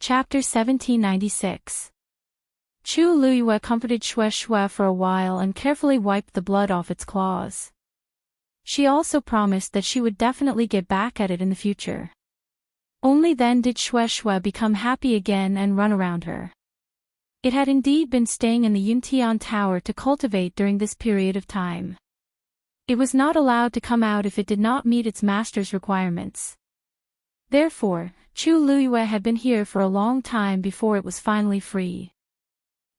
Chapter 1796. Chu Luyue comforted Xue Xue for a while and carefully wiped the blood off its claws. She also promised that she would definitely get back at it in the future. Only then did Xue Xue become happy again and run around her. It had indeed been staying in the Yuntian Tower to cultivate during this period of time. It was not allowed to come out if it did not meet its master's requirements. Therefore, Chu Luyue had been here for a long time before it was finally free.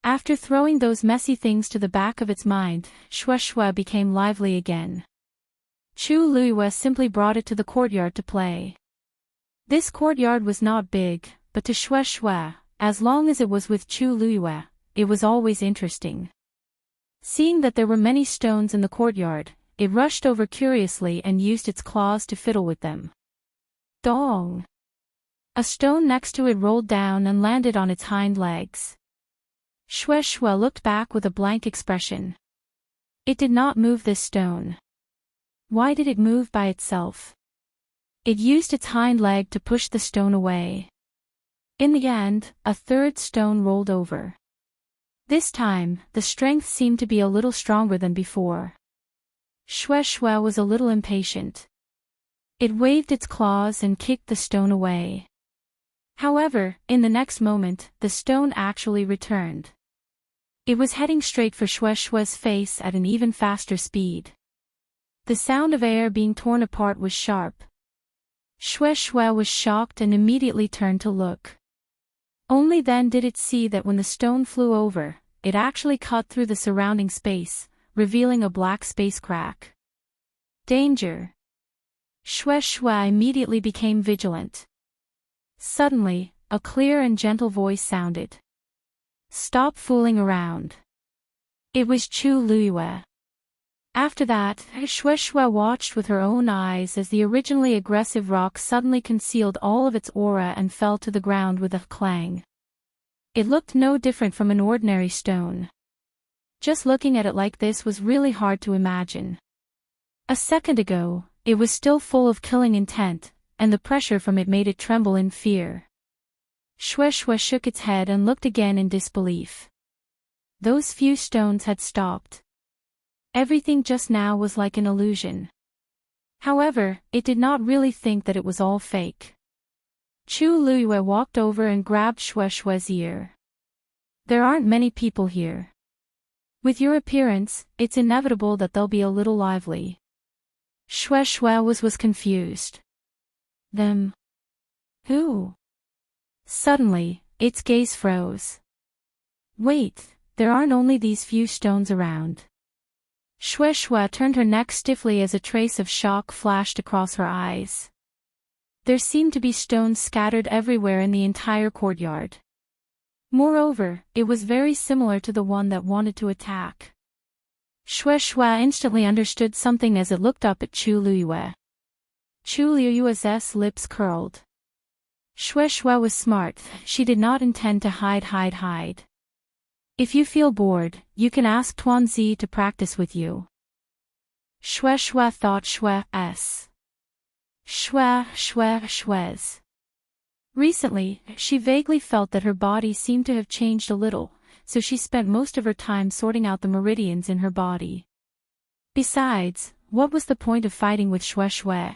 After throwing those messy things to the back of its mind, Xue Xue became lively again. Chu Luyue simply brought it to the courtyard to play. This courtyard was not big, but to Xue Xue, as long as it was with Chu Luyue, it was always interesting. Seeing that there were many stones in the courtyard, it rushed over curiously and used its claws to fiddle with them. Dong! A stone next to it rolled down and landed on its hind legs. Xue Xue looked back with a blank expression. It did not move this stone. Why did it move by itself? It used its hind leg to push the stone away. In the end, a third stone rolled over. This time, the strength seemed to be a little stronger than before. Xue Xue was a little impatient. It waved its claws and kicked the stone away. However, in the next moment, the stone actually returned. It was heading straight for Xue Xue's face at an even faster speed. The sound of air being torn apart was sharp. Xue Xue was shocked and immediately turned to look. Only then did it see that when the stone flew over, it actually cut through the surrounding space, revealing a black space crack. Danger! Xue Xue immediately became vigilant. Suddenly, a clear and gentle voice sounded. Stop fooling around. It was Chu Luyue. After that, Xue Xue watched with her own eyes as the originally aggressive rock suddenly concealed all of its aura and fell to the ground with a clang. It looked no different from an ordinary stone. Just looking at it like this was really hard to imagine. A second ago, it was still full of killing intent, and the pressure from it made it tremble in fear. Xue Xue shook its head and looked again in disbelief. Those few stones had stopped. Everything just now was like an illusion. However, it did not really think that it was all fake. Chu Luyue walked over and grabbed Xue Xue's ear. There aren't many people here. With your appearance, it's inevitable that they'll be a little lively. Xue Xue was confused. Them? Who? Suddenly, its gaze froze. Wait, there aren't only these few stones around. Xue Xue turned her neck stiffly as a trace of shock flashed across her eyes. There seemed to be stones scattered everywhere in the entire courtyard. Moreover, it was very similar to the one that wanted to attack. Xue Xue instantly understood something as it looked up at Chu Luyue. Chu Luyue's lips curled. Xue Xue was smart, she did not intend to hide. If you feel bored, you can ask Tuanzi to practice with you. Xue Xue thought Xue's. Xue's. Recently, she vaguely felt that her body seemed to have changed a little, so she spent most of her time sorting out the meridians in her body. Besides, what was the point of fighting with Xue Xue?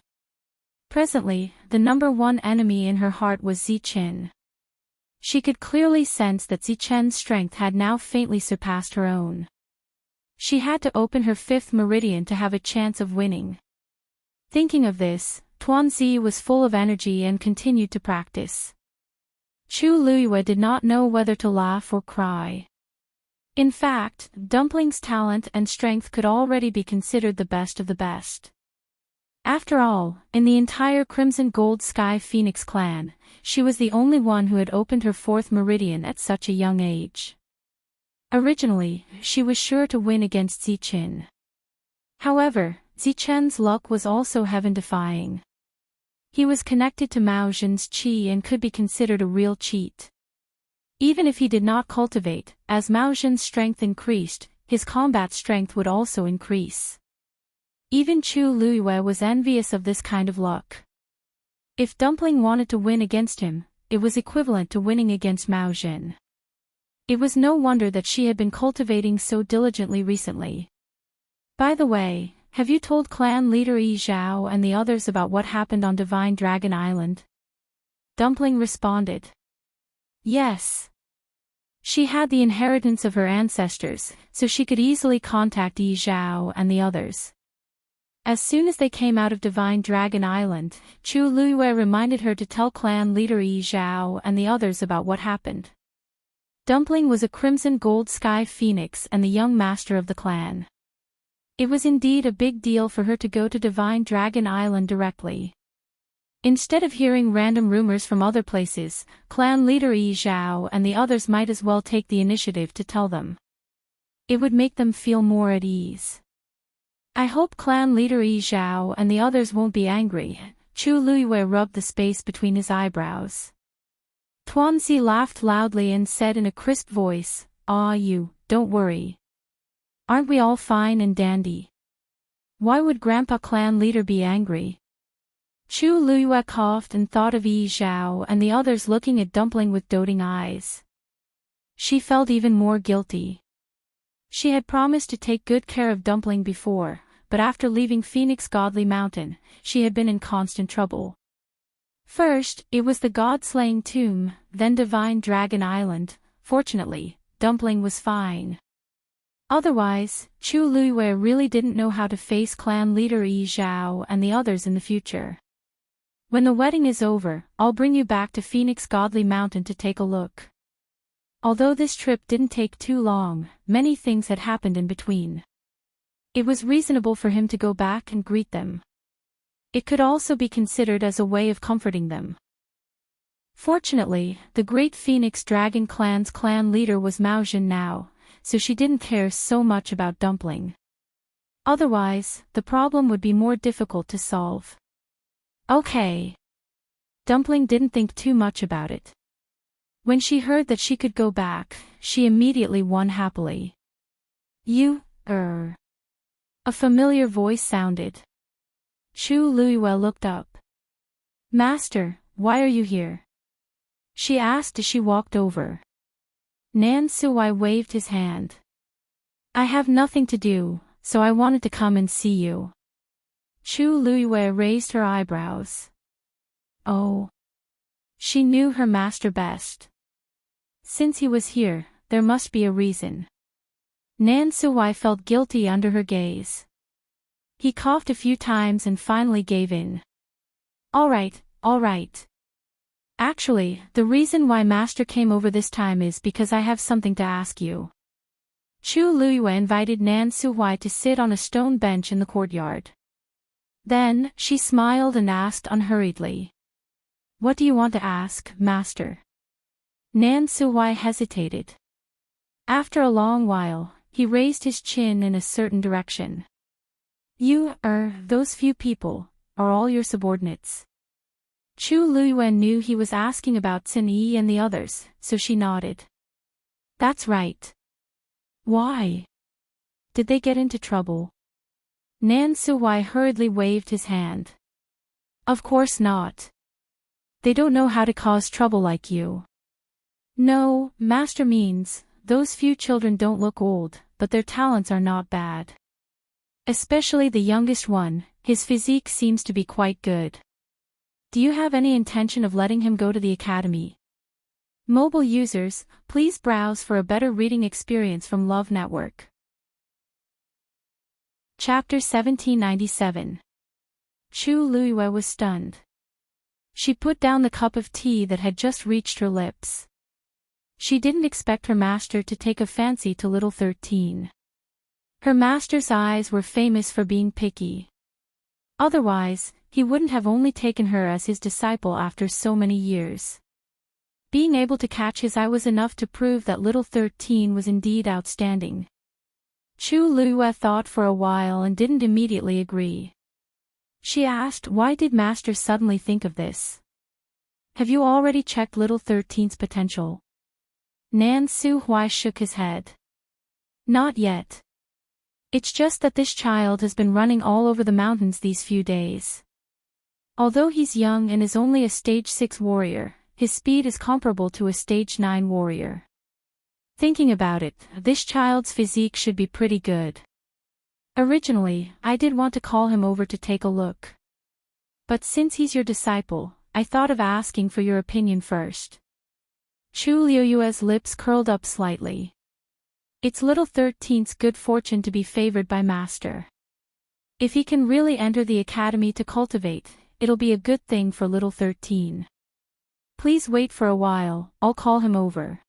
Presently, the number one enemy in her heart was Zichen. She could clearly sense that Zichen's strength had now faintly surpassed her own. She had to open her fifth meridian to have a chance of winning. Thinking of this, Tuanzi was full of energy and continued to practice. Chu Luyue did not know whether to laugh or cry. In fact, Dumpling's talent and strength could already be considered the best of the best. After all, in the entire Crimson Gold Sky Phoenix clan, she was the only one who had opened her fourth meridian at such a young age. Originally, she was sure to win against Zichen. However, Zichen's luck was also heaven-defying. He was connected to Mao Zhen's qi and could be considered a real cheat. Even if he did not cultivate, as Mao Zhen's strength increased, his combat strength would also increase. Even Chu Luyue was envious of this kind of luck. If Dumpling wanted to win against him, it was equivalent to winning against Mao Jin. It was no wonder that she had been cultivating so diligently recently. By the way, have you told clan leader Yi Zhao and the others about what happened on Divine Dragon Island? Dumpling responded. Yes. She had the inheritance of her ancestors, so she could easily contact Yi Zhao and the others. As soon as they came out of Divine Dragon Island, Chu Luiyue reminded her to tell clan leader Yi Zhao and the others about what happened. Dumpling was a crimson gold sky phoenix and the young master of the clan. It was indeed a big deal for her to go to Divine Dragon Island directly. Instead of hearing random rumors from other places, clan leader Yi Zhao and the others might as well take the initiative to tell them. It would make them feel more at ease. I hope clan leader Yi Zhao and the others won't be angry. Chu Luiyue rubbed the space between his eyebrows. Tuanzi laughed loudly and said in a crisp voice, "Ah, don't worry. Aren't we all fine and dandy? Why would Grandpa clan leader be angry?" Chu Luiyue coughed and thought of Yi Zhao and the others looking at Dumpling with doting eyes. She felt even more guilty. She had promised to take good care of Dumpling before, but after leaving Phoenix Godly Mountain, she had been in constant trouble. First, it was the God-slaying tomb, then Divine Dragon Island. Fortunately, Dumpling was fine. Otherwise, Chu Luiyue really didn't know how to face clan leader Yi Zhao and the others in the future. When the wedding is over, I'll bring you back to Phoenix Godly Mountain to take a look. Although this trip didn't take too long, many things had happened in between. It was reasonable for him to go back and greet them. It could also be considered as a way of comforting them. Fortunately, the great Phoenix Dragon Clan's clan leader was Mao Jin now, so she didn't care so much about Dumpling. Otherwise, the problem would be more difficult to solve. Okay. Dumpling didn't think too much about it. When she heard that she could go back, she immediately won happily. A familiar voice sounded. Chu Luiyue looked up. "Master, why are you here?" she asked as she walked over. Nan Suwai waved his hand. "I have nothing to do, so I wanted to come and see you." Chu Luiyue raised her eyebrows. Oh. She knew her master best. Since he was here, there must be a reason. Nan Suwai felt guilty under her gaze. He coughed a few times and finally gave in. All right. Actually, the reason why Master came over this time is because I have something to ask you. Chu Luiyue invited Nan Suwai to sit on a stone bench in the courtyard. Then, she smiled and asked unhurriedly. What do you want to ask, Master? Nan Suwai hesitated. After a long while, he raised his chin in a certain direction. Those few people, are all your subordinates. Chu Luiyue knew he was asking about Xin Yi and the others, so she nodded. That's right. Why? Did they get into trouble? Nan Suwai hurriedly waved his hand. Of course not. They don't know how to cause trouble like you. No, Master means, those few children don't look old, but their talents are not bad. Especially the youngest one, his physique seems to be quite good. Do you have any intention of letting him go to the academy? Mobile users, please browse for a better reading experience from Love Network. Chapter 1797. Chu Luiyue was stunned. She put down the cup of tea that had just reached her lips. She didn't expect her master to take a fancy to little 13. Her master's eyes were famous for being picky. Otherwise, he wouldn't have only taken her as his disciple after so many years. Being able to catch his eye was enough to prove that little 13 was indeed outstanding. Chu Luiyue thought for a while and didn't immediately agree. She asked, why did Master suddenly think of this? Have you already checked little 13's potential? Nan Suwai shook his head. Not yet. It's just that this child has been running all over the mountains these few days. Although he's young and is only a stage 6 warrior, his speed is comparable to a stage 9 warrior. Thinking about it, this child's physique should be pretty good. Originally, I did want to call him over to take a look. But since he's your disciple, I thought of asking for your opinion first. Chu Liuyue's lips curled up slightly. It's little 13's good fortune to be favored by Master. If he can really enter the academy to cultivate, it'll be a good thing for little 13. Please wait for a while, I'll call him over.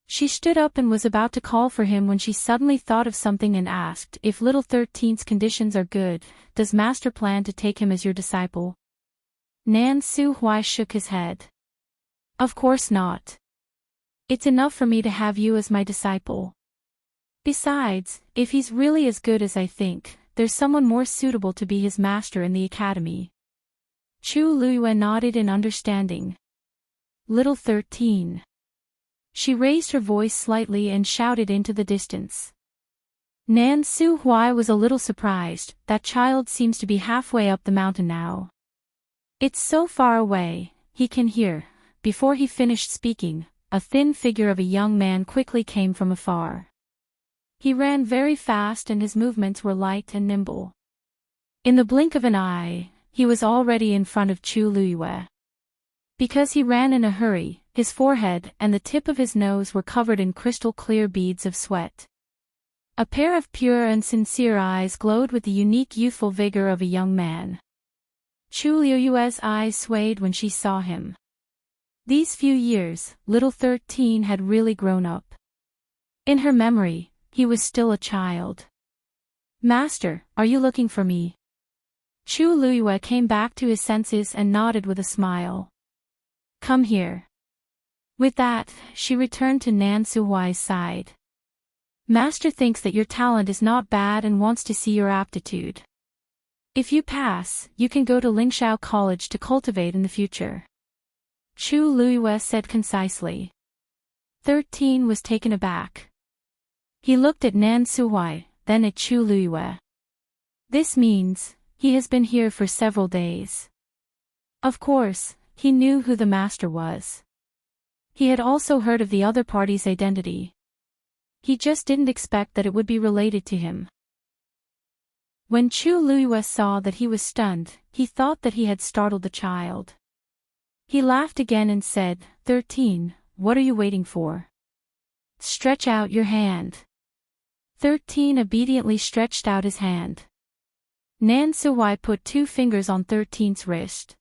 She stood up and was about to call for him when she suddenly thought of something and asked, if little 13's conditions are good, does Master plan to take him as your disciple? Nan Su Hui shook his head. Of course not. It's enough for me to have you as my disciple. Besides, if he's really as good as I think, there's someone more suitable to be his master in the academy. Chu Luyue nodded in understanding. Little 13. She raised her voice slightly and shouted into the distance. Nan Su Hui was a little surprised. That child seems to be halfway up the mountain now. It's so far away, he can hear. Before he finished speaking, a thin figure of a young man quickly came from afar. He ran very fast and his movements were light and nimble. In the blink of an eye, he was already in front of Chu Luyue. Because he ran in a hurry, his forehead and the tip of his nose were covered in crystal-clear beads of sweat. A pair of pure and sincere eyes glowed with the unique youthful vigor of a young man. Chu Luyue's eyes swayed when she saw him. These few years, little 13 had really grown up. In her memory, he was still a child. Master, are you looking for me? Chu Luyue came back to his senses and nodded with a smile. Come here. With that, she returned to Nan Suhuai's side. Master thinks that your talent is not bad and wants to see your aptitude. If you pass, you can go to Lingxiao College to cultivate in the future. Chu Luyue said concisely. 13 was taken aback. He looked at Nan Suhuai, then at Chu Luyue. This means, he has been here for several days. Of course, he knew who the master was. He had also heard of the other party's identity. He just didn't expect that it would be related to him. When Chu Luyue saw that he was stunned, he thought that he had startled the child. He laughed again and said, 13, what are you waiting for? Stretch out your hand. 13 obediently stretched out his hand. Nan Suhuai put 2 fingers on 13's wrist.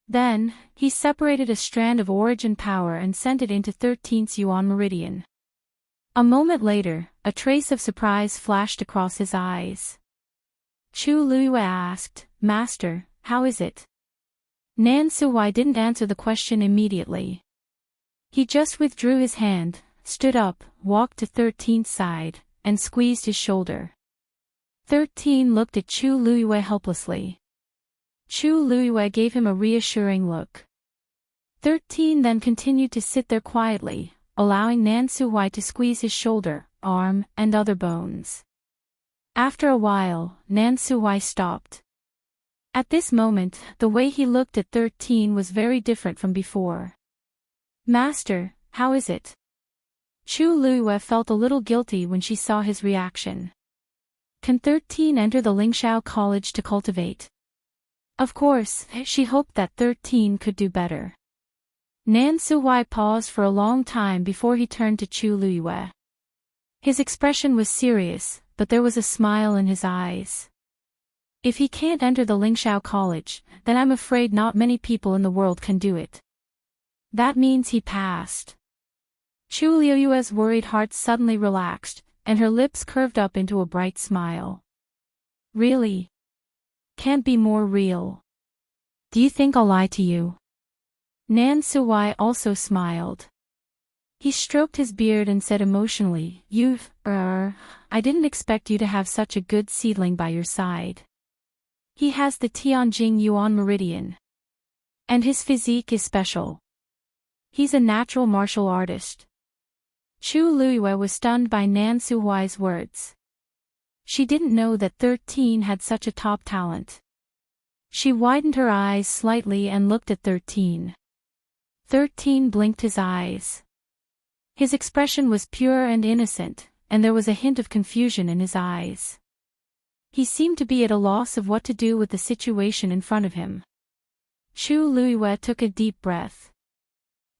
Then, he separated a strand of origin power and sent it into 13's Yuan meridian. A moment later, a trace of surprise flashed across his eyes. Chu Luyue asked, Master, how is it? Nan Suhuai didn't answer the question immediately. He just withdrew his hand, stood up, walked to 13's side, and squeezed his shoulder. 13 looked at Chu Luyue helplessly. Chu Luyue gave him a reassuring look. 13 then continued to sit there quietly, allowing Nan Suhuai to squeeze his shoulder, arm, and other bones. After a while, Nan Suhuai stopped. At this moment, the way he looked at 13 was very different from before. Master, how is it? Chu Luyue felt a little guilty when she saw his reaction. Can 13 enter the Lingxiao College to cultivate? Of course, she hoped that 13 could do better. Nan Suhuai paused for a long time before he turned to Chu Luyue. His expression was serious, but there was a smile in his eyes. If he can't enter the Lingxiao College, then I'm afraid not many people in the world can do it. That means he passed. Chu Luyue's worried heart suddenly relaxed, and her lips curved up into a bright smile. Really? Can't be more real. Do you think I'll lie to you? Nan Suhuai also smiled. He stroked his beard and said emotionally, I didn't expect you to have such a good seedling by your side. He has the Tianjing Yuan meridian. And his physique is special. He's a natural martial artist. Chu Luyue was stunned by Nan Suhuai's words. She didn't know that 13 had such a top talent. She widened her eyes slightly and looked at 13. 13 blinked his eyes. His expression was pure and innocent, and there was a hint of confusion in his eyes. He seemed to be at a loss of what to do with the situation in front of him. Chu Luiyue took a deep breath.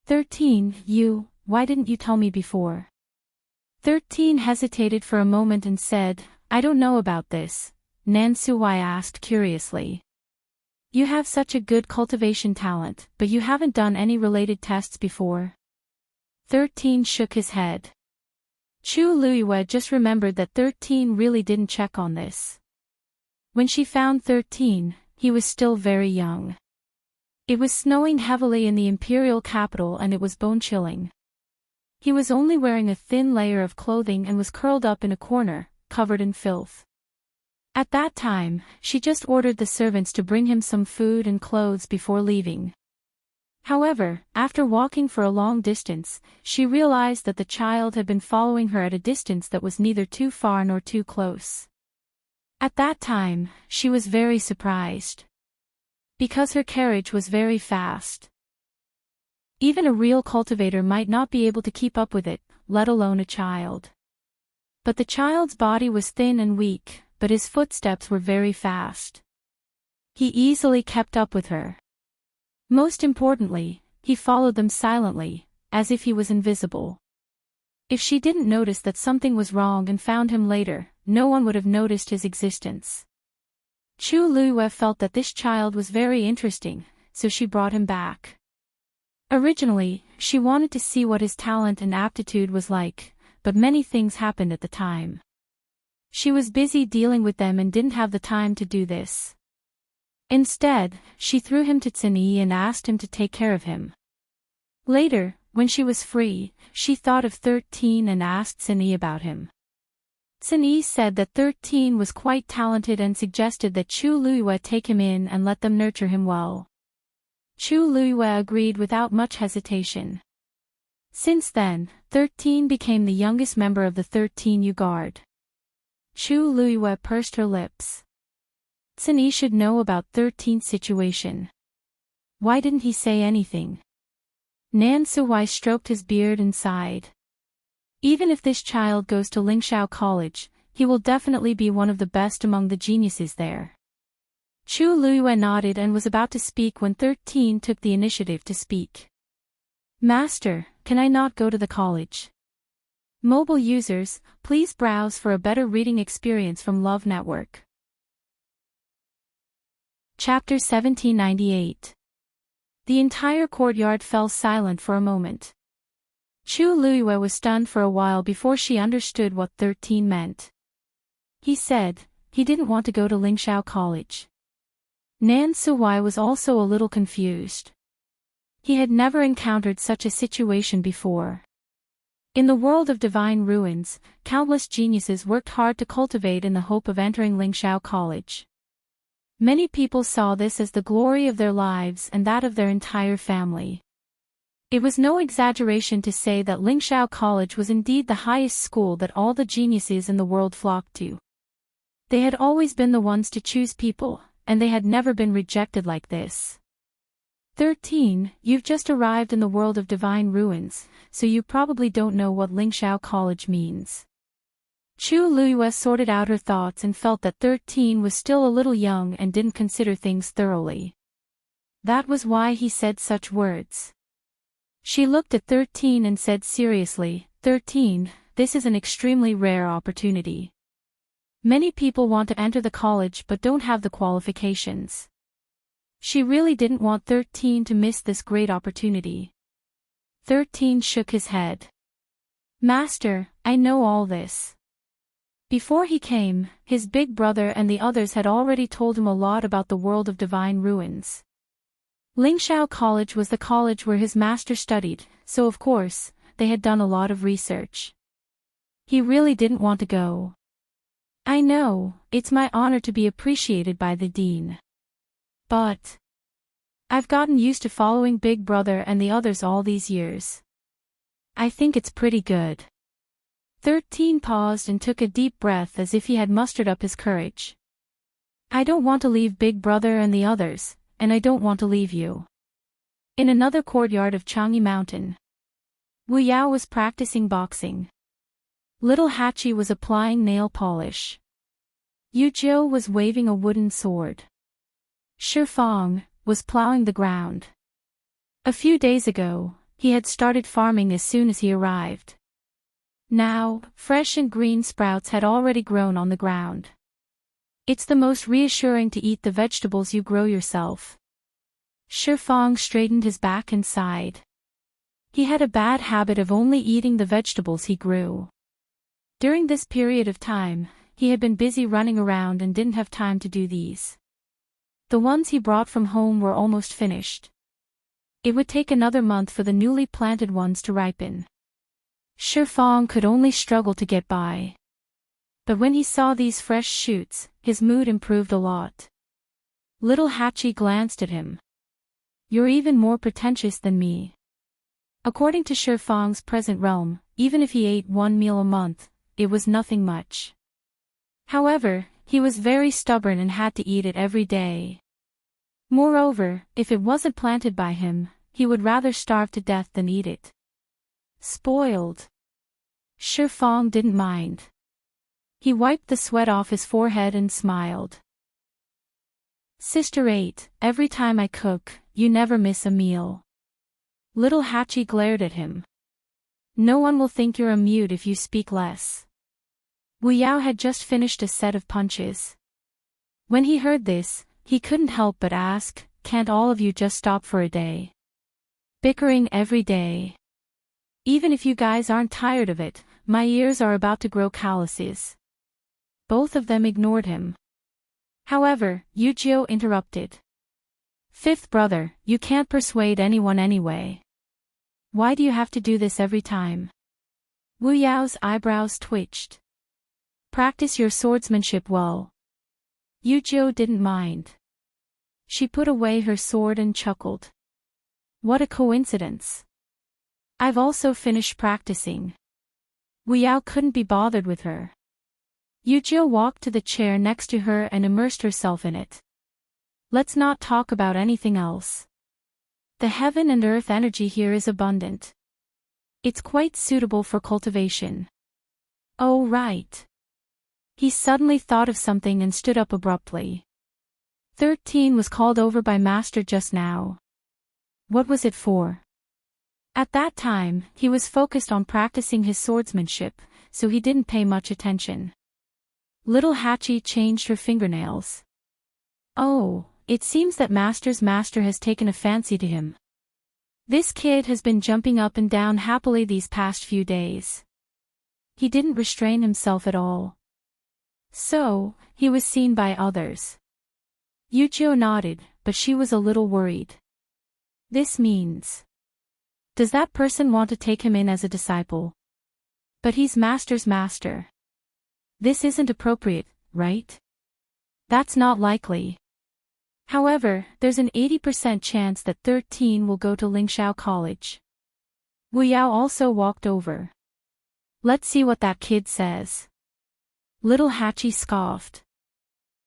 13, why didn't you tell me before? 13 hesitated for a moment and said, I don't know about this, Nan Suwai asked curiously. You have such a good cultivation talent, but you haven't done any related tests before? 13 shook his head. Chu Luiyue just remembered that 13 really didn't check on this. When she found 13, he was still very young. It was snowing heavily in the Imperial capital and it was bone-chilling. He was only wearing a thin layer of clothing and was curled up in a corner, covered in filth. At that time, she just ordered the servants to bring him some food and clothes before leaving. However, after walking for a long distance, she realized that the child had been following her at a distance that was neither too far nor too close. At that time, she was very surprised. Because her carriage was very fast. Even a real cultivator might not be able to keep up with it, let alone a child. But the child's body was thin and weak, but his footsteps were very fast. He easily kept up with her. Most importantly, he followed them silently, as if he was invisible. If she didn't notice that something was wrong and found him later, no one would have noticed his existence. Chu Luiyue felt that this child was very interesting, so she brought him back. Originally, she wanted to see what his talent and aptitude was like, but many things happened at the time. She was busy dealing with them and didn't have the time to do this. Instead, she threw him to Tsinyi and asked him to take care of him. Later, when she was free, she thought of 13 and asked Tsinyi about him. Tsinyi said that 13 was quite talented and suggested that Chu Luiyue take him in and let them nurture him well. Chu Luiyue agreed without much hesitation. Since then, 13 became the youngest member of the 13U Guard. Chu Luiyue pursed her lips. Tsinyi should know about 13's situation. Why didn't he say anything? Nan Suwai stroked his beard and sighed. Even if this child goes to Lingxiao College, he will definitely be one of the best among the geniuses there. Chu Luiyue nodded and was about to speak when 13 took the initiative to speak. Master, can I not go to the college? Mobile users, please browse for a better reading experience from Love Network. Chapter 1798. The entire courtyard fell silent for a moment. Chu Luiyue was stunned for a while before she understood what 13 meant. He said, he didn't want to go to Lingxiao College. Nan Suwai was also a little confused. He had never encountered such a situation before. In the world of divine ruins, countless geniuses worked hard to cultivate in the hope of entering Lingxiao College. Many people saw this as the glory of their lives and that of their entire family. It was no exaggeration to say that Lingxiao College was indeed the highest school that all the geniuses in the world flocked to. They had always been the ones to choose people, and they had never been rejected like this. 13, you've just arrived in the world of divine ruins, so you probably don't know what Lingxiao College means. Chu Luiyue sorted out her thoughts and felt that 13 was still a little young and didn't consider things thoroughly. That was why he said such words. She looked at 13 and said seriously, 13, this is an extremely rare opportunity. Many people want to enter the college but don't have the qualifications. She really didn't want 13 to miss this great opportunity. 13 shook his head. Master, I know all this. Before he came, his big brother and the others had already told him a lot about the world of divine ruins. Lingxiao College was the college where his master studied, so of course, they had done a lot of research. He really didn't want to go. I know, it's my honor to be appreciated by the dean. But I've gotten used to following Big Brother and the others all these years. I think it's pretty good. 13 paused and took a deep breath as if he had mustered up his courage. I don't want to leave Big Brother and the others, and I don't want to leave you. In another courtyard of Changi Mountain, Wu Yao was practicing boxing. Little Hachi was applying nail polish. Yu Jiu was waving a wooden sword. Shi Fang was plowing the ground. A few days ago, he had started farming as soon as he arrived. Now, fresh and green sprouts had already grown on the ground. It's the most reassuring to eat the vegetables you grow yourself. Shi Fang straightened his back and sighed. He had a bad habit of only eating the vegetables he grew. During this period of time, he had been busy running around and didn't have time to do these. The ones he brought from home were almost finished. It would take another month for the newly planted ones to ripen. Shi Fang could only struggle to get by. But when he saw these fresh shoots, his mood improved a lot. Little Hachi glanced at him. "You're even more pretentious than me." According to Shi Fang's present realm, even if he ate one meal a month, it was nothing much. However, he was very stubborn and had to eat it every day. Moreover, if it wasn't planted by him, he would rather starve to death than eat it. Spoiled. Shi Fang didn't mind. He wiped the sweat off his forehead and smiled. "Sister 8, every time I cook, you never miss a meal." Little Hachi glared at him. "No one will think you're a mute if you speak less." Wu Yao had just finished a set of punches. When he heard this, he couldn't help but ask, "Can't all of you just stop for a day? Bickering every day. Even if you guys aren't tired of it, my ears are about to grow calluses." Both of them ignored him. However, Yu Jiu interrupted. "Fifth brother, you can't persuade anyone anyway. Why do you have to do this every time?" Wu Yao's eyebrows twitched. "Practice your swordsmanship well." Yu Jiu didn't mind. She put away her sword and chuckled. "What a coincidence. I've also finished practicing." Wu Yao couldn't be bothered with her. Yu Jiu walked to the chair next to her and immersed herself in it. "Let's not talk about anything else. The heaven and earth energy here is abundant. It's quite suitable for cultivation." "Oh right." He suddenly thought of something and stood up abruptly. 13 was called over by Master just now. What was it for? At that time, he was focused on practicing his swordsmanship, so he didn't pay much attention. Little Hachi changed her fingernails. "Oh, it seems that Master's master has taken a fancy to him. This kid has been jumping up and down happily these past few days. He didn't restrain himself at all. So, he was seen by others." Yu Jiu nodded, but she was a little worried. "This means... Does that person want to take him in as a disciple? But he's Master's master. This isn't appropriate, right? That's not likely. However, there's an 80% chance that 13 will go to Lingxiao College." Wu Yao also walked over. "Let's see what that kid says." Little Hachi scoffed.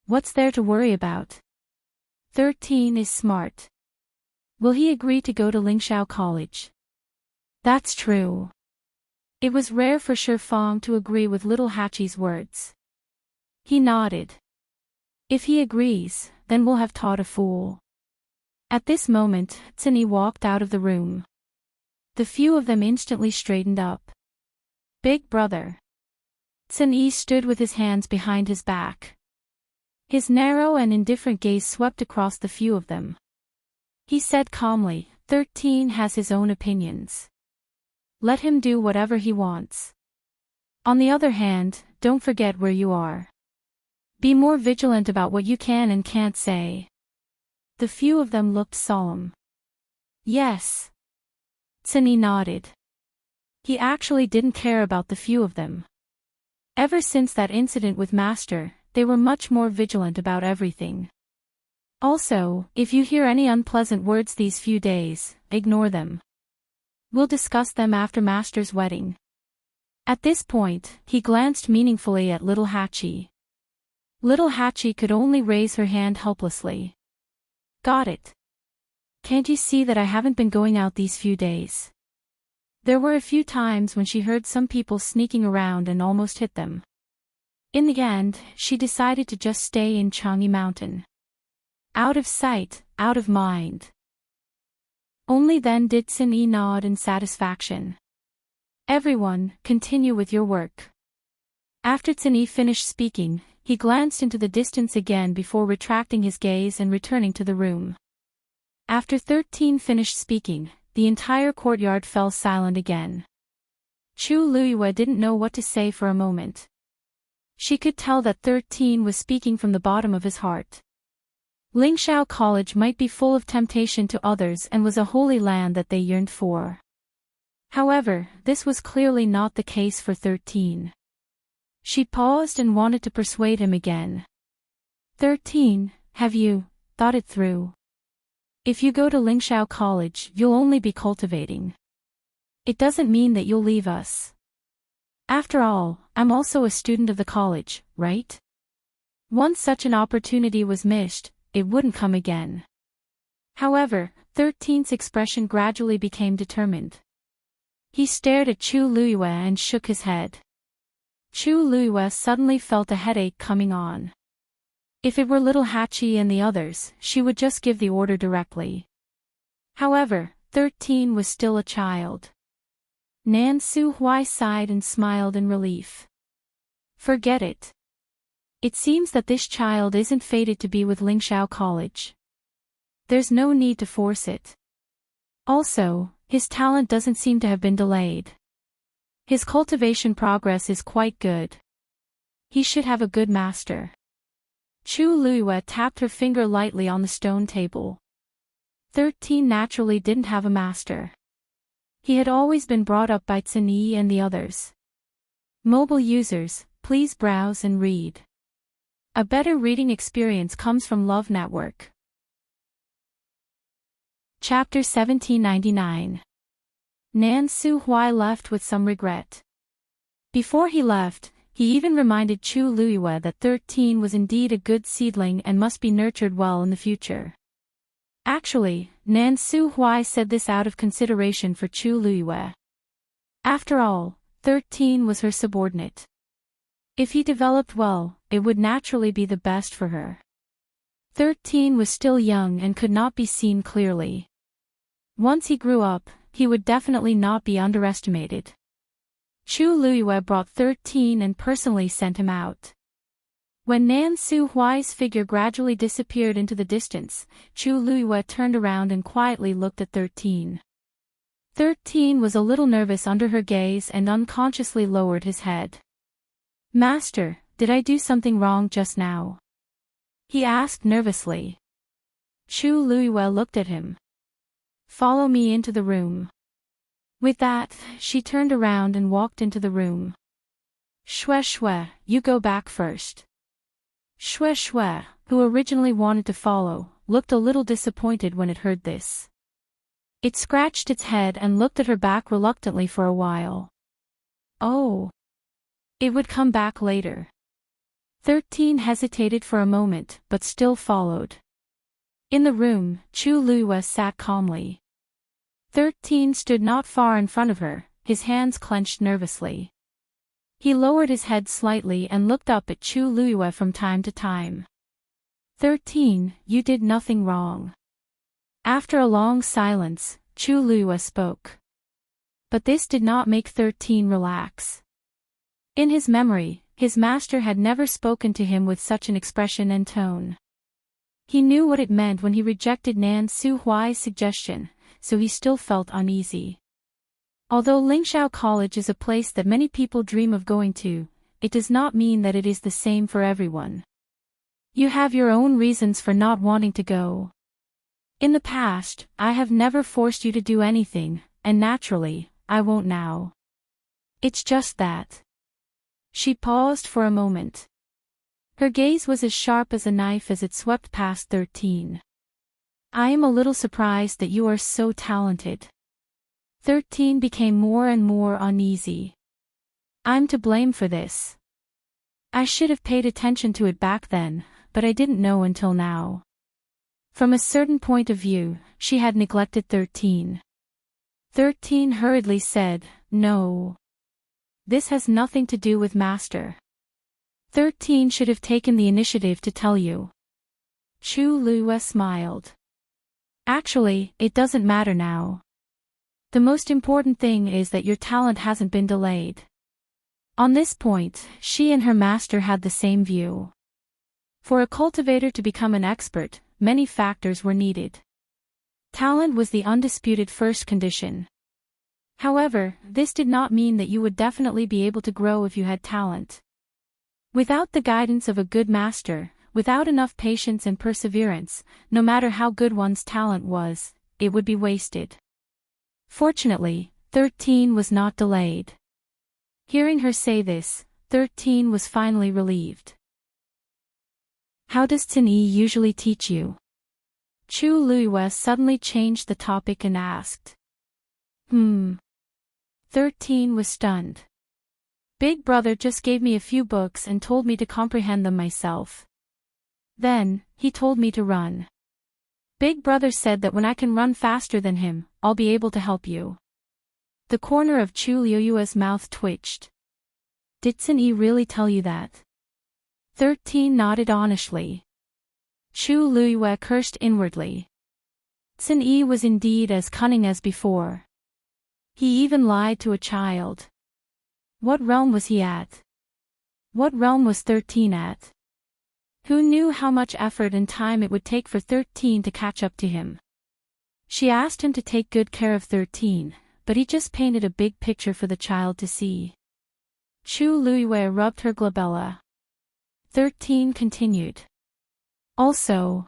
"What's there to worry about? 13 is smart. Will he agree to go to Lingxiao College?" "That's true." It was rare for Shi Fang to agree with Little Hachi's words. He nodded. "If he agrees, then we'll have taught a fool." At this moment, Tsini walked out of the room. The few of them instantly straightened up. "Big brother." Tsini stood with his hands behind his back. His narrow and indifferent gaze swept across the few of them. He said calmly, 13 has his own opinions. Let him do whatever he wants. On the other hand, don't forget where you are. Be more vigilant about what you can and can't say." The few of them looked solemn. "Yes." Tsini nodded. He actually didn't care about the few of them. Ever since that incident with Master, they were much more vigilant about everything. "Also, if you hear any unpleasant words these few days, ignore them. We'll discuss them after Master's wedding." At this point, he glanced meaningfully at Little Hachi. Little Hachi could only raise her hand helplessly. "Got it." Can't you see that I haven't been going out these few days? There were a few times when she heard some people sneaking around and almost hit them. In the end, she decided to just stay in Changi Mountain. Out of sight, out of mind. Only then did Xin-Yi nod in satisfaction. Everyone, continue with your work. After Xin-Yi finished speaking, he glanced into the distance again before retracting his gaze and returning to the room. After 13 finished speaking, the entire courtyard fell silent again. Chu Luiyue didn't know what to say for a moment. She could tell that 13 was speaking from the bottom of his heart. Lingxiao College might be full of temptation to others and was a holy land that they yearned for. However, this was clearly not the case for 13. She paused and wanted to persuade him again. 13, have you thought it through? If you go to Lingxiao College, you'll only be cultivating. It doesn't mean that you'll leave us. After all, I'm also a student of the college, right? Once such an opportunity was missed, it wouldn't come again. However, 13's expression gradually became determined. He stared at Chu Luiyue and shook his head. Chu Luiyue suddenly felt a headache coming on. If it were little Hachi and the others, she would just give the order directly. However, 13 was still a child. Nan Su-Hui sighed and smiled in relief. Forget it. It seems that this child isn't fated to be with Lingxiao College. There's no need to force it. Also, his talent doesn't seem to have been delayed. His cultivation progress is quite good. He should have a good master. Chu Luiyue tapped her finger lightly on the stone table. 13 naturally didn't have a master. He had always been brought up by Xin-Yi and the others. Mobile users, please browse and read. A better reading experience comes from Love Network. Chapter 1799. Nan Su-Hui left with some regret. Before he left, he even reminded Chu Luiyue that 13 was indeed a good seedling and must be nurtured well in the future. Actually, Nan Su-Hui said this out of consideration for Chu Luiyue. After all, 13 was her subordinate. If he developed well, it would naturally be the best for her. 13 was still young and could not be seen clearly. Once he grew up, he would definitely not be underestimated. Chu Luiyue brought 13 and personally sent him out. When Nan Su-Hui's figure gradually disappeared into the distance, Chu Luiyue turned around and quietly looked at 13. 13 was a little nervous under her gaze and unconsciously lowered his head. Master, did I do something wrong just now? He asked nervously. Chu Luiyue looked at him. Follow me into the room. With that, she turned around and walked into the room. Shui Shui, you go back first. Shui Shui, who originally wanted to follow, looked a little disappointed when it heard this. It scratched its head and looked at her back reluctantly for a while. Oh. It would come back later. 13 hesitated for a moment, but still followed. In the room, Chu Luiyue sat calmly. 13 stood not far in front of her, his hands clenched nervously. He lowered his head slightly and looked up at Chu Luiyue from time to time. 13, you did nothing wrong. After a long silence, Chu Luiyue spoke. But this did not make 13 relax. In his memory, his master had never spoken to him with such an expression and tone. He knew what it meant when he rejected Nan Su-Hui's suggestion, so he still felt uneasy. Although Lingxiao College is a place that many people dream of going to, it does not mean that it is the same for everyone. You have your own reasons for not wanting to go. In the past, I have never forced you to do anything, and naturally, I won't now. It's just that. She paused for a moment. Her gaze was as sharp as a knife as it swept past 13. I am a little surprised that you are so talented. 13 became more and more uneasy. I'm to blame for this. I should have paid attention to it back then, but I didn't know until now. From a certain point of view, she had neglected 13. 13 hurriedly said, "No. This has nothing to do with Master. 13 should have taken the initiative to tell you." Chu Liyue smiled. "Actually, it doesn't matter now. The most important thing is that your talent hasn't been delayed." On this point, she and her master had the same view. For a cultivator to become an expert, many factors were needed. Talent was the undisputed first condition. However, this did not mean that you would definitely be able to grow if you had talent. Without the guidance of a good master, without enough patience and perseverance, no matter how good one's talent was, it would be wasted. Fortunately, 13 was not delayed. Hearing her say this, 13 was finally relieved. "How does Tsinyi usually teach you?" Chu Liyue suddenly changed the topic and asked. 13 was stunned. "Big brother just gave me a few books and told me to comprehend them myself. Then, he told me to run. Big brother said that when I can run faster than him, I'll be able to help you." The corner of Chu Liyue's mouth twitched. "Did Tsinyi really tell you that?" 13 nodded honestly. Chu Liyue cursed inwardly. Tsinyi was indeed as cunning as before. He even lied to a child. What realm was he at? What realm was 13 at? Who knew how much effort and time it would take for 13 to catch up to him? She asked him to take good care of 13, but he just painted a big picture for the child to see. Chu Liyue rubbed her glabella. 13 continued. "Also,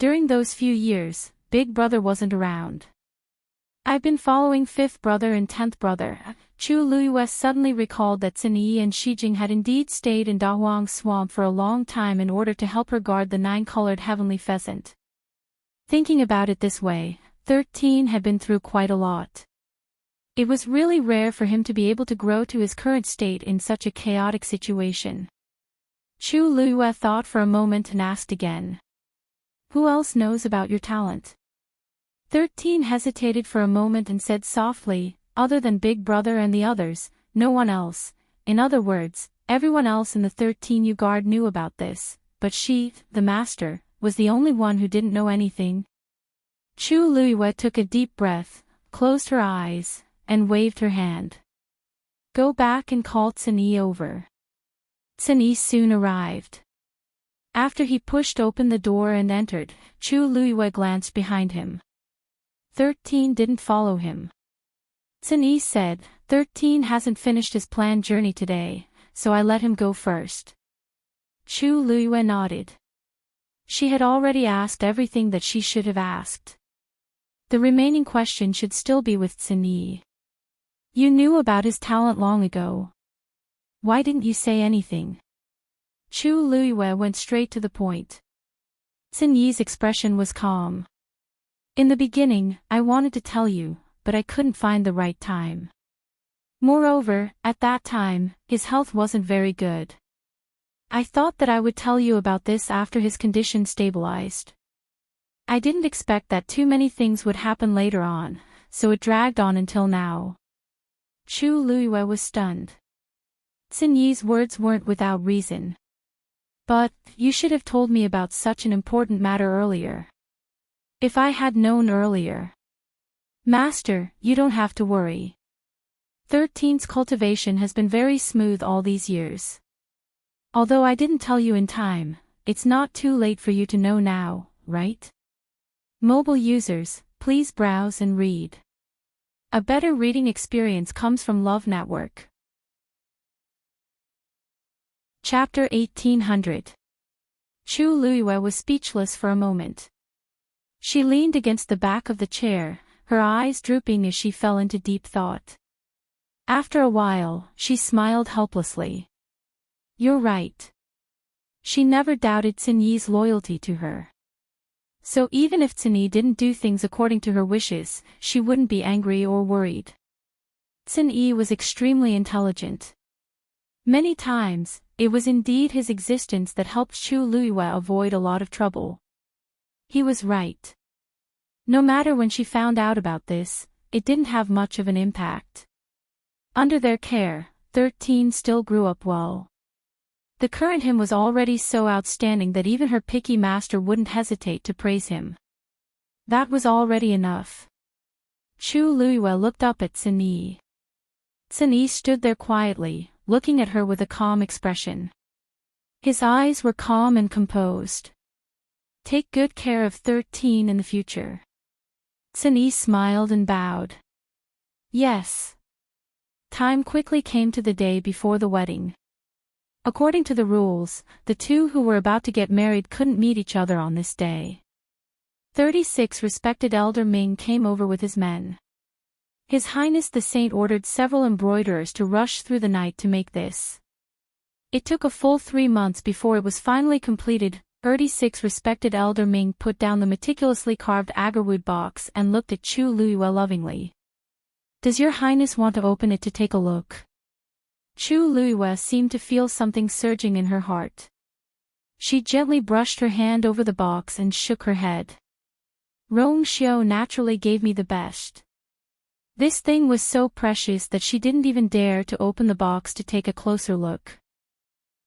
during those few years, Big Brother wasn't around. I've been following 5th brother and 10th brother." Chu Liyue suddenly recalled that Tsinyi and Shijing had indeed stayed in Dahuang Swamp for a long time in order to help her guard the 9-colored heavenly pheasant. Thinking about it this way, 13 had been through quite a lot. It was really rare for him to be able to grow to his current state in such a chaotic situation. Chu Liyue thought for a moment and asked again. "Who else knows about your talent?" 13 hesitated for a moment and said softly, "Other than Big Brother and the others, no one else. In other words, everyone else in the 13U guard knew about this, but she, the master, was the only one who didn't know anything." Chu Liyue took a deep breath, closed her eyes, and waved her hand. "Go back and call Tsinyi over." Tsinyi soon arrived. After he pushed open the door and entered, Chu Liyue glanced behind him. 13 didn't follow him. Tsinyi said, 13 hasn't finished his planned journey today, so I let him go first. Chu Liyue nodded. She had already asked everything that she should have asked. The remaining question should still be with Tsinyi. "You knew about his talent long ago. Why didn't you say anything?" Chu Liyue went straight to the point. Tsinyi's expression was calm. "In the beginning, I wanted to tell you, but I couldn't find the right time. Moreover, at that time, his health wasn't very good. I thought that I would tell you about this after his condition stabilized. I didn't expect that too many things would happen later on, so it dragged on until now." Chu Liyue was stunned. Tsinyi's words weren't without reason. "But, you should have told me about such an important matter earlier." "If I had known earlier." "Master, you don't have to worry. 13's cultivation has been very smooth all these years. Although I didn't tell you in time, it's not too late for you to know now, right?" Mobile users, please browse and read. A better reading experience comes from Love Network. Chapter 1800. Chu Liyue was speechless for a moment. She leaned against the back of the chair, her eyes drooping as she fell into deep thought. After a while, she smiled helplessly. "You're right." She never doubted Tsinyi's loyalty to her. So even if Tsinyi didn't do things according to her wishes, she wouldn't be angry or worried. Tsinyi was extremely intelligent. Many times, it was indeed his existence that helped Chu Liyue avoid a lot of trouble. He was right. No matter when she found out about this, it didn't have much of an impact. Under their care, 13 still grew up well. The current him was already so outstanding that even her picky master wouldn't hesitate to praise him. That was already enough. Chu Luiyue looked up at Xin. Xin stood there quietly, looking at her with a calm expression. His eyes were calm and composed. Take good care of 13 in the future. Xin smiled and bowed. Yes. Time quickly came to the day before the wedding. According to the rules, the two who were about to get married couldn't meet each other on this day. 36 respected Elder Ming came over with his men. His Highness the Saint ordered several embroiderers to rush through the night to make this. It took a full 3 months before it was finally completed. 36 respected Elder Ming put down the meticulously carved agarwood box and looked at Chu Luiyue lovingly. Does your Highness want to open it to take a look? Chu Luiyue seemed to feel something surging in her heart. She gently brushed her hand over the box and shook her head. Rong Xiao naturally gave me the best. This thing was so precious that she didn't even dare to open the box to take a closer look.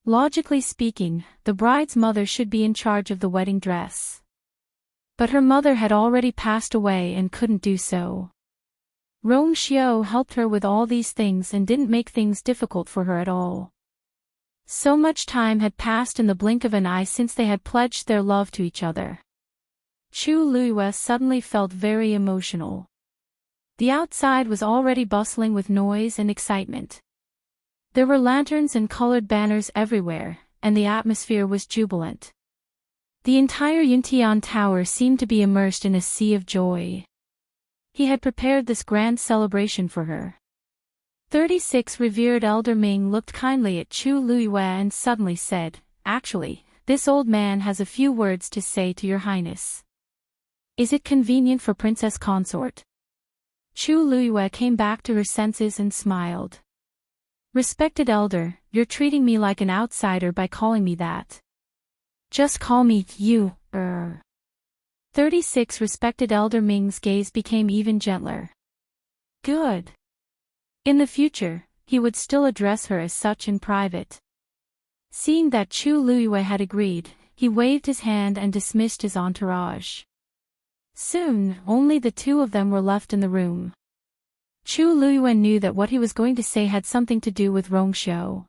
Logically speaking, the bride's mother should be in charge of the wedding dress. But her mother had already passed away and couldn't do so. Rong Xiao helped her with all these things and didn't make things difficult for her at all. So much time had passed in the blink of an eye since they had pledged their love to each other. Chu Luiyue suddenly felt very emotional. The outside was already bustling with noise and excitement. There were lanterns and colored banners everywhere, and the atmosphere was jubilant. The entire Yuntian Tower seemed to be immersed in a sea of joy. He had prepared this grand celebration for her. 36 revered Elder Ming looked kindly at Chu Luiyue and suddenly said, "Actually, this old man has a few words to say to your Highness. Is it convenient for Princess Consort?" Chu Luiyue came back to her senses and smiled. "Respected Elder, you're treating me like an outsider by calling me that. Just call me you, 36 respected Elder Ming's gaze became even gentler. Good. In the future, he would still address her as such in private. Seeing that Chu Luiyue had agreed, he waved his hand and dismissed his entourage. Soon, only the two of them were left in the room. Chu Luiyue knew that what he was going to say had something to do with Rong Xiao.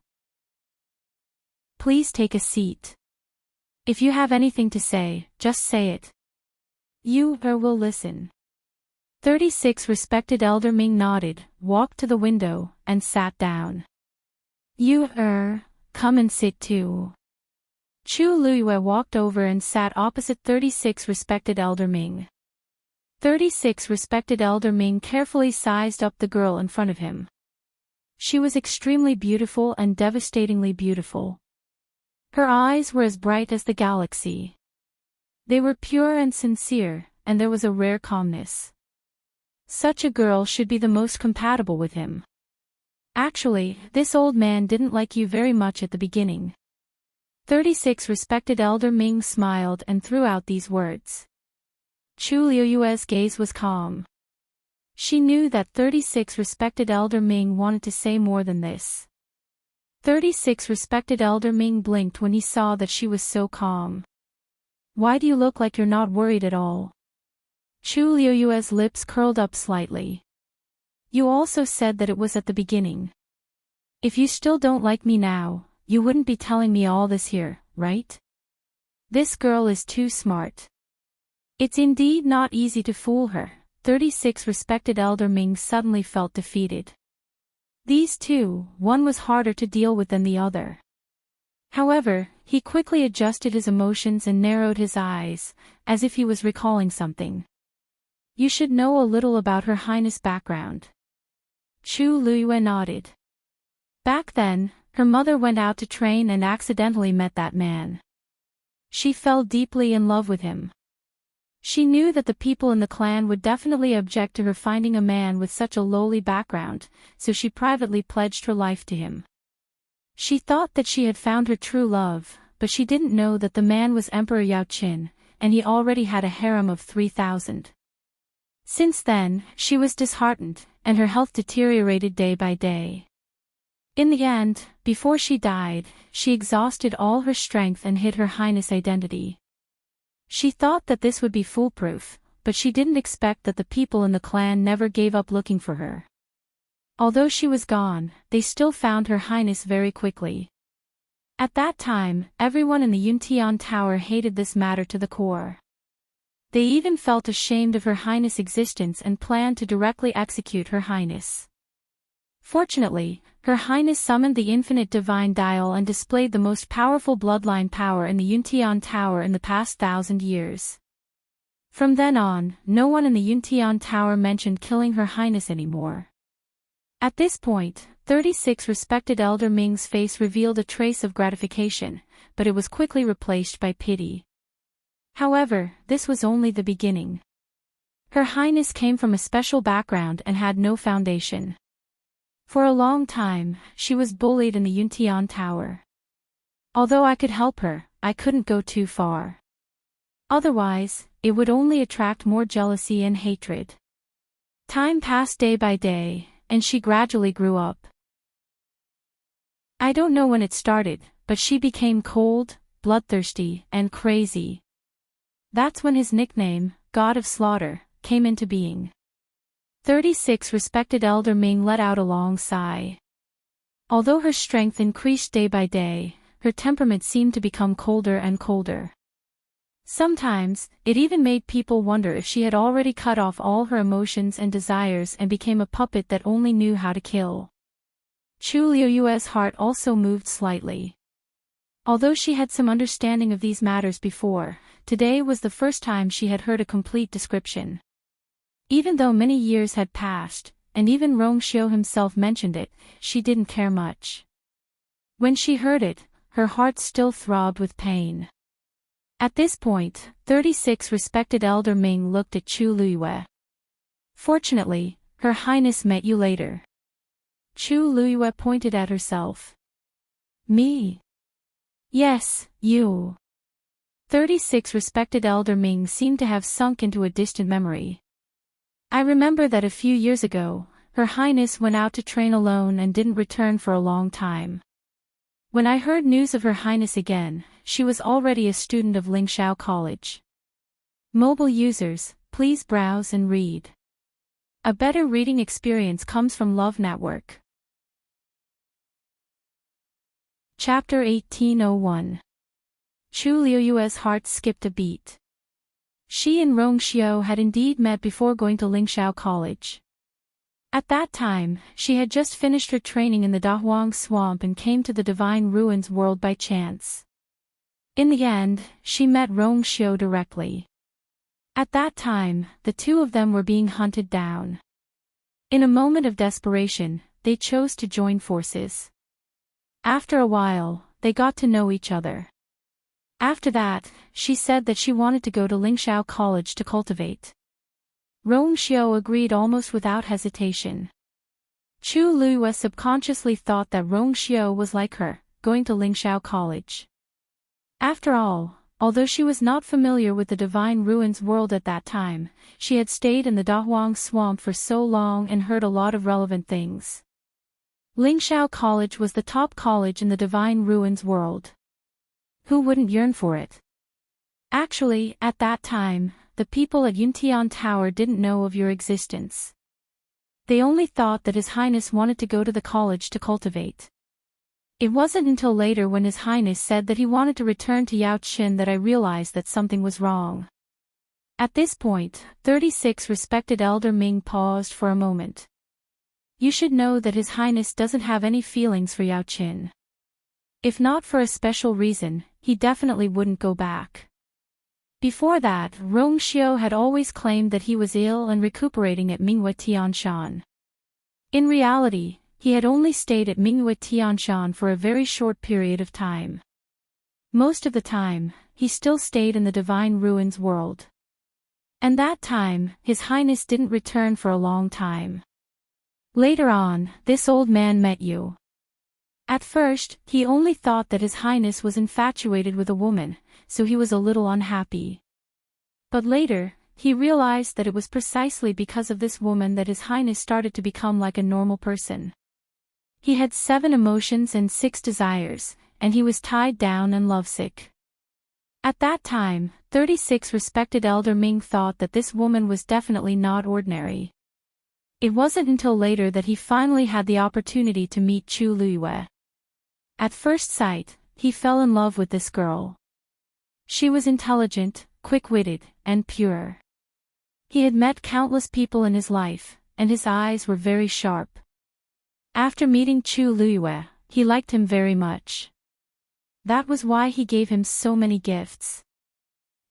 Please take a seat. If you have anything to say, just say it. You will listen. 36 respected Elder Ming nodded, walked to the window, and sat down. You come and sit too. Chu Luiyue walked over and sat opposite 36 respected Elder Ming. 36 respected Elder Ming carefully sized up the girl in front of him. She was extremely beautiful and devastatingly beautiful. Her eyes were as bright as the galaxy. They were pure and sincere, and there was a rare calmness. Such a girl should be the most compatible with him. Actually, this old man didn't like you very much at the beginning. 36 respected Elder Ming smiled and threw out these words. Chu Luiyue's gaze was calm. She knew that 36 respected Elder Ming wanted to say more than this. 36 respected Elder Ming blinked when he saw that she was so calm. Why do you look like you're not worried at all? Chu Luiyue's lips curled up slightly. You also said that it was at the beginning. If you still don't like me now, you wouldn't be telling me all this here, right? This girl is too smart. It's indeed not easy to fool her. 36 respected Elder Ming suddenly felt defeated. These two, one was harder to deal with than the other. However, he quickly adjusted his emotions and narrowed his eyes, as if he was recalling something. You should know a little about Her Highness' background. Chu Luiyue nodded. Back then, her mother went out to train and accidentally met that man. She fell deeply in love with him. She knew that the people in the clan would definitely object to her finding a man with such a lowly background, so she privately pledged her life to him. She thought that she had found her true love, but she didn't know that the man was Emperor Yao Qin, and he already had a harem of 3,000. Since then, she was disheartened, and her health deteriorated day by day. In the end, before she died, she exhausted all her strength and hid Her Highness' identity. She thought that this would be foolproof, but she didn't expect that the people in the clan never gave up looking for her. Although she was gone, they still found Her Highness very quickly. At that time, everyone in the Yuntian Tower hated this matter to the core. They even felt ashamed of Her Highness' existence and planned to directly execute Her Highness. Fortunately, Her Highness summoned the infinite divine dial and displayed the most powerful bloodline power in the Yuntian Tower in the past 1,000 years. From then on, no one in the Yuntian Tower mentioned killing Her Highness anymore. At this point, 36 respected Elder Ming's face revealed a trace of gratification, but it was quickly replaced by pity. However, this was only the beginning. Her Highness came from a special background and had no foundation. For a long time, she was bullied in the Yuntian Tower. Although I could help her, I couldn't go too far. Otherwise, it would only attract more jealousy and hatred. Time passed day by day, and she gradually grew up. I don't know when it started, but she became cold, bloodthirsty, and crazy. That's when his nickname, God of Slaughter, came into being. 36 respected Elder Ming let out a long sigh. Although her strength increased day by day, her temperament seemed to become colder and colder. Sometimes, it even made people wonder if she had already cut off all her emotions and desires and became a puppet that only knew how to kill. Chu Liuyue's heart also moved slightly. Although she had some understanding of these matters before, today was the first time she had heard a complete description. Even though many years had passed, and even Rongxiu himself mentioned it, she didn't care much. When she heard it, her heart still throbbed with pain. At this point, 36 respected Elder Ming looked at Chu Liyue. Fortunately, Her Highness met you later. Chu Liyue pointed at herself. Me? Yes, you. 36 respected Elder Ming seemed to have sunk into a distant memory. I remember that a few years ago, Her Highness went out to train alone and didn't return for a long time. When I heard news of Her Highness again, she was already a student of Lingxiao College. Mobile users, please browse and read. A better reading experience comes from Love Network. Chapter 1801. Chu Liuyue's heart skipped a beat. She and Rongxiu had indeed met before going to Lingxiao College. At that time, she had just finished her training in the Dahuang Swamp and came to the Divine Ruins world by chance. In the end, she met Rongxiu directly. At that time, the two of them were being hunted down. In a moment of desperation, they chose to join forces. After a while, they got to know each other. After that, she said that she wanted to go to Lingxiao College to cultivate. Rongxiu agreed almost without hesitation. Chu Liyue subconsciously thought that Rongxiu was like her, going to Lingxiao College. After all, although she was not familiar with the Divine Ruins world at that time, she had stayed in the Dahuang Swamp for so long and heard a lot of relevant things. Lingxiao College was the top college in the Divine Ruins world. Who wouldn't yearn for it? Actually, at that time, the people at Yuntian Tower didn't know of your existence. They only thought that His Highness wanted to go to the college to cultivate. It wasn't until later when His Highness said that he wanted to return to Yaoqin that I realized that something was wrong. At this point, 36 respected Elder Ming paused for a moment. You should know that His Highness doesn't have any feelings for Yaoqin. If not for a special reason, he definitely wouldn't go back. Before that, Rongxiu had always claimed that he was ill and recuperating at Mingyue Tianshan. In reality, he had only stayed at Mingyue Tianshan for a very short period of time. Most of the time, he still stayed in the Divine Ruins world. And that time, His Highness didn't return for a long time. Later on, this old man met you. At first, he only thought that His Highness was infatuated with a woman, so he was a little unhappy. But later, he realized that it was precisely because of this woman that His Highness started to become like a normal person. He had 7 emotions and 6 desires, and he was tied down and lovesick. At that time, 36 respected Elder Ming thought that this woman was definitely not ordinary. It wasn't until later that he finally had the opportunity to meet Chu Luiyue. At first sight, he fell in love with this girl. She was intelligent, quick-witted, and pure. He had met countless people in his life, and his eyes were very sharp. After meeting Chu Luiyue, he liked him very much. That was why he gave him so many gifts.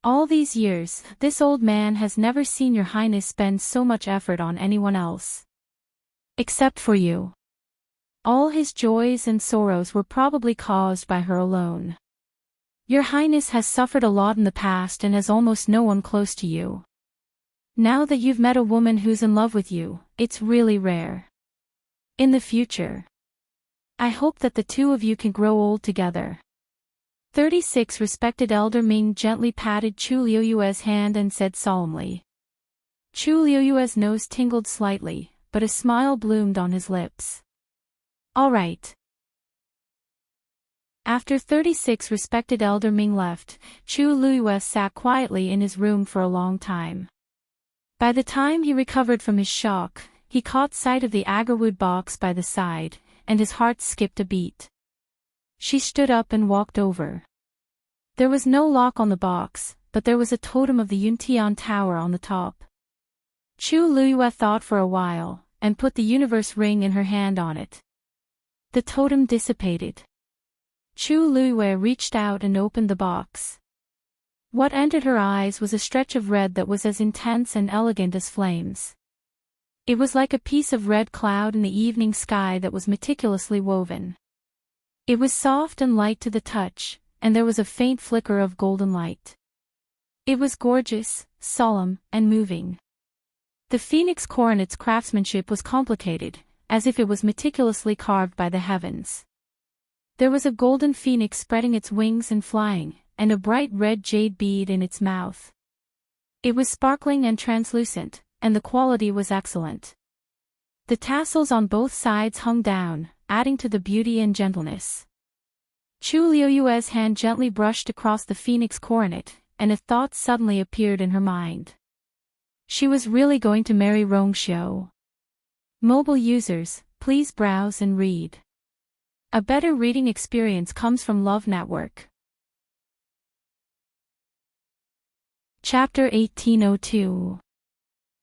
All these years, this old man has never seen Your Highness spend so much effort on anyone else. Except for you. All his joys and sorrows were probably caused by her alone. Your Highness has suffered a lot in the past and has almost no one close to you. Now that you've met a woman who's in love with you, it's really rare. In the future, I hope that the two of you can grow old together. 36 respected Elder Ming gently patted Chu Luiyue's hand and said solemnly. Chu Luiyue's nose tingled slightly, but a smile bloomed on his lips. All right. After 36 respected Elder Ming left, Chu Luiyue sat quietly in his room for a long time. By the time he recovered from his shock, he caught sight of the agarwood box by the side, and his heart skipped a beat. She stood up and walked over. There was no lock on the box, but there was a totem of the Yuntian Tower on the top. Chu Luiyue thought for a while, and put the universe ring in her hand on it. The totem dissipated. Chu Luiyue reached out and opened the box. What entered her eyes was a stretch of red that was as intense and elegant as flames. It was like a piece of red cloud in the evening sky that was meticulously woven. It was soft and light to the touch, and there was a faint flicker of golden light. It was gorgeous, solemn, and moving. The phoenix coronet's craftsmanship was complicated, as if it was meticulously carved by the heavens. There was a golden phoenix spreading its wings and flying, and a bright red jade bead in its mouth. It was sparkling and translucent, and the quality was excellent. The tassels on both sides hung down, adding to the beauty and gentleness. Chu Luiyue's hand gently brushed across the phoenix coronet, and a thought suddenly appeared in her mind. She was really going to marry Rongxiu. Mobile users, please browse and read. A better reading experience comes from Love Network. Chapter 1802.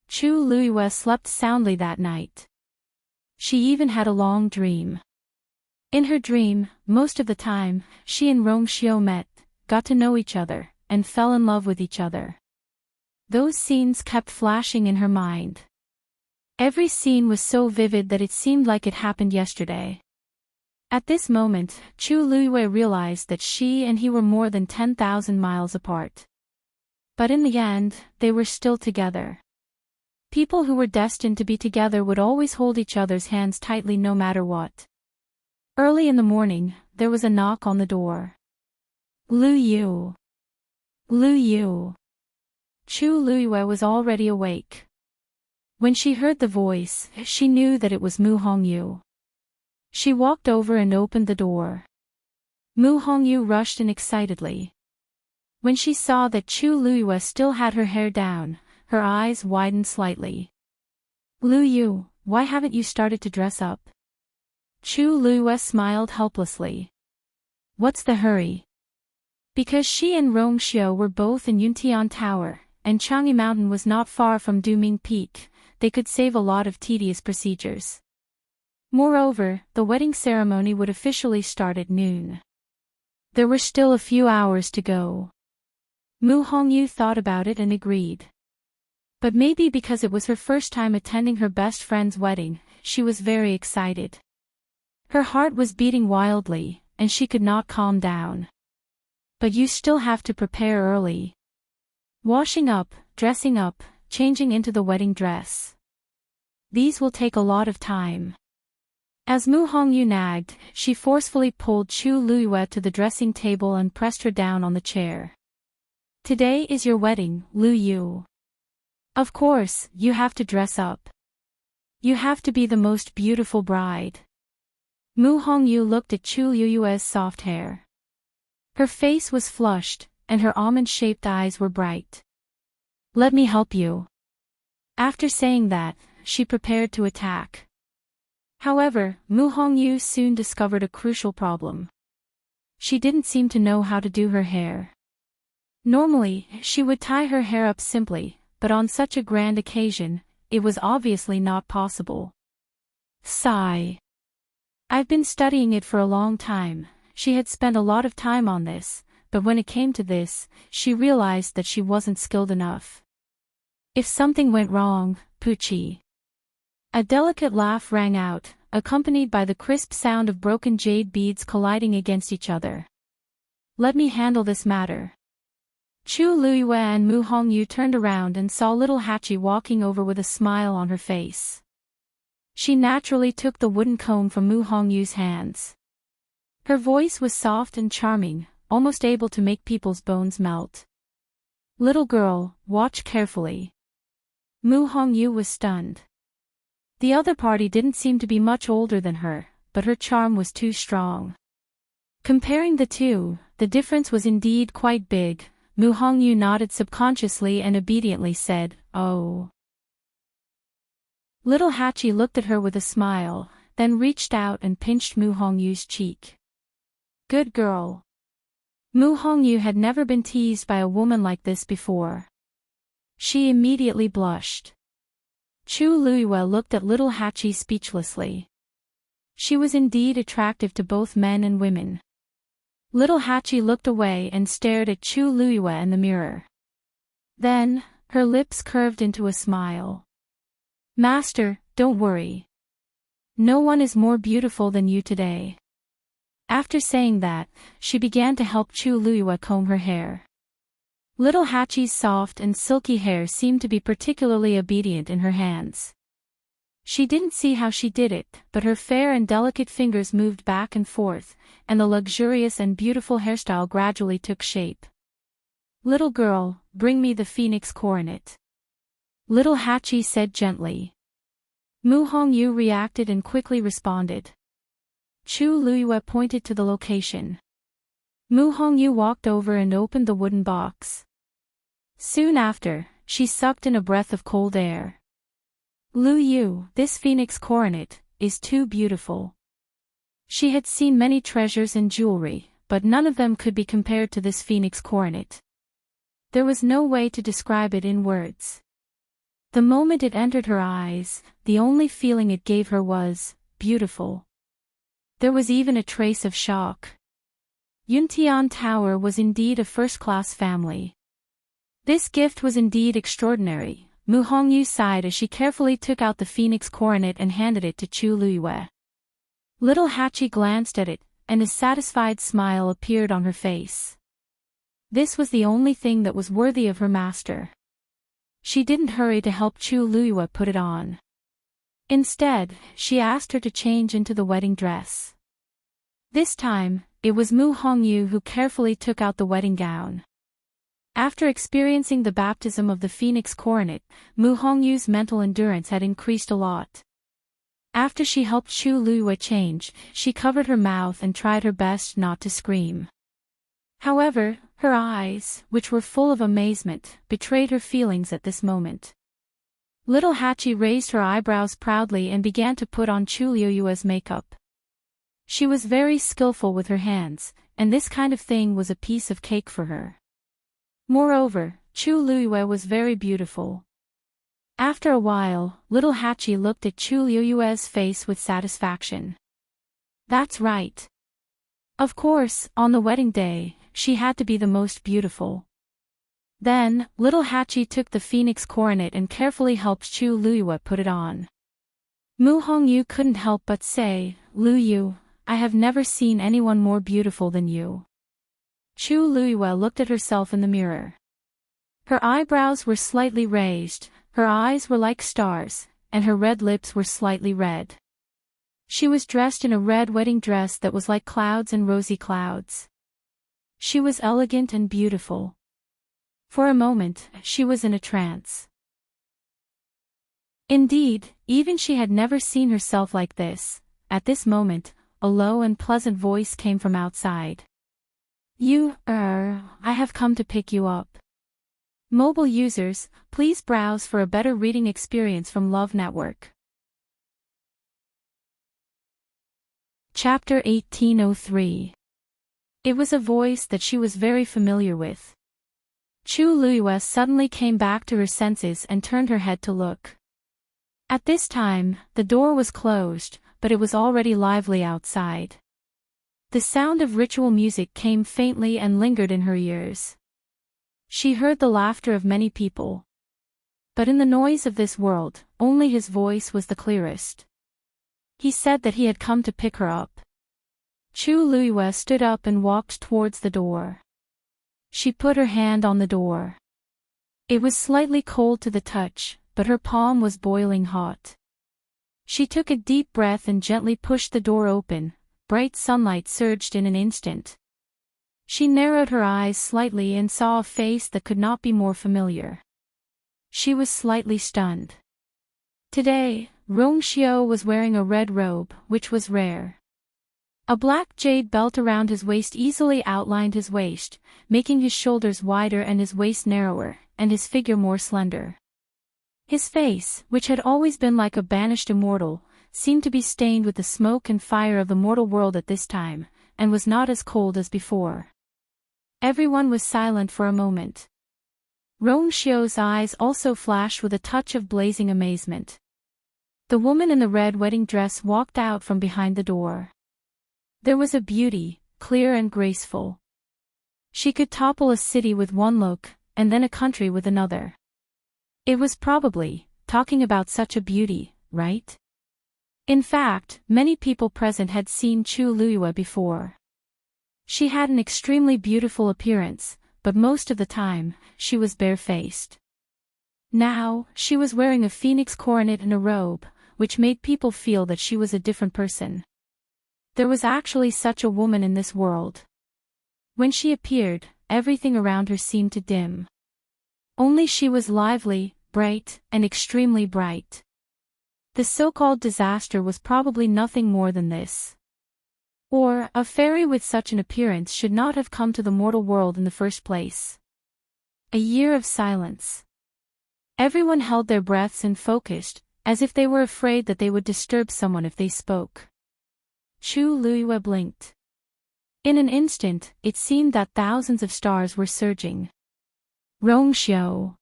Chu Luiyue slept soundly that night. She even had a long dream. In her dream, most of the time, she and Rongxiu met, got to know each other, and fell in love with each other. Those scenes kept flashing in her mind. Every scene was so vivid that it seemed like it happened yesterday. At this moment, Chu Luiyue realized that she and he were more than 10,000 miles apart. But in the end, they were still together. People who were destined to be together would always hold each other's hands tightly no matter what. Early in the morning, there was a knock on the door. Lu Yu. Lu Yu. Chu Luiyue was already awake. When she heard the voice, she knew that it was Mu Hongyu. She walked over and opened the door. Mu Hongyu rushed in excitedly. When she saw that Chu Luiyue still had her hair down, her eyes widened slightly. Lu Yu, why haven't you started to dress up? Chu Luiyue smiled helplessly. What's the hurry? Because she and Rongxiu were both in Yuntian Tower, and Changi Mountain was not far from Duming Peak, they could save a lot of tedious procedures. Moreover, the wedding ceremony would officially start at noon. There were still a few hours to go. Mu Hongyu thought about it and agreed. But maybe because it was her first time attending her best friend's wedding, she was very excited. Her heart was beating wildly, and she could not calm down. But you still have to prepare early. Washing up, dressing up, changing into the wedding dress. These will take a lot of time. As Mu Hongyu nagged, she forcefully pulled Chu Luiyue to the dressing table and pressed her down on the chair. Today is your wedding, Lu Yu. Of course, you have to dress up. You have to be the most beautiful bride. Mu Hongyu looked at Chu Liyue's soft hair. Her face was flushed, and her almond-shaped eyes were bright. Let me help you. After saying that, she prepared to attack. However, Mu Hongyu soon discovered a crucial problem. She didn't seem to know how to do her hair. Normally, she would tie her hair up simply, but on such a grand occasion, it was obviously not possible. Sigh. I've been studying it for a long time. She had spent a lot of time on this, but when it came to this, she realized that she wasn't skilled enough. If something went wrong, Pucci. A delicate laugh rang out, accompanied by the crisp sound of broken jade beads colliding against each other. Let me handle this matter. Chu Liyue and Mu Hongyu turned around and saw little Hachi walking over with a smile on her face. She naturally took the wooden comb from Mu Hongyu's hands. Her voice was soft and charming, almost able to make people's bones melt. Little girl, watch carefully. Mu Hongyu was stunned. The other party didn't seem to be much older than her, but her charm was too strong. Comparing the two, the difference was indeed quite big. Mu Hongyu nodded subconsciously and obediently said, "Oh." Little Hachi looked at her with a smile, then reached out and pinched Mu Hongyu's cheek. Good girl. Mu Hongyu had never been teased by a woman like this before. She immediately blushed. Chu Liyue looked at little Hachi speechlessly. She was indeed attractive to both men and women. Little Hachi looked away and stared at Chu Liyue in the mirror. Then, her lips curved into a smile. Master, don't worry. No one is more beautiful than you today. After saying that, she began to help Chu Liyue comb her hair. Little Hachi's soft and silky hair seemed to be particularly obedient in her hands. She didn't see how she did it, but her fair and delicate fingers moved back and forth, and the luxurious and beautiful hairstyle gradually took shape. Little girl, bring me the phoenix coronet. Little Hachi said gently. Mu Hongyu reacted and quickly responded. Chu Liyue pointed to the location. Mu Hongyu walked over and opened the wooden box. Soon after, she sucked in a breath of cold air. Lu Yu, this phoenix coronet, is too beautiful. She had seen many treasures and jewelry, but none of them could be compared to this phoenix coronet. There was no way to describe it in words. The moment it entered her eyes, the only feeling it gave her was, beautiful. There was even a trace of shock. Yuntian Tower was indeed a first-class family. This gift was indeed extraordinary. Mu Hongyu sighed as she carefully took out the phoenix coronet and handed it to Chu Liyue. Little Hachi glanced at it, and a satisfied smile appeared on her face. This was the only thing that was worthy of her master. She didn't hurry to help Chu Liyue put it on. Instead, she asked her to change into the wedding dress. This time, it was Mu Hongyu who carefully took out the wedding gown. After experiencing the baptism of the phoenix coronet, Mu Hongyu's mental endurance had increased a lot. After she helped Chu Liyue change, she covered her mouth and tried her best not to scream. However, her eyes, which were full of amazement, betrayed her feelings at this moment. Little Hachi raised her eyebrows proudly and began to put on Chu Liyue's makeup. She was very skillful with her hands, and this kind of thing was a piece of cake for her. Moreover, Chu Liyue was very beautiful. After a while, little Hachi looked at Chu Liyue's face with satisfaction. That's right. Of course, on the wedding day, she had to be the most beautiful. Then, little Hachi took the phoenix coronet and carefully helped Chu Liyue put it on. Mu Hongyu couldn't help but say, Lu Yu, I have never seen anyone more beautiful than you. Chu Liyue looked at herself in the mirror. Her eyebrows were slightly raised, her eyes were like stars, and her red lips were slightly red. She was dressed in a red wedding dress that was like clouds and rosy clouds. She was elegant and beautiful. For a moment, she was in a trance. Indeed, even she had never seen herself like this. At this moment, a low and pleasant voice came from outside. I have come to pick you up. Mobile users, please browse for a better reading experience from Love Network. Chapter 1803. It was a voice that she was very familiar with. Chu Luiyue suddenly came back to her senses and turned her head to look. At this time, the door was closed, but it was already lively outside. The sound of ritual music came faintly and lingered in her ears. She heard the laughter of many people. But in the noise of this world, only his voice was the clearest. He said that he had come to pick her up. Chu Luiyue stood up and walked towards the door. She put her hand on the door. It was slightly cold to the touch, but her palm was boiling hot. She took a deep breath and gently pushed the door open. Bright sunlight surged in an instant. She narrowed her eyes slightly and saw a face that could not be more familiar. She was slightly stunned. Today, Rongxiu was wearing a red robe, which was rare. A black jade belt around his waist easily outlined his waist, making his shoulders wider and his waist narrower, and his figure more slender. His face, which had always been like a banished immortal, seemed to be stained with the smoke and fire of the mortal world at this time, and was not as cold as before. Everyone was silent for a moment. Rongxiu's eyes also flashed with a touch of blazing amazement. The woman in the red wedding dress walked out from behind the door. There was a beauty, clear and graceful. She could topple a city with one look, and then a country with another. It was probably talking about such a beauty, right? In fact, many people present had seen Chu Luiyue before. She had an extremely beautiful appearance, but most of the time, she was barefaced. Now, she was wearing a phoenix coronet and a robe, which made people feel that she was a different person. There was actually such a woman in this world. When she appeared, everything around her seemed to dim. Only she was lively, bright, and extremely bright. The so-called disaster was probably nothing more than this. Or, a fairy with such an appearance should not have come to the mortal world in the first place. A year of silence. Everyone held their breaths and focused, as if they were afraid that they would disturb someone if they spoke. Chu Luiyue blinked. In an instant, it seemed that thousands of stars were surging. Rongxiu.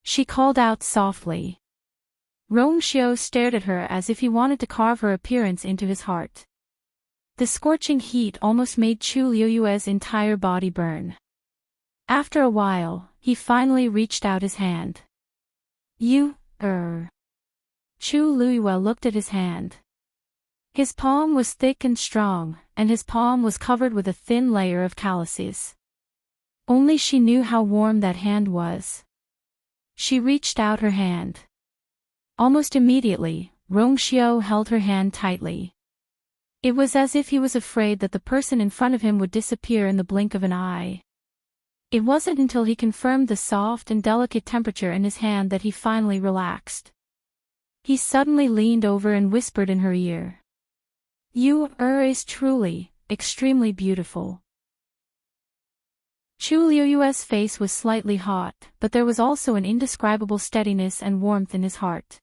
She called out softly. Rongxiu stared at her as if he wanted to carve her appearance into his heart. The scorching heat almost made Chu Luiyue's entire body burn. After a while, he finally reached out his hand. Chu Luiyue looked at his hand. His palm was thick and strong, and his palm was covered with a thin layer of calluses. Only she knew how warm that hand was. She reached out her hand. Almost immediately, Rongxiu held her hand tightly. It was as if he was afraid that the person in front of him would disappear in the blink of an eye. It wasn't until he confirmed the soft and delicate temperature in his hand that he finally relaxed. He suddenly leaned over and whispered in her ear. You is truly, extremely beautiful. Chu Luiyue's face was slightly hot, but there was also an indescribable steadiness and warmth in his heart.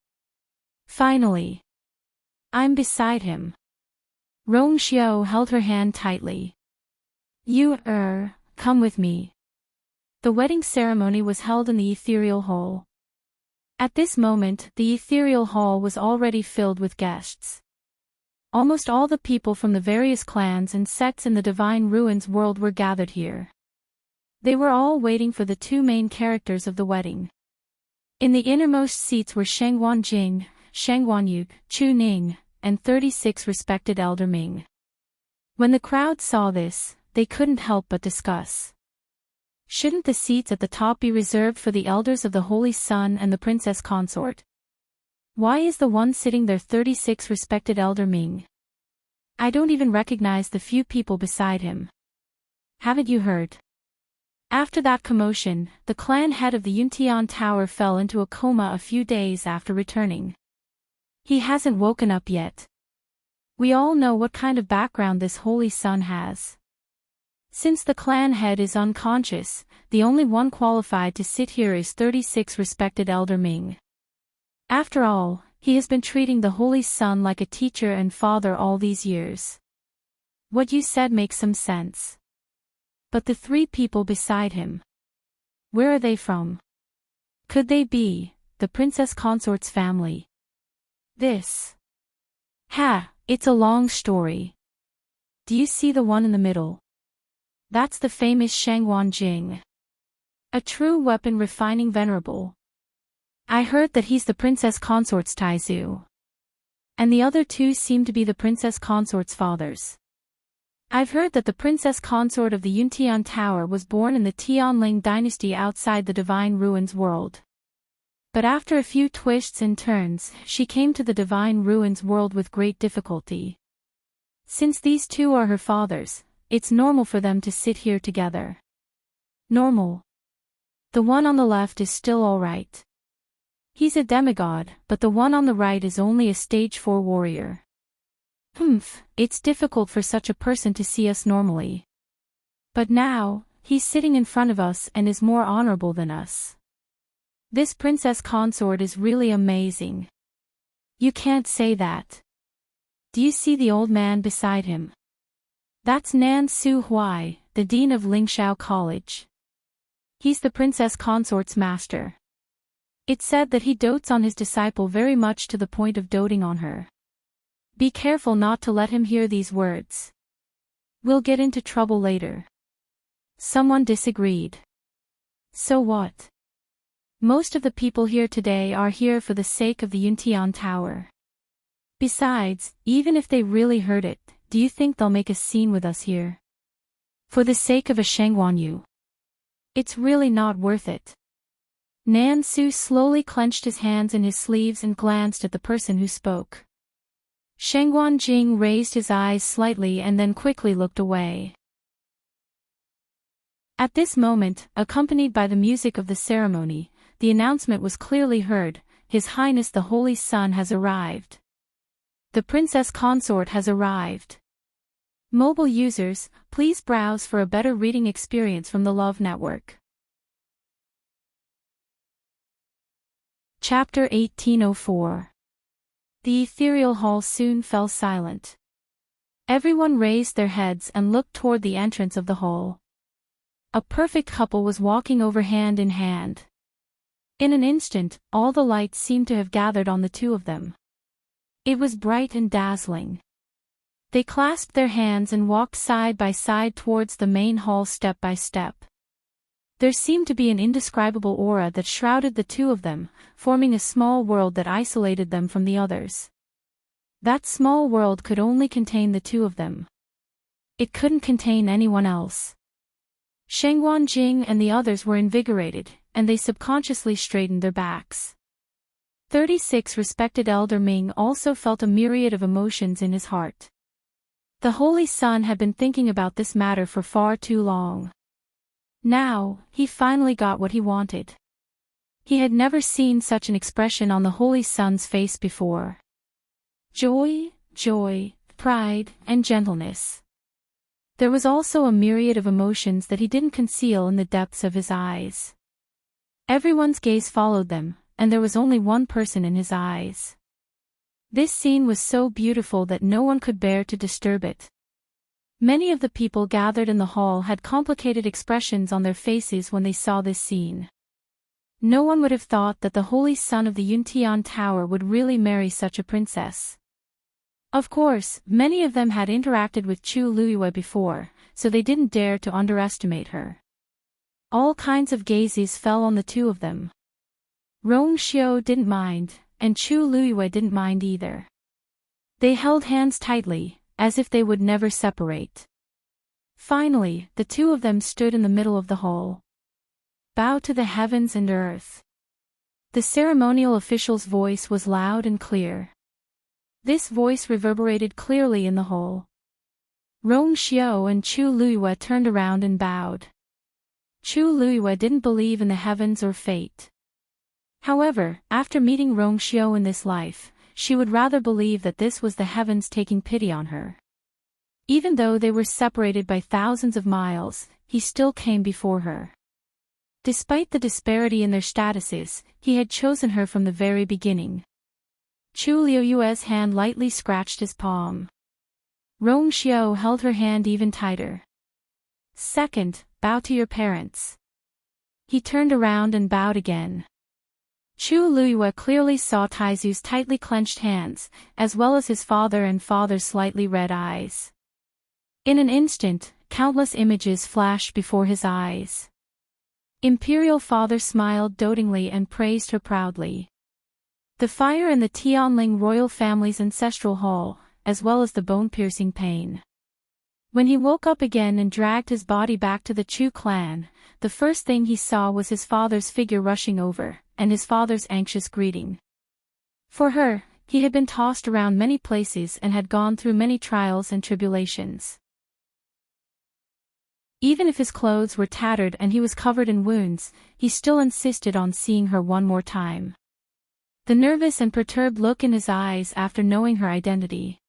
Finally. I'm beside him. Rongxiu held her hand tightly. Come with me. The wedding ceremony was held in the ethereal hall. At this moment, the ethereal hall was already filled with guests. Almost all the people from the various clans and sects in the Divine Ruins world were gathered here. They were all waiting for the two main characters of the wedding. In the innermost seats were Shengguan Jing, Shengguan Yu, Chu Ning, and 36 respected Elder Ming. When the crowd saw this, they couldn't help but discuss. Shouldn't the seats at the top be reserved for the elders of the Holy Sun and the princess consort? Why is the one sitting there 36 respected Elder Ming? I don't even recognize the few people beside him. Haven't you heard? After that commotion, the clan head of the Yuntian Tower fell into a coma a few days after returning. He hasn't woken up yet. We all know what kind of background this holy son has. Since the clan head is unconscious, the only one qualified to sit here is 36 respected Elder Ming. After all, he has been treating the holy son like a teacher and father all these years. What you said makes some sense. But the three people beside him. Where are they from? Could they be the princess consort's family? It's a long story. Do you see the one in the middle? That's the famous Shangguan Jing. A true weapon refining venerable. I heard that he's the princess consort's Taizu. And the other two seem to be the princess consort's fathers. I've heard that the princess consort of the Yuntian Tower was born in the Tianling dynasty outside the Divine Ruins world. But after a few twists and turns, she came to the Divine Ruins world with great difficulty. Since these two are her fathers, it's normal for them to sit here together. Normal. The one on the left is still alright. He's a demigod, but the one on the right is only a stage 4 warrior. It's difficult for such a person to see us normally. But now, he's sitting in front of us and is more honorable than us. This princess consort is really amazing. You can't say that. Do you see the old man beside him? That's Nan Su Huai, the dean of Lingshao College. He's the princess consort's master. It's said that he dotes on his disciple very much to the point of doting on her. Be careful not to let him hear these words. We'll get into trouble later. Someone disagreed. So what? Most of the people here today are here for the sake of the Yuntian Tower. Besides, even if they really heard it, do you think they'll make a scene with us here? For the sake of a Shangguan Yu? It's really not worth it. Nan Su slowly clenched his hands in his sleeves and glanced at the person who spoke. Shangguan Jing raised his eyes slightly and then quickly looked away. At this moment, accompanied by the music of the ceremony, the announcement was clearly heard: His Highness the Holy Sun has arrived. The Princess Consort has arrived. Mobile users, please browse for a better reading experience from the Love Network. Chapter 1804. The ethereal hall soon fell silent. Everyone raised their heads and looked toward the entrance of the hall. A perfect couple was walking over hand in hand. In an instant, all the lights seemed to have gathered on the two of them. It was bright and dazzling. They clasped their hands and walked side by side towards the main hall step by step. There seemed to be an indescribable aura that shrouded the two of them, forming a small world that isolated them from the others. That small world could only contain the two of them. It couldn't contain anyone else. Shangguan Jing and the others were invigorated, and they subconsciously straightened their backs. 36 respected Elder Ming also felt a myriad of emotions in his heart. The Holy Sun had been thinking about this matter for far too long. Now, he finally got what he wanted. He had never seen such an expression on the Holy Sun's face before. Joy, pride, and gentleness. There was also a myriad of emotions that he didn't conceal in the depths of his eyes. Everyone's gaze followed them, and there was only one person in his eyes. This scene was so beautiful that no one could bear to disturb it. Many of the people gathered in the hall had complicated expressions on their faces when they saw this scene. No one would have thought that the Holy Son of the Yuntian Tower would really marry such a princess. Of course, many of them had interacted with Chu Luiyue before, so they didn't dare to underestimate her. All kinds of gazes fell on the two of them. Rong Xiu didn't mind, and Chu Luiyue didn't mind either. They held hands tightly, as if they would never separate. Finally, the two of them stood in the middle of the hall. Bow to the heavens and earth. The ceremonial official's voice was loud and clear. This voice reverberated clearly in the hall. Rong Xiu and Chu Luiyue turned around and bowed. Chu Luiyue didn't believe in the heavens or fate. However, after meeting Rong Xiao in this life, she would rather believe that this was the heavens taking pity on her. Even though they were separated by thousands of miles, he still came before her. Despite the disparity in their statuses, he had chosen her from the very beginning. Chu Luiyue's hand lightly scratched his palm. Rong Xiao held her hand even tighter. Second, bow to your parents. He turned around and bowed again. Chu Luiyue clearly saw Taizu's tightly clenched hands, as well as his father and father's slightly red eyes. In an instant, countless images flashed before his eyes. Imperial father smiled dotingly and praised her proudly. The fire in the Tianling royal family's ancestral hall, as well as the bone-piercing pain. When he woke up again and dragged his body back to the Chu clan, the first thing he saw was his father's figure rushing over, and his father's anxious greeting. For her, he had been tossed around many places and had gone through many trials and tribulations. Even if his clothes were tattered and he was covered in wounds, he still insisted on seeing her one more time. The nervous and perturbed look in his eyes after knowing her identity.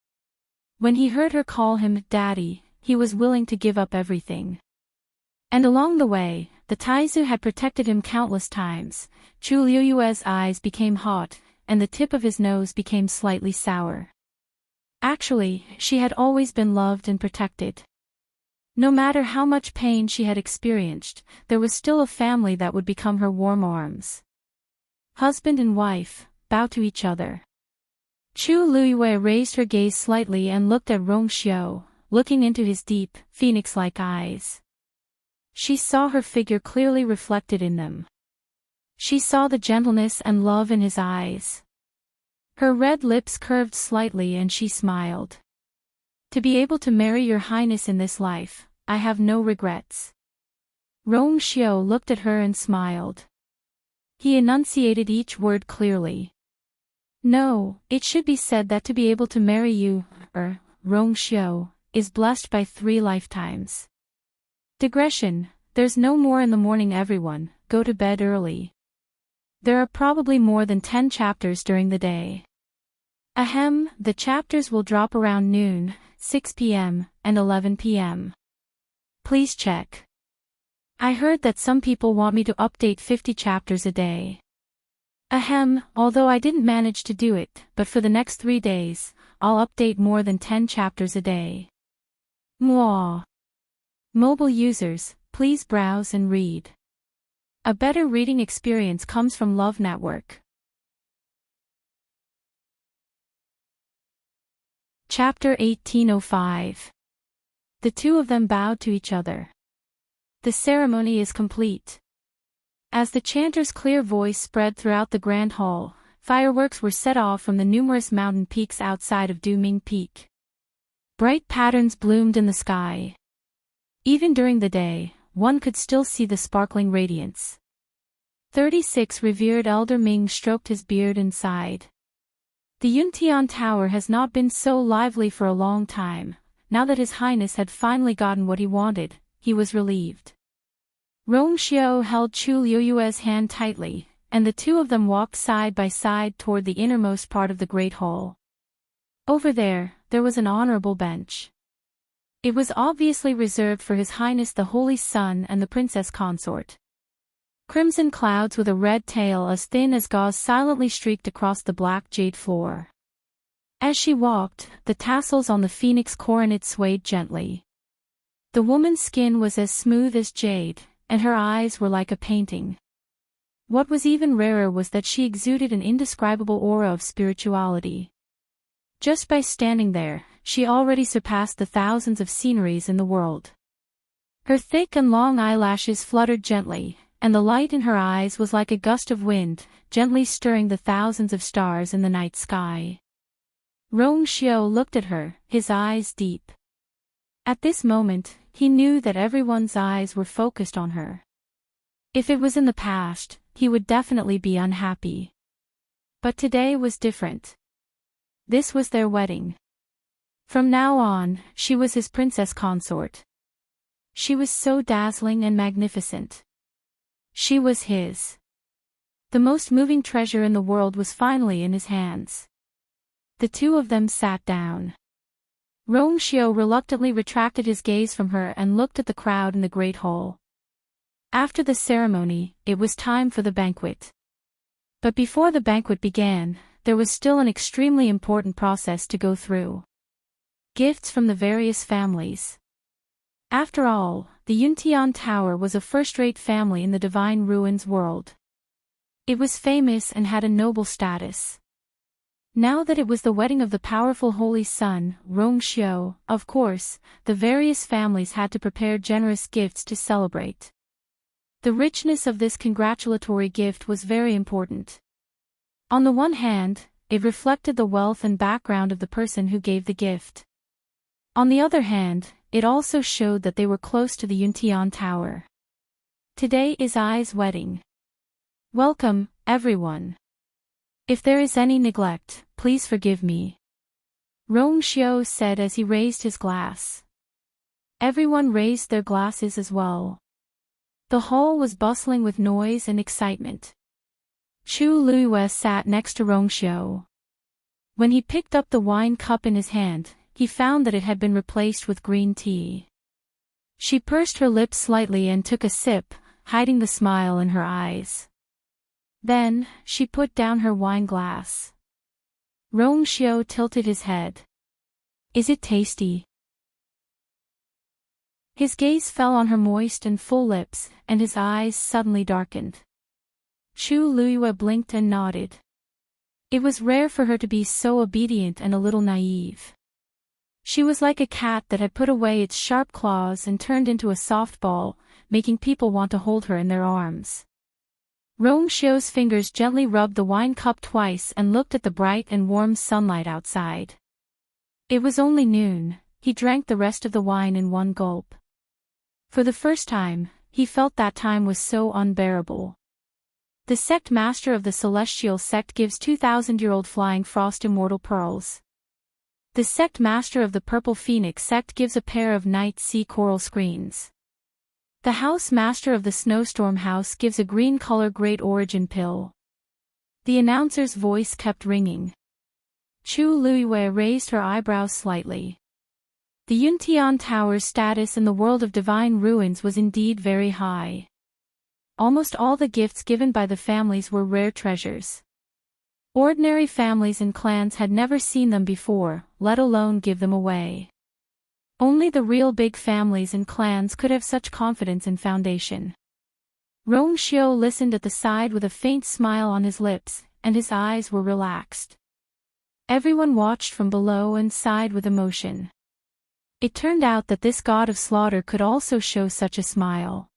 When he heard her call him Daddy, he was willing to give up everything. And along the way, the Taizu had protected him countless times. Chu Luiyue's eyes became hot, and the tip of his nose became slightly sour. Actually, she had always been loved and protected. No matter how much pain she had experienced, there was still a family that would become her warm arms. Husband and wife, bow to each other. Chu Luiyue raised her gaze slightly and looked at Rong Xiao, looking into his deep, phoenix-like eyes. She saw her figure clearly reflected in them. She saw the gentleness and love in his eyes. Her red lips curved slightly and she smiled. To be able to marry your highness in this life, I have no regrets. Rong Xiao looked at her and smiled. He enunciated each word clearly. No, it should be said that to be able to marry you, Rong Xiao, is blessed by 3 lifetimes. Digression, there's no more in the morning everyone, go to bed early. There are probably more than 10 chapters during the day. Ahem, the chapters will drop around noon, 6 p.m., and 11 p.m. Please check. I heard that some people want me to update 50 chapters a day. Ahem, although I didn't manage to do it, but for the next 3 days, I'll update more than 10 chapters a day. Mwah. Mobile users, please browse and read. A better reading experience comes from Love Network. Chapter 1805. The two of them bowed to each other. The ceremony is complete. As the chanter's clear voice spread throughout the grand hall, fireworks were set off from the numerous mountain peaks outside of Duming Peak. Bright patterns bloomed in the sky. Even during the day, one could still see the sparkling radiance. 36 revered Elder Ming stroked his beard and sighed. The Yuntian Tower has not been so lively for a long time. Now that His Highness had finally gotten what he wanted, he was relieved. Rong Xiao held Chu Luiyue's hand tightly, and the two of them walked side by side toward the innermost part of the great hall. Over there was an honorable bench. It was obviously reserved for His Highness the Holy Sun and the princess consort. Crimson clouds with a red tail as thin as gauze silently streaked across the black jade floor. As she walked, the tassels on the phoenix coronet swayed gently. The woman's skin was as smooth as jade, and her eyes were like a painting. What was even rarer was that she exuded an indescribable aura of spirituality. Just by standing there, she already surpassed the thousands of sceneries in the world. Her thick and long eyelashes fluttered gently, and the light in her eyes was like a gust of wind, gently stirring the thousands of stars in the night sky. Rong Xiao looked at her, his eyes deep. At this moment, he knew that everyone's eyes were focused on her. If it was in the past, he would definitely be unhappy. But today was different. This was their wedding. From now on, she was his princess consort. She was so dazzling and magnificent. She was his. The most moving treasure in the world was finally in his hands. The two of them sat down. Rongxiu reluctantly retracted his gaze from her and looked at the crowd in the great hall. After the ceremony, it was time for the banquet. But before the banquet began, there was still an extremely important process to go through. Gifts from the various families. After all, the Yuntian Tower was a first-rate family in the Divine Ruins world. It was famous and had a noble status. Now that it was the wedding of the powerful Holy Son, Rongxiu, of course, the various families had to prepare generous gifts to celebrate. The richness of this congratulatory gift was very important. On the one hand, it reflected the wealth and background of the person who gave the gift. On the other hand, it also showed that they were close to the Yuntian Tower. Today is Ai's wedding. Welcome, everyone. If there is any neglect, please forgive me. Rongxiu said as he raised his glass. Everyone raised their glasses as well. The hall was bustling with noise and excitement. Chu Luiyue sat next to Rongxiu. When he picked up the wine cup in his hand, he found that it had been replaced with green tea. She pursed her lips slightly and took a sip, hiding the smile in her eyes. Then, she put down her wine glass. Rongxiu tilted his head. Is it tasty? His gaze fell on her moist and full lips, and his eyes suddenly darkened. Chu Luiyue blinked and nodded. It was rare for her to be so obedient and a little naive. She was like a cat that had put away its sharp claws and turned into a soft ball, making people want to hold her in their arms. Rongxiu's fingers gently rubbed the wine cup twice and looked at the bright and warm sunlight outside. It was only noon. He drank the rest of the wine in one gulp. For the first time, he felt that time was so unbearable. The sect master of the celestial sect gives 2,000-year-old flying frost immortal pearls. The sect master of the purple phoenix sect gives a pair of night sea coral screens. The house master of the snowstorm house gives a green color great origin pill. The announcer's voice kept ringing. Chu Luiyue raised her eyebrows slightly. The Yuntian Tower's status in the world of divine ruins was indeed very high. Almost all the gifts given by the families were rare treasures. Ordinary families and clans had never seen them before, let alone give them away. Only the real big families and clans could have such confidence in foundation. Rongxiu listened at the side with a faint smile on his lips, and his eyes were relaxed. Everyone watched from below and sighed with emotion. It turned out that this god of slaughter could also show such a smile.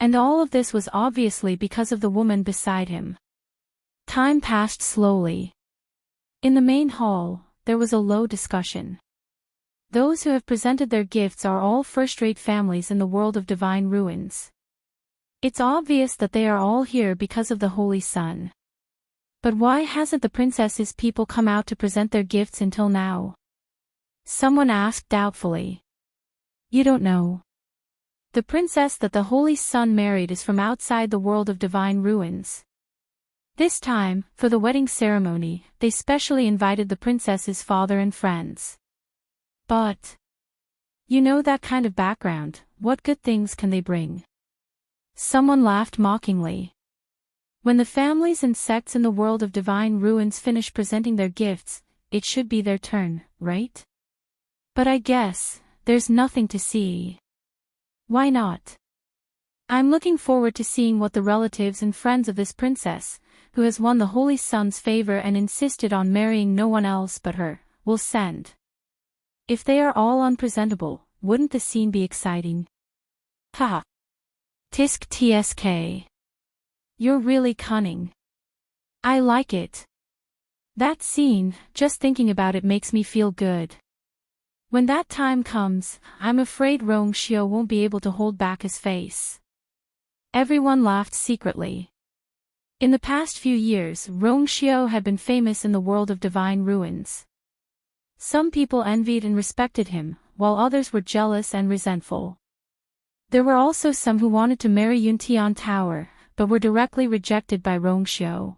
And all of this was obviously because of the woman beside him. Time passed slowly. In the main hall, there was a low discussion. Those who have presented their gifts are all first-rate families in the world of divine ruins. It's obvious that they are all here because of the Holy Sun. But why hasn't the princess's people come out to present their gifts until now? Someone asked doubtfully. You don't know. The princess that the Holy Sun married is from outside the world of divine ruins. This time, for the wedding ceremony, they specially invited the princess's father and friends. But you know that kind of background, what good things can they bring? Someone laughed mockingly. When the families and sects in the world of divine ruins finish presenting their gifts, it should be their turn, right? But I guess, there's nothing to see. Why not? I'm looking forward to seeing what the relatives and friends of this princess, who has won the Holy Sun's favor and insisted on marrying no one else but her, will send. If they are all unpresentable, wouldn't the scene be exciting? Haha. Tisk tsk. You're really cunning. I like it. That scene, just thinking about it makes me feel good. When that time comes, I'm afraid Rongxiu won't be able to hold back his face. Everyone laughed secretly. In the past few years, Rongxiu had been famous in the world of divine ruins. Some people envied and respected him, while others were jealous and resentful. There were also some who wanted to marry Yuntian Tower, but were directly rejected by Rongxiu.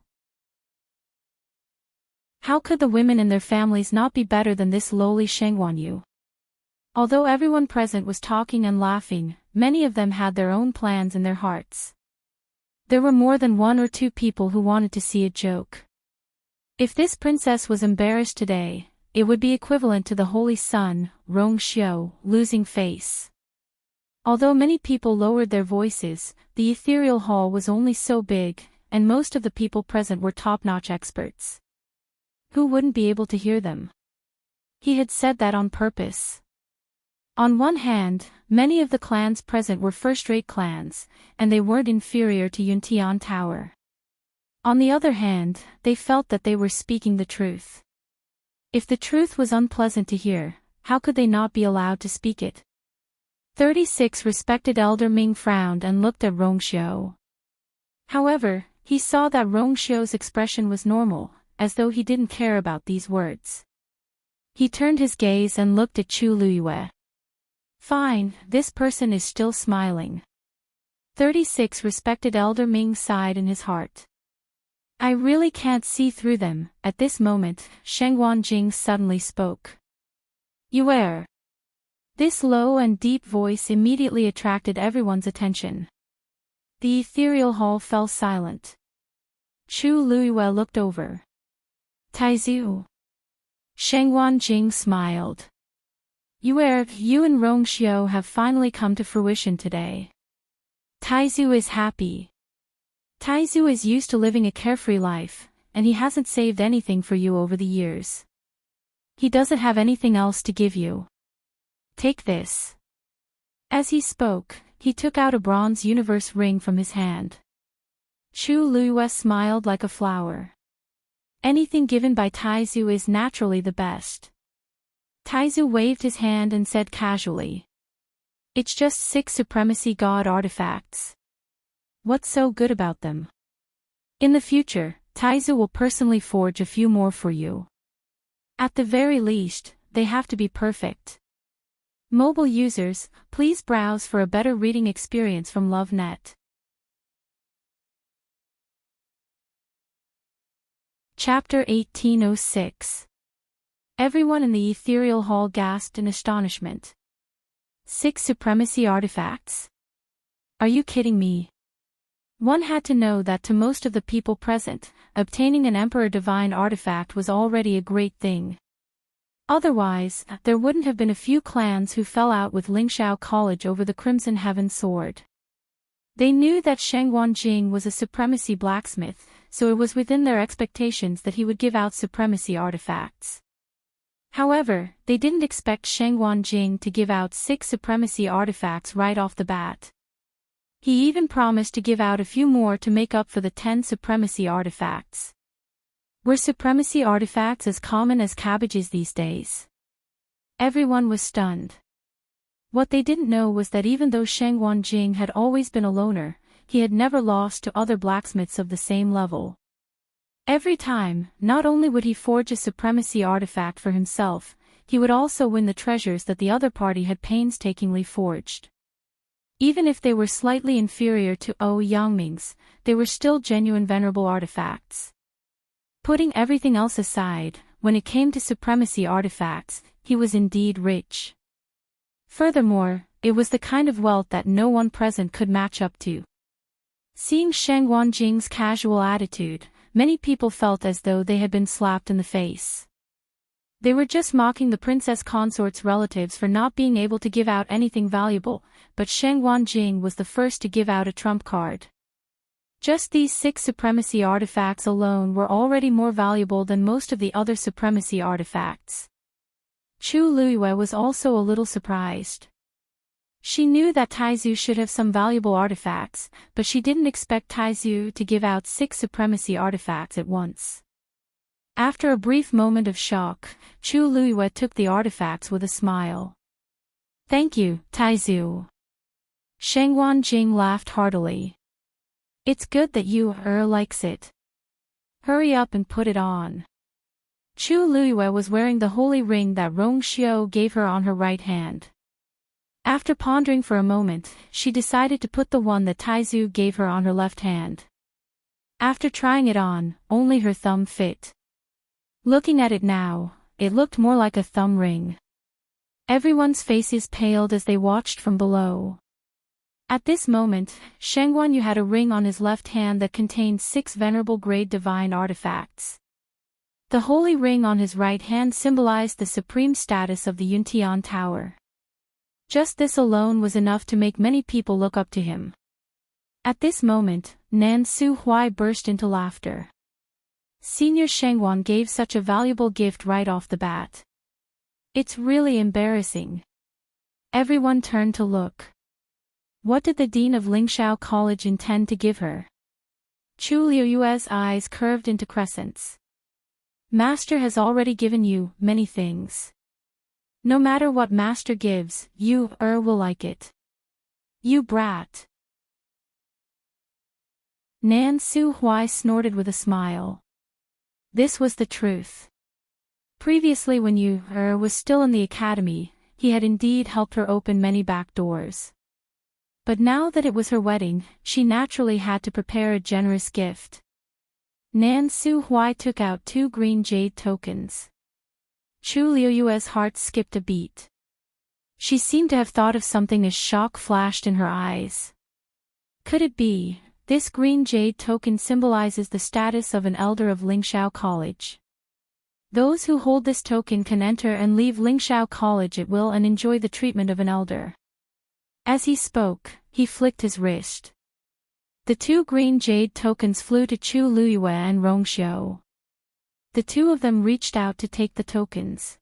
How could the women and their families not be better than this lowly Shengguanyu? Although everyone present was talking and laughing, many of them had their own plans in their hearts. There were more than one or two people who wanted to see a joke. If this princess was embarrassed today, it would be equivalent to the Holy Sun, Rongxiu, losing face. Although many people lowered their voices, the ethereal hall was only so big, and most of the people present were top-notch experts. Who wouldn't be able to hear them? He had said that on purpose. On one hand, many of the clans present were first-rate clans, and they weren't inferior to Yuntian Tower. On the other hand, they felt that they were speaking the truth. If the truth was unpleasant to hear, how could they not be allowed to speak it? 36 Respected Elder Ming frowned and looked at Rongxiu. However, he saw that Rongxiu's expression was normal, as though he didn't care about these words. He turned his gaze and looked at Chu Luyue. Fine, this person is still smiling. 36 Respected Elder Ming sighed in his heart. I really can't see through them. At this moment, Shengguan Jing suddenly spoke. Yue. This low and deep voice immediately attracted everyone's attention. The ethereal hall fell silent. Chu Luyue looked over. Taizu. Shengguan Jing smiled. You and Rongxiu have finally come to fruition today. Taizu is happy. Taizu is used to living a carefree life, and he hasn't saved anything for you over the years. He doesn't have anything else to give you. Take this. As he spoke, he took out a bronze universe ring from his hand. Chu Luyue smiled like a flower. Anything given by Taizu is naturally the best. Taizu waved his hand and said casually. It's just 6 Supremacy God artifacts. What's so good about them? In the future, Taizu will personally forge a few more for you. At the very least, they have to be perfect. Mobile users, please browse for a better reading experience from LoveNet. Chapter 1806. Everyone in the ethereal hall gasped in astonishment. 6 Supremacy artifacts? Are you kidding me? One had to know that to most of the people present, obtaining an Emperor Divine artifact was already a great thing. Otherwise, there wouldn't have been a few clans who fell out with Lingxiao College over the Crimson Heaven Sword. They knew that Shengguan Jing was a Supremacy blacksmith, so it was within their expectations that he would give out Supremacy artifacts. However, they didn't expect Shengguan Jing to give out 6 Supremacy artifacts right off the bat. He even promised to give out a few more to make up for the 10 Supremacy artifacts. Were Supremacy artifacts as common as cabbages these days? Everyone was stunned. What they didn't know was that even though Shengguan Jing had always been a loner, he had never lost to other blacksmiths of the same level. Every time, not only would he forge a Supremacy artifact for himself, he would also win the treasures that the other party had painstakingly forged. Even if they were slightly inferior to Yangming's, they were still genuine venerable artifacts. Putting everything else aside, when it came to Supremacy artifacts, he was indeed rich. Furthermore, it was the kind of wealth that no one present could match up to. Seeing Shengguan Jing's casual attitude, many people felt as though they had been slapped in the face. They were just mocking the princess consort's relatives for not being able to give out anything valuable, but Shengguan Jing was the first to give out a trump card. Just these 6 Supremacy artifacts alone were already more valuable than most of the other Supremacy artifacts. Chu Luyue was also a little surprised. She knew that Taizu should have some valuable artifacts, but she didn't expect Taizu to give out 6 Supremacy artifacts at once. After a brief moment of shock, Chu Luyue took the artifacts with a smile. Thank you, Taizu. Shengguan Jing laughed heartily. It's good that you likes it. Hurry up and put it on. Chu Luyue was wearing the holy ring that Rongxiu gave her on her right hand. After pondering for a moment, she decided to put the one that Taizu gave her on her left hand. After trying it on, only her thumb fit. Looking at it now, it looked more like a thumb ring. Everyone's faces paled as they watched from below. At this moment, Sheng Guanyu had a ring on his left hand that contained 6 venerable grade divine artifacts. The holy ring on his right hand symbolized the supreme status of the Yuntian Tower. Just this alone was enough to make many people look up to him. At this moment, Nan Su Huai burst into laughter. Senior Shengguan gave such a valuable gift right off the bat. It's really embarrassing. Everyone turned to look. What did the dean of Lingxiao College intend to give her? Chu Liuyue's eyes curved into crescents. Master has already given you many things. No matter what Master gives, you will like it. You brat. Nan Su Huai snorted with a smile. This was the truth. Previously when Yu was still in the academy, he had indeed helped her open many back doors. But now that it was her wedding, she naturally had to prepare a generous gift. Nan Su Huai took out 2 green jade tokens. Chu Liuyue's heart skipped a beat. She seemed to have thought of something as shock flashed in her eyes. Could it be, this green jade token symbolizes the status of an elder of Lingxiao College? Those who hold this token can enter and leave Lingxiao College at will and enjoy the treatment of an elder. As he spoke, he flicked his wrist. The 2 green jade tokens flew to Chu Luyue and Rongxiu. The 2 of them reached out to take the tokens.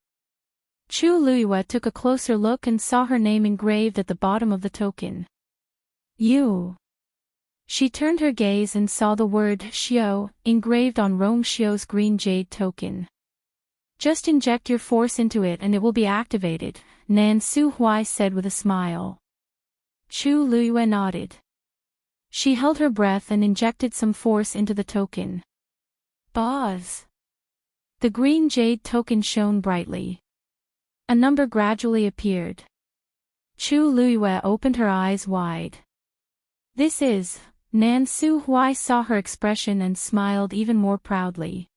Chu Luyue took a closer look and saw her name engraved at the bottom of the token. You. She turned her gaze and saw the word Xiu engraved on Rongxiu's green jade token. Just inject your force into it and it will be activated, Nan Su Huai said with a smile. Chu Luyue nodded. She held her breath and injected some force into the token. Buzz! The green jade token shone brightly. A number gradually appeared. Chu Luyue opened her eyes wide. This is... Nan Su Huai saw her expression and smiled even more proudly.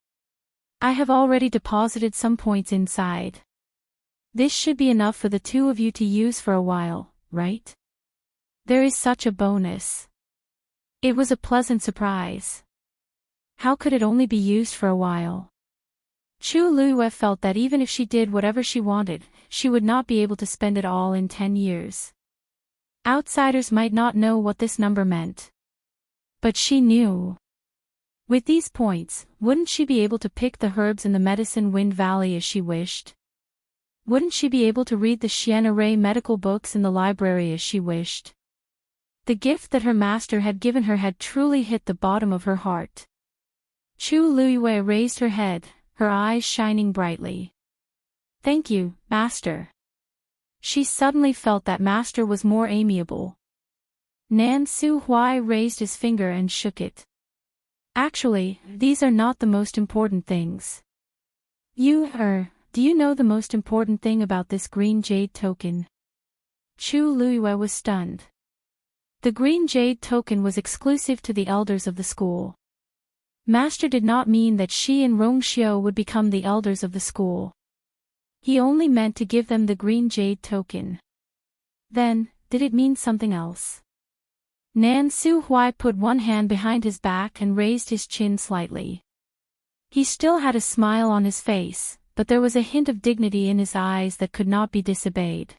I have already deposited some points inside. This should be enough for the 2 of you to use for a while, right? There is such a bonus. It was a pleasant surprise. How could it only be used for a while? Chu Luyue felt that even if she did whatever she wanted, she would not be able to spend it all in 10 years. Outsiders might not know what this number meant. But she knew. With these points, wouldn't she be able to pick the herbs in the Medicine Wind Valley as she wished? Wouldn't she be able to read the Xian'erei medical books in the library as she wished? The gift that her master had given her had truly hit the bottom of her heart. Chu Luyue raised her head, her eyes shining brightly. Thank you, Master. She suddenly felt that Master was more amiable. Nan Su Huai raised his finger and shook it. Actually, these are not the most important things. Do you know the most important thing about this green jade token? Chu Luyue was stunned. The green jade token was exclusive to the elders of the school. Master did not mean that she and Rongxiu would become the elders of the school. He only meant to give them the green jade token. Then, did it mean something else? Nan Su Huai put one hand behind his back and raised his chin slightly. He still had a smile on his face, but there was a hint of dignity in his eyes that could not be disobeyed.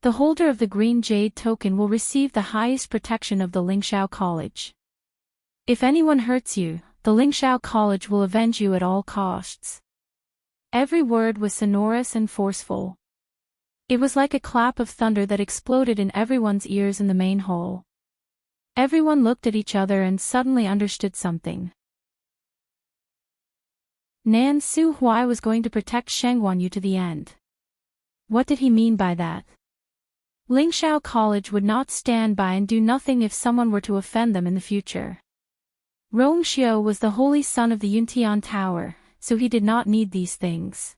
The holder of the green jade token will receive the highest protection of the Lingxiao College. If anyone hurts you, the Lingxiao College will avenge you at all costs. Every word was sonorous and forceful. It was like a clap of thunder that exploded in everyone's ears in the main hall. Everyone looked at each other and suddenly understood something. Nan Su Huai was going to protect Sheng Guanyu to the end. What did he mean by that? Lingxiao College would not stand by and do nothing if someone were to offend them in the future. Rongxiu was the holy son of the Yuntian Tower, so he did not need these things.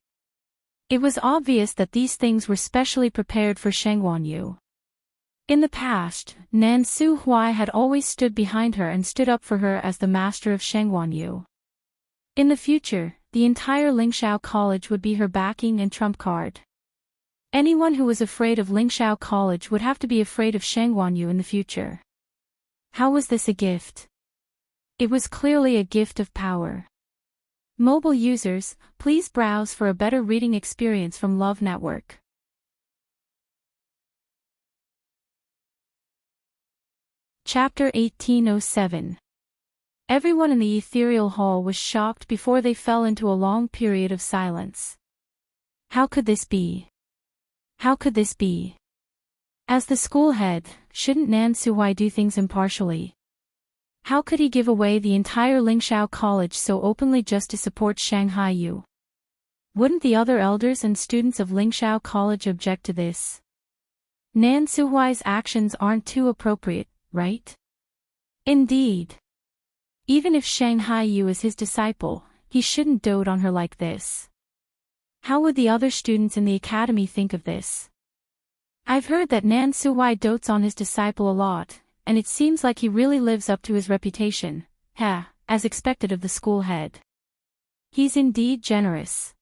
It was obvious that these things were specially prepared for Shang Wanyu. In the past, Nan Su Huai had always stood behind her and stood up for her as the master of Shang Wanyu. In the future, the entire Lingxiao College would be her backing and trump card. Anyone who was afraid of Lingxiao College would have to be afraid of Shang Wanyu in the future. How was this a gift? It was clearly a gift of power. Mobile users, please browse for a better reading experience from Love Network. Chapter 1807. Everyone in the ethereal hall was shocked before they fell into a long period of silence. How could this be? How could this be? As the school head, shouldn't Nan Suhuai do things impartially? How could he give away the entire Lingxiao College so openly just to support Shanghai Yu? Wouldn't the other elders and students of Lingxiao College object to this? Nan Suhuai's actions aren't too appropriate, right? Indeed. Even if Shanghai Yu is his disciple, he shouldn't dote on her like this. How would the other students in the academy think of this? I've heard that Nan Suhuai dotes on his disciple a lot, and it seems like he really lives up to his reputation, as expected of the school head. He's indeed generous.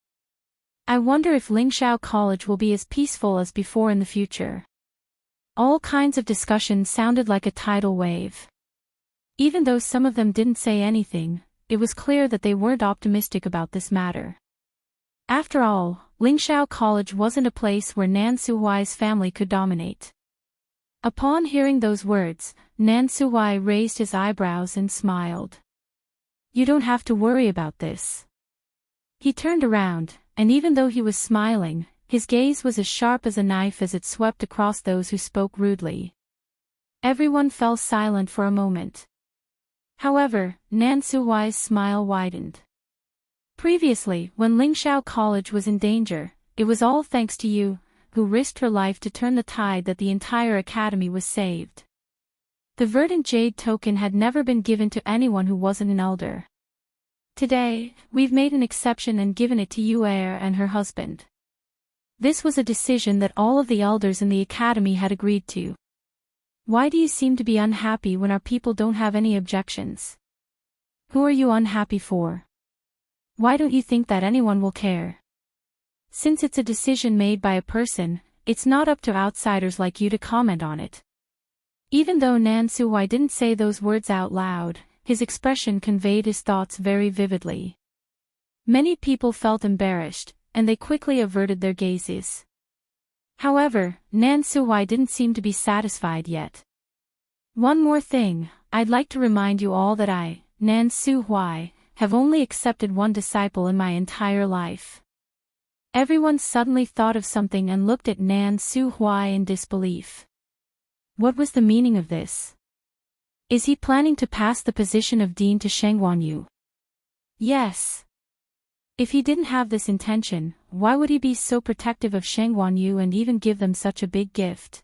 I wonder if Lingxiao College will be as peaceful as before in the future. All kinds of discussions sounded like a tidal wave. Even though some of them didn't say anything, it was clear that they weren't optimistic about this matter. After all, Lingxiao College wasn't a place where Nan Suhuai's family could dominate. Upon hearing those words, Nan Suhuai raised his eyebrows and smiled. You don't have to worry about this. He turned around, and even though he was smiling, his gaze was as sharp as a knife as it swept across those who spoke rudely. Everyone fell silent for a moment. However, Nan Suhuai's smile widened. Previously, when Lingxiao College was in danger, it was all thanks to you, who risked her life to turn the tide that the entire academy was saved. The verdant jade token had never been given to anyone who wasn't an elder. Today, we've made an exception and given it to Yu Er and her husband. This was a decision that all of the elders in the academy had agreed to. Why do you seem to be unhappy when our people don't have any objections? Who are you unhappy for? Why don't you think that anyone will care? Since it's a decision made by a person, it's not up to outsiders like you to comment on it. Even though Nan Suhuai didn't say those words out loud, his expression conveyed his thoughts very vividly. Many people felt embarrassed, and they quickly averted their gazes. However, Nan Suhuai didn't seem to be satisfied yet. One more thing, I'd like to remind you all that I, Nan Suhuai, have only accepted one disciple in my entire life. Everyone suddenly thought of something and looked at Nan Suhuai in disbelief. What was the meaning of this? Is he planning to pass the position of dean to Shang Wanyu? Yes. If he didn't have this intention, why would he be so protective of Shang Wanyu and even give them such a big gift?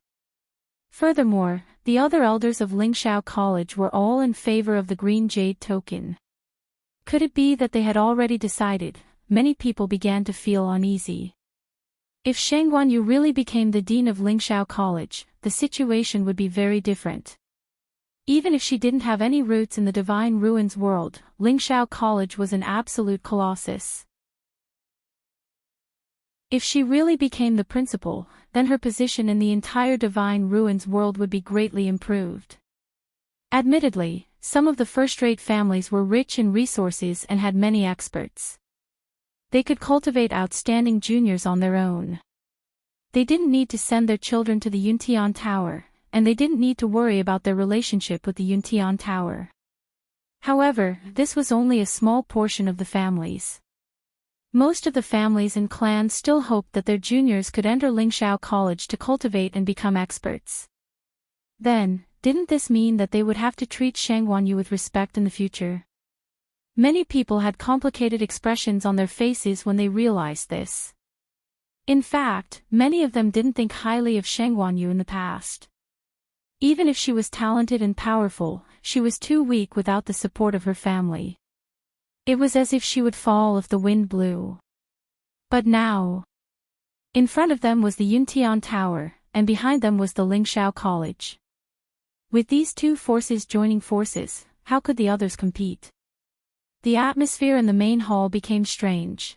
Furthermore, the other elders of Lingxiao College were all in favor of the green jade token. Could it be that they had already decided? Many people began to feel uneasy. If Shang Wanyu really became the dean of Lingxiao College, the situation would be very different. Even if she didn't have any roots in the Divine Ruins world, Lingxiao College was an absolute colossus. If she really became the principal, then her position in the entire Divine Ruins world would be greatly improved. Admittedly, some of the first-rate families were rich in resources and had many experts. They could cultivate outstanding juniors on their own. They didn't need to send their children to the Yuntian Tower, and they didn't need to worry about their relationship with the Yuntian Tower. However, this was only a small portion of the families. Most of the families and clans still hoped that their juniors could enter Lingxiao College to cultivate and become experts. Then, didn't this mean that they would have to treat Shang Wanyu with respect in the future? Many people had complicated expressions on their faces when they realized this. In fact, many of them didn't think highly of Shang Wanyu in the past. Even if she was talented and powerful, she was too weak without the support of her family. It was as if she would fall if the wind blew. But now, In front of them was the Yuntian Tower, and behind them was the Lingxiao College. With these two forces joining forces, how could the others compete? The atmosphere in the main hall became strange.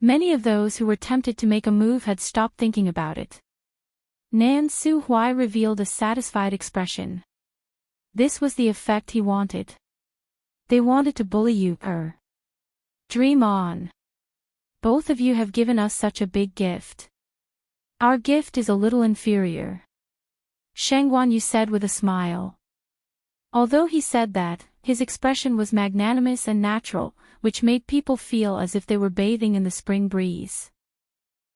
Many of those who were tempted to make a move had stopped thinking about it. Nan Su Hui revealed a satisfied expression. This was the effect he wanted. They wanted to bully you, Dream on. Both of you have given us such a big gift. Our gift is a little inferior. Shangguan Yu said with a smile. Although he said that, his expression was magnanimous and natural, which made people feel as if they were bathing in the spring breeze.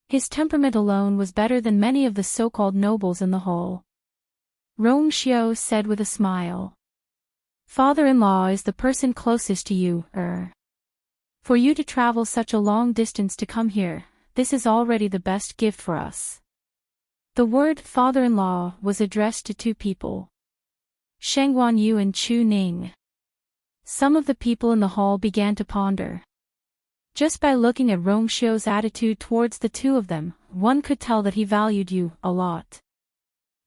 His temperament alone was better than many of the so-called nobles in the hall. Rong Xiao said with a smile. Father-in-law is the person closest to you, For you to travel such a long distance to come here, this is already the best gift for us. The word father-in-law was addressed to two people. Shangguan Yu and Chu Ning. Some of the people in the hall began to ponder. Just by looking at Rong Xiao's attitude towards the two of them, one could tell that he valued Yu a lot.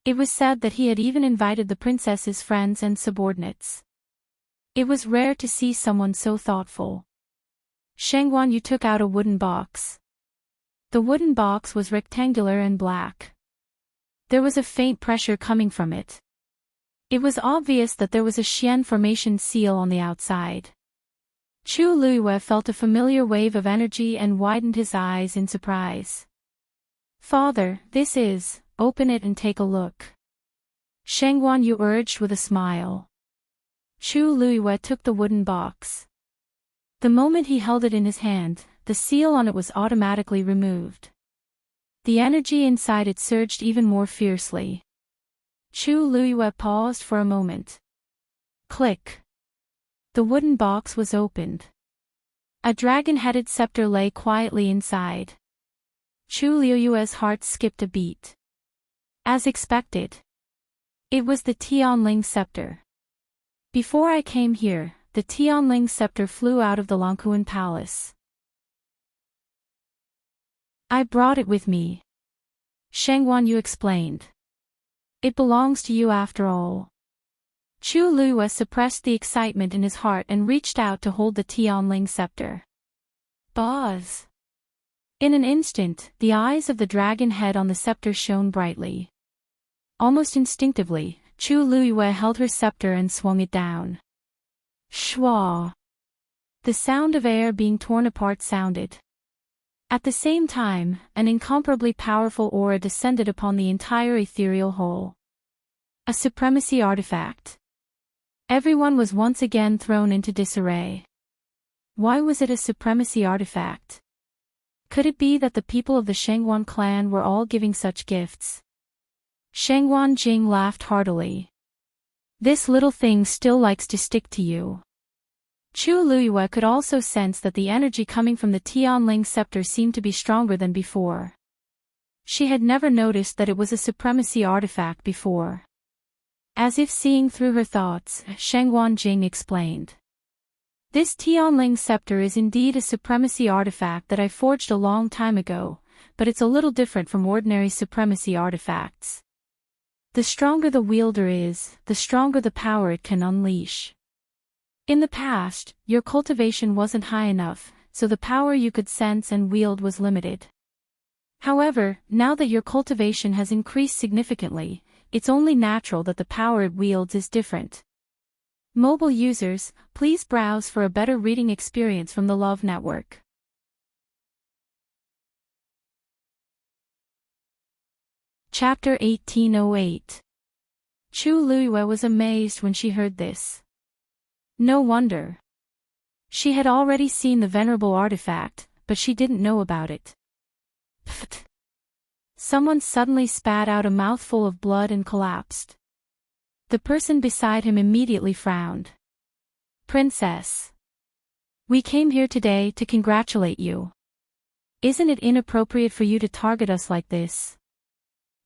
It was said that he had even invited the princess's friends and subordinates. It was rare to see someone so thoughtful. Shangguan Yu took out a wooden box. The wooden box was rectangular and black. There was a faint pressure coming from it. It was obvious that there was a Xian formation seal on the outside. Chu Luiyue felt a familiar wave of energy and widened his eyes in surprise. Father, this is, open it and take a look. Shangguan Yu urged with a smile. Chu Luiyue took the wooden box. The moment he held it in his hand, the seal on it was automatically removed. The energy inside it surged even more fiercely. Chu Luiyue paused for a moment. Click. The wooden box was opened. A dragon-headed scepter lay quietly inside. Chu Luiyue's heart skipped a beat. As expected. It was the Tianling scepter. Before I came here, the Tianling scepter flew out of the Langkuan Palace. I brought it with me. Shangguan Yu explained. It belongs to you after all. Chu Luiyue suppressed the excitement in his heart and reached out to hold the Tianling scepter. Buzz! In an instant, the eyes of the dragon head on the scepter shone brightly. Almost instinctively, Chu Luiyue held her scepter and swung it down. Shwa! The sound of air being torn apart sounded. At the same time, an incomparably powerful aura descended upon the entire ethereal whole. A supremacy artifact. Everyone was once again thrown into disarray. Why was it a supremacy artifact? Could it be that the people of the Shangguan clan were all giving such gifts? Shangguan Jing laughed heartily. This little thing still likes to stick to you. Chu Luiyue could also sense that the energy coming from the Tianling scepter seemed to be stronger than before. She had never noticed that it was a supremacy artifact before. As if seeing through her thoughts, Shangguan Jing explained. This Tianling scepter is indeed a supremacy artifact that I forged a long time ago, but it's a little different from ordinary supremacy artifacts. The stronger the wielder is, the stronger the power it can unleash. In the past, your cultivation wasn't high enough, so the power you could sense and wield was limited. However, now that your cultivation has increased significantly, it's only natural that the power it wields is different. Mobile users, please browse for a better reading experience from the Love Network. Chapter 1808. Chu Luiyue was amazed when she heard this. No wonder. She had already seen the venerable artifact, but she didn't know about it. Pfft. Someone suddenly spat out a mouthful of blood and collapsed. The person beside him immediately frowned. Princess. We came here today to congratulate you. Isn't it inappropriate for you to target us like this?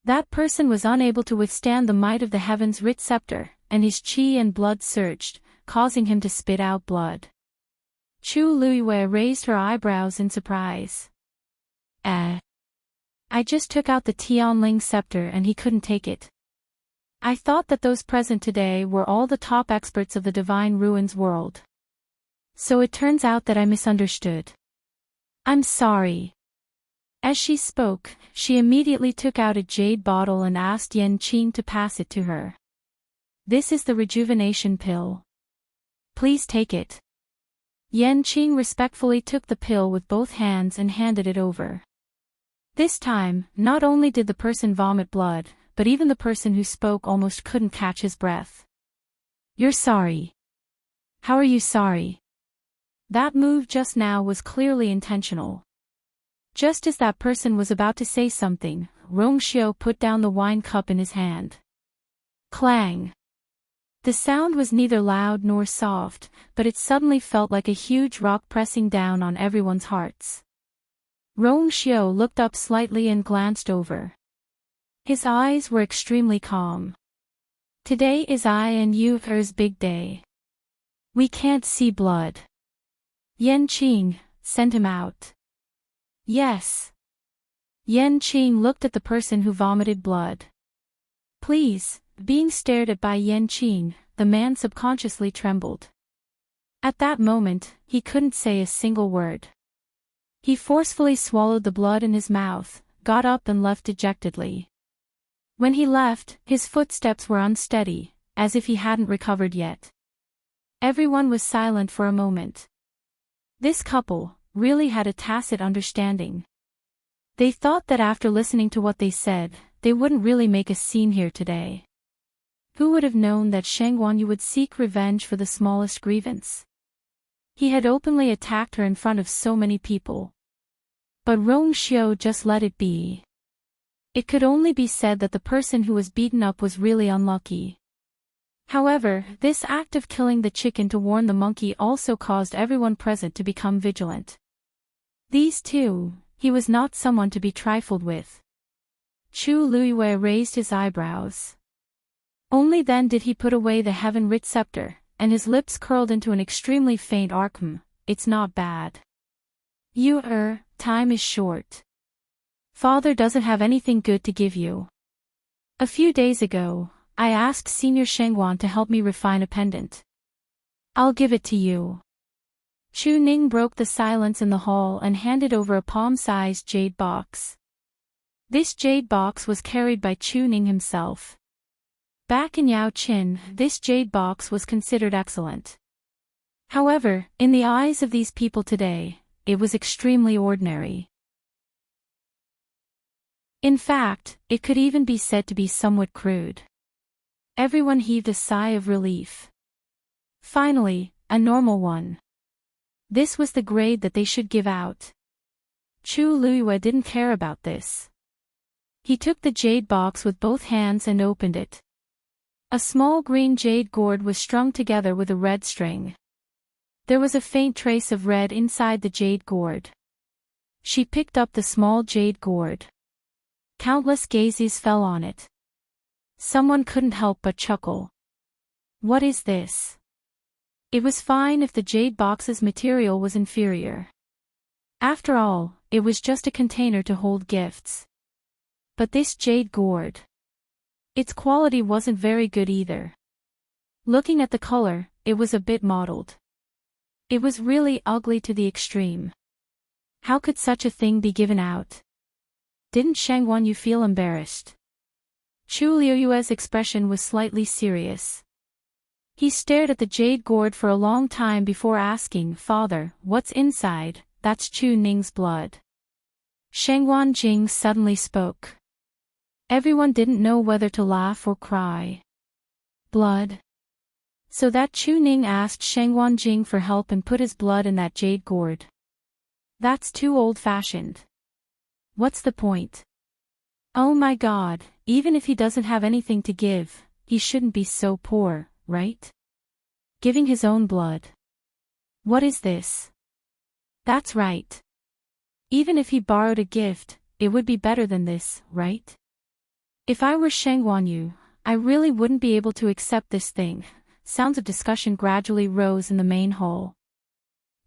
That person was unable to withstand the might of the heaven's writ scepter, and his chi and blood surged, causing him to spit out blood. Chu Luiyue raised her eyebrows in surprise. I just took out the Tianling scepter and he couldn't take it. I thought that those present today were all the top experts of the Divine Ruins world. So it turns out that I misunderstood. I'm sorry. As she spoke, she immediately took out a jade bottle and asked Enchanting to pass it to her. This is the rejuvenation pill. Please take it. Enchanting respectfully took the pill with both hands and handed it over. This time, not only did the person vomit blood, but even the person who spoke almost couldn't catch his breath. You're sorry. How are you sorry? That move just now was clearly intentional. Just as that person was about to say something, Rongxiu put down the wine cup in his hand. Clang! The sound was neither loud nor soft, but it suddenly felt like a huge rock pressing down on everyone's hearts. Rongxiu looked up slightly and glanced over. His eyes were extremely calm. Today is I and Yu's big day. We can't see blood. Enchanting, send him out. Yes. Enchanting looked at the person who vomited blood. Please, being stared at by Enchanting, the man subconsciously trembled. At that moment, he couldn't say a single word. He forcefully swallowed the blood in his mouth, got up and left dejectedly. When he left, his footsteps were unsteady, as if he hadn't recovered yet. Everyone was silent for a moment. This couple really had a tacit understanding. They thought that after listening to what they said, they wouldn't really make a scene here today. Who would have known that Shang Wanyu would seek revenge for the smallest grievance? He had openly attacked her in front of so many people. But Rongxiu just let it be. It could only be said that the person who was beaten up was really unlucky. However, this act of killing the chicken to warn the monkey also caused everyone present to become vigilant. These two, he was not someone to be trifled with. Chu Luiyue raised his eyebrows. Only then did he put away the heaven-writ scepter, and his lips curled into an extremely faint arc. It's not bad. Time is short. Father doesn't have anything good to give you. A few days ago, I asked Senior Shengwan to help me refine a pendant. I'll give it to you. Chu Ning broke the silence in the hall and handed over a palm-sized jade box. This jade box was carried by Chu Ning himself. Back in Yao Qin, this jade box was considered excellent. However, in the eyes of these people today, it was extremely ordinary. In fact, it could even be said to be somewhat crude. Everyone heaved a sigh of relief. Finally, a normal one. This was the grade that they should give out. Chu Luiyue didn't care about this. He took the jade box with both hands and opened it. A small green jade gourd was strung together with a red string. There was a faint trace of red inside the jade gourd. She picked up the small jade gourd. Countless gazes fell on it. Someone couldn't help but chuckle. What is this? It was fine if the jade box's material was inferior. After all, it was just a container to hold gifts. But this jade gourd. Its quality wasn't very good either. Looking at the color, it was a bit mottled. It was really ugly to the extreme. How could such a thing be given out? Didn't Shang Wanyu feel embarrassed? Chu Liuyue's expression was slightly serious. He stared at the jade gourd for a long time before asking, "Father, what's inside?" "That's Chu Ning's blood." Shang Wanjing suddenly spoke. Everyone didn't know whether to laugh or cry. Blood? So that Chu Ning asked Shang Wanjing for help and put his blood in that jade gourd. That's too old-fashioned. What's the point? Oh my God, even if he doesn't have anything to give, he shouldn't be so poor, right? Giving his own blood. What is this? That's right. Even if he borrowed a gift, it would be better than this, right? If I were Shang Wanyu, I really wouldn't be able to accept this thing. Sounds of discussion gradually rose in the main hall.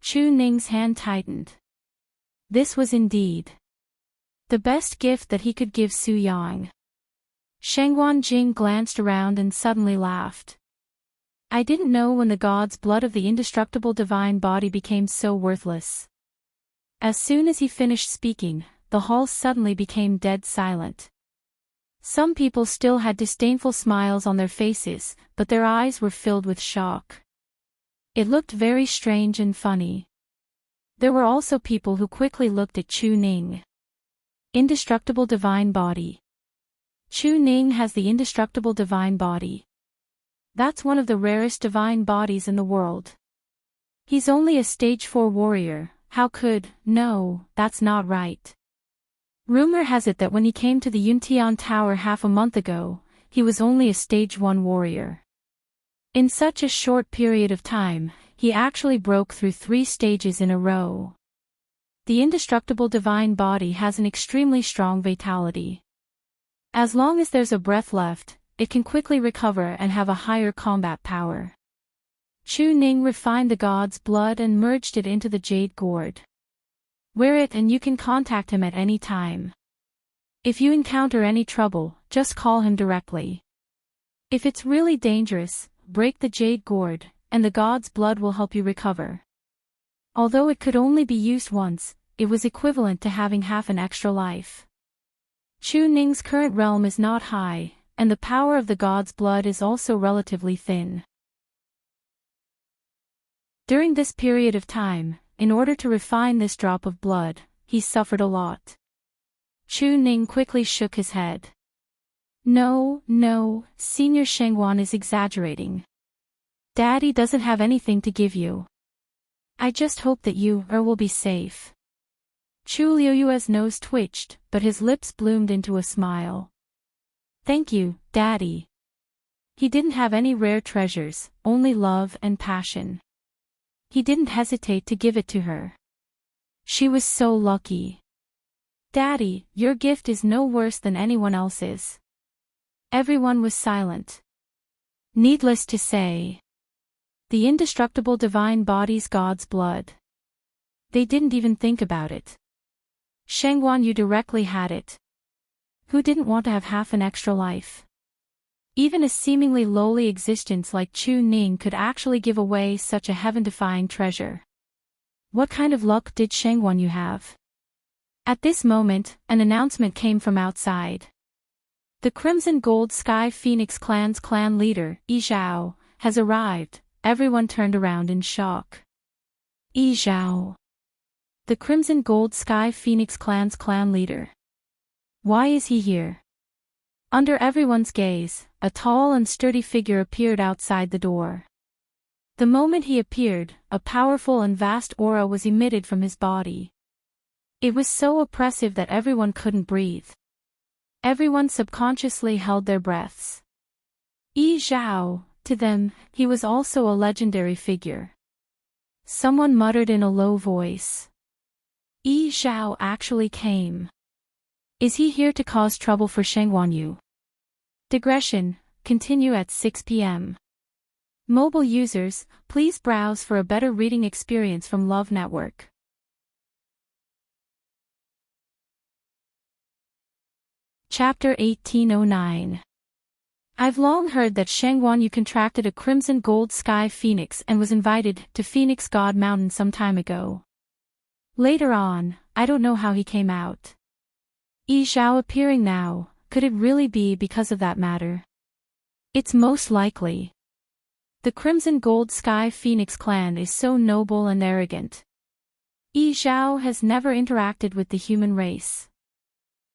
Chu Ning's hand tightened. This was indeed The best gift that he could give Su Yang. Shangguan Jing glanced around and suddenly laughed. I didn't know when the god's blood of the indestructible divine body became so worthless. As soon as he finished speaking, the hall suddenly became dead silent. Some people still had disdainful smiles on their faces, but their eyes were filled with shock. It looked very strange and funny. There were also people who quickly looked at Chu Ning. Indestructible divine body. Chu Ning has the indestructible divine body. That's one of the rarest divine bodies in the world. He's only a stage 4 warrior. No, that's not right. Rumor has it that when he came to the Yuntian Tower half a month ago, he was only a stage 1 warrior. In such a short period of time, he actually broke through 3 stages in a row. The indestructible divine body has an extremely strong vitality. As long as there's a breath left, it can quickly recover and have a higher combat power. Chu Ning refined the god's blood and merged it into the jade gourd. Wear it and you can contact him at any time. If you encounter any trouble, just call him directly. If it's really dangerous, break the jade gourd, and the god's blood will help you recover. Although it could only be used once, it was equivalent to having half an extra life. Chu Ning's current realm is not high, and the power of the god's blood is also relatively thin. During this period of time, in order to refine this drop of blood, he suffered a lot. Chu Ning quickly shook his head. No, Senior Shangguan is exaggerating. Daddy doesn't have anything to give you. I just hope that you will be safe. Chu Liuyue's nose twitched, but his lips bloomed into a smile. Thank you, Daddy. He didn't have any rare treasures, only love and passion. He didn't hesitate to give it to her. She was so lucky. Daddy, your gift is no worse than anyone else's. Everyone was silent. Needless to say, the indestructible divine body's god's blood. They didn't even think about it. Shangguan Yu directly had it. Who didn't want to have half an extra life? Even a seemingly lowly existence like Chu Ning could actually give away such a heaven-defying treasure. What kind of luck did Shangguan Yu have? At this moment, an announcement came from outside. The Crimson Gold Sky Phoenix Clan's clan leader, Yi Zhao, has arrived. Everyone turned around in shock. Yi Zhao. The Crimson Gold Sky Phoenix Clan's clan leader. Why is he here? Under everyone's gaze, a tall and sturdy figure appeared outside the door. The moment he appeared, a powerful and vast aura was emitted from his body. It was so oppressive that everyone couldn't breathe. Everyone subconsciously held their breaths. Yi Zhao, to them, he was also a legendary figure. Someone muttered in a low voice. Yi Zhao actually came. Is he here to cause trouble for Shangguan Yu? Digression, continue at 6 p.m. Mobile users, please browse for a better reading experience from Love Network. Chapter 1809. I've long heard that Shangguan Yu contracted a Crimson Gold Sky Phoenix and was invited to Phoenix God Mountain some time ago. Later on, I don't know how he came out. Yi Zhao appearing now, could it really be because of that matter? It's most likely. The Crimson Gold Sky Phoenix clan is so noble and arrogant. Yi Zhao has never interacted with the human race.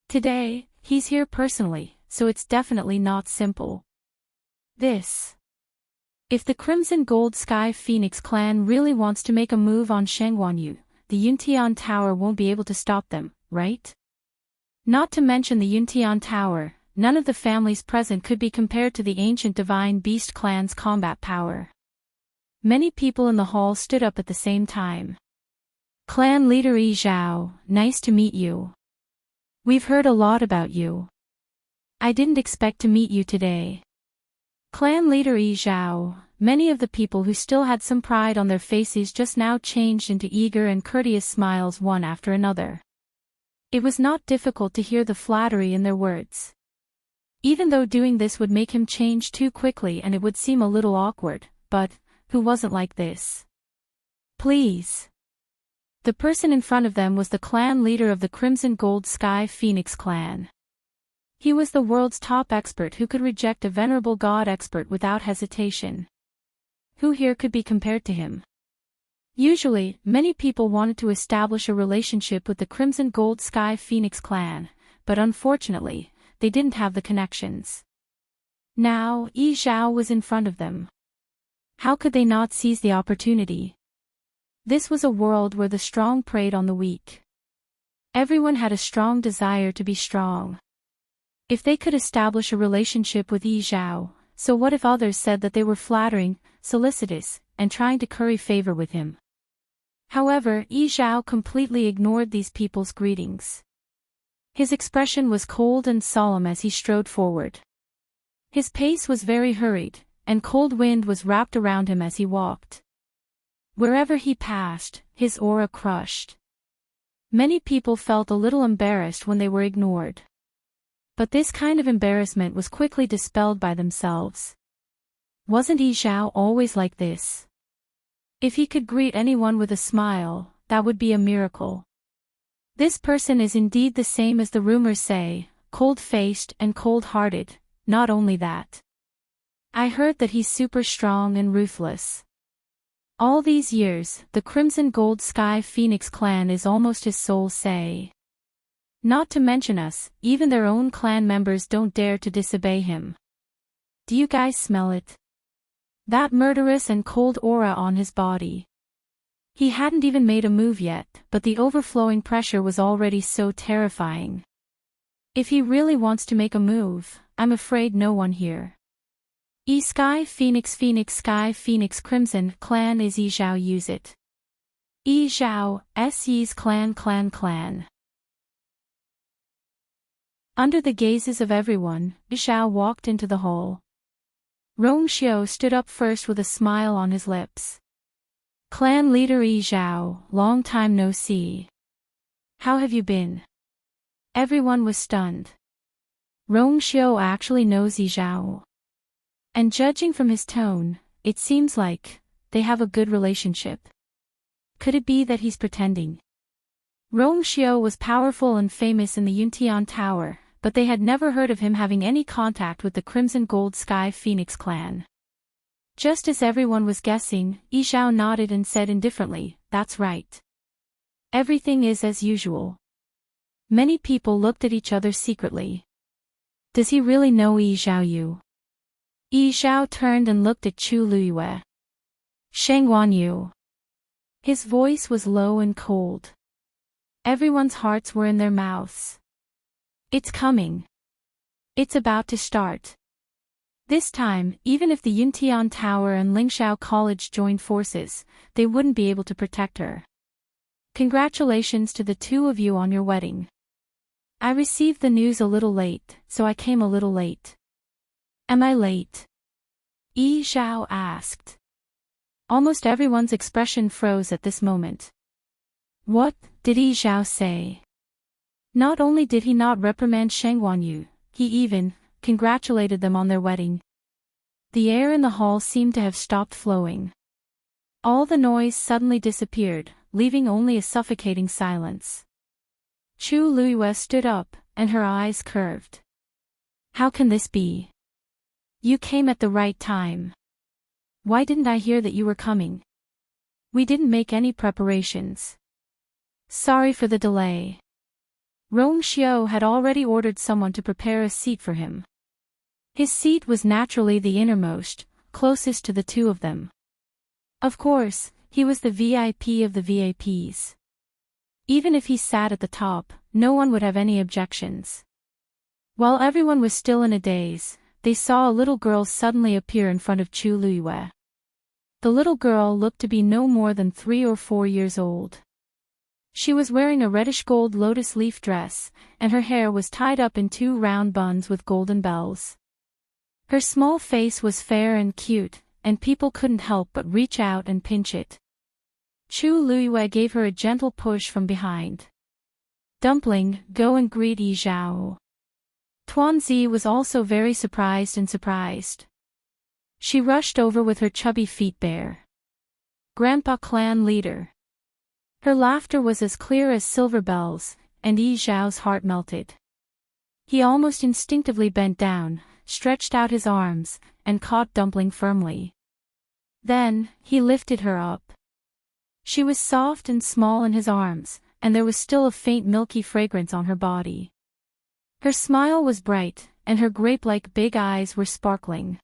Today, he's here personally, so it's definitely not simple. If the Crimson Gold Sky Phoenix clan really wants to make a move on Shangguan Yu, the Yuntian Tower won't be able to stop them, right? Not to mention the Yuntian Tower, none of the families present could be compared to the ancient Divine Beast clan's combat power. Many people in the hall stood up at the same time. Clan leader Yi Zhao, nice to meet you. We've heard a lot about you. I didn't expect to meet you today. Clan leader Yi Zhao, many of the people who still had some pride on their faces just now changed into eager and courteous smiles one after another. It was not difficult to hear the flattery in their words. Even though doing this would make him change too quickly and it would seem a little awkward, but who wasn't like this? Please. The person in front of them was the clan leader of the Crimson Gold Sky Phoenix clan. He was the world's top expert who could reject a venerable god expert without hesitation. Who here could be compared to him? Usually, many people wanted to establish a relationship with the Crimson Gold Sky Phoenix clan, but unfortunately, they didn't have the connections. Now, Yi Zhao was in front of them. How could they not seize the opportunity? This was a world where the strong preyed on the weak. Everyone had a strong desire to be strong. If they could establish a relationship with Yi Zhao, so what if others said that they were flattering, solicitous, and trying to curry favor with him? However, Yi Zhao completely ignored these people's greetings. His expression was cold and solemn as he strode forward. His pace was very hurried, and cold wind was wrapped around him as he walked. Wherever he passed, his aura crushed. Many people felt a little embarrassed when they were ignored. But this kind of embarrassment was quickly dispelled by themselves. Wasn't Yi Zhao always like this? If he could greet anyone with a smile, that would be a miracle. This person is indeed the same as the rumors say, cold-faced and cold-hearted, not only that. I heard that he's super strong and ruthless. All these years, the Crimson Gold Sky Phoenix clan is almost his sole say. Not to mention us, even their own clan members don't dare to disobey him. Do you guys smell it? That murderous and cold aura on his body. He hadn't even made a move yet, but the overflowing pressure was already so terrifying. If he really wants to make a move, I'm afraid no one here. Sky Phoenix Sky Phoenix Crimson Clan is Yi Zhao use it. Yi Zhao, Yi's clan. Under the gazes of everyone, Yi Zhao walked into the hall. Rong Xiu stood up first with a smile on his lips. Clan leader Yi Zhao, long time no see. How have you been? Everyone was stunned. Rong Xiu actually knows Yi Zhao. And judging from his tone, it seems like they have a good relationship. Could it be that he's pretending? Rong Xiu was powerful and famous in the Yuntian Tower, but they had never heard of him having any contact with the Crimson Gold Sky Phoenix clan. Just as everyone was guessing, Yi Zhao nodded and said indifferently, "That's right. Everything is as usual." Many people looked at each other secretly. Does he really know Yi Zhao Yu? Yi Zhao turned and looked at Chu Luyue. Shangguan Yu. His voice was low and cold. Everyone's hearts were in their mouths. It's coming. It's about to start. This time, even if the Yuntian Tower and Lingxiao College joined forces, they wouldn't be able to protect her. Congratulations to the two of you on your wedding. I received the news a little late, so I came a little late. Am I late? Yi Zhao asked. Almost everyone's expression froze at this moment. What did Yi Zhao say? Not only did he not reprimand Shangguan Yu, he even congratulated them on their wedding. The air in the hall seemed to have stopped flowing. All the noise suddenly disappeared, leaving only a suffocating silence. Chu Luyue stood up, and her eyes curved. How can this be? You came at the right time. Why didn't I hear that you were coming? We didn't make any preparations. Sorry for the delay. Rong Xiu had already ordered someone to prepare a seat for him. His seat was naturally the innermost, closest to the two of them. Of course, he was the VIP of the VIPs. Even if he sat at the top, no one would have any objections. While everyone was still in a daze, they saw a little girl suddenly appear in front of Chu Luyue. The little girl looked to be no more than 3 or 4 years old. She was wearing a reddish-gold lotus leaf dress, and her hair was tied up in 2 round buns with golden bells. Her small face was fair and cute, and people couldn't help but reach out and pinch it. Chu Luyue gave her a gentle push from behind. Dumpling, go and greet Yi Zhao. Tuanzi was also very surprised. She rushed over with her chubby feet bare. Grandpa clan leader. Her laughter was as clear as silver bells, and Yi Zhao's heart melted. He almost instinctively bent down, stretched out his arms, and caught Dumpling firmly. Then, he lifted her up. She was soft and small in his arms, and there was still a faint milky fragrance on her body. Her smile was bright, and her grape-like big eyes were sparkling.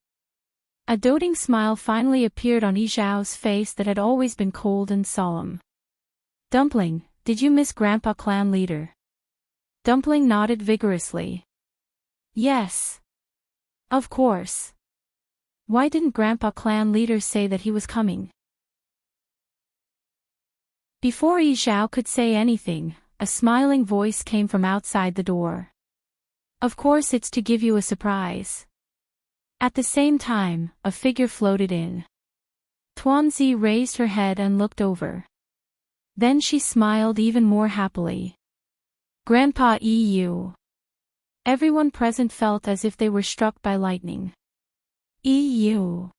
A doting smile finally appeared on Yi Zhao's face that had always been cold and solemn. Dumpling, did you miss Grandpa clan leader? Dumpling nodded vigorously. Yes. Of course. Why didn't Grandpa clan leader say that he was coming? Before Yi Zhao could say anything, a smiling voice came from outside the door. Of course it's to give you a surprise. At the same time, a figure floated in. Tuanzi raised her head and looked over. Then she smiled even more happily. Grandpa Yu. Everyone present felt as if they were struck by lightning. Yu.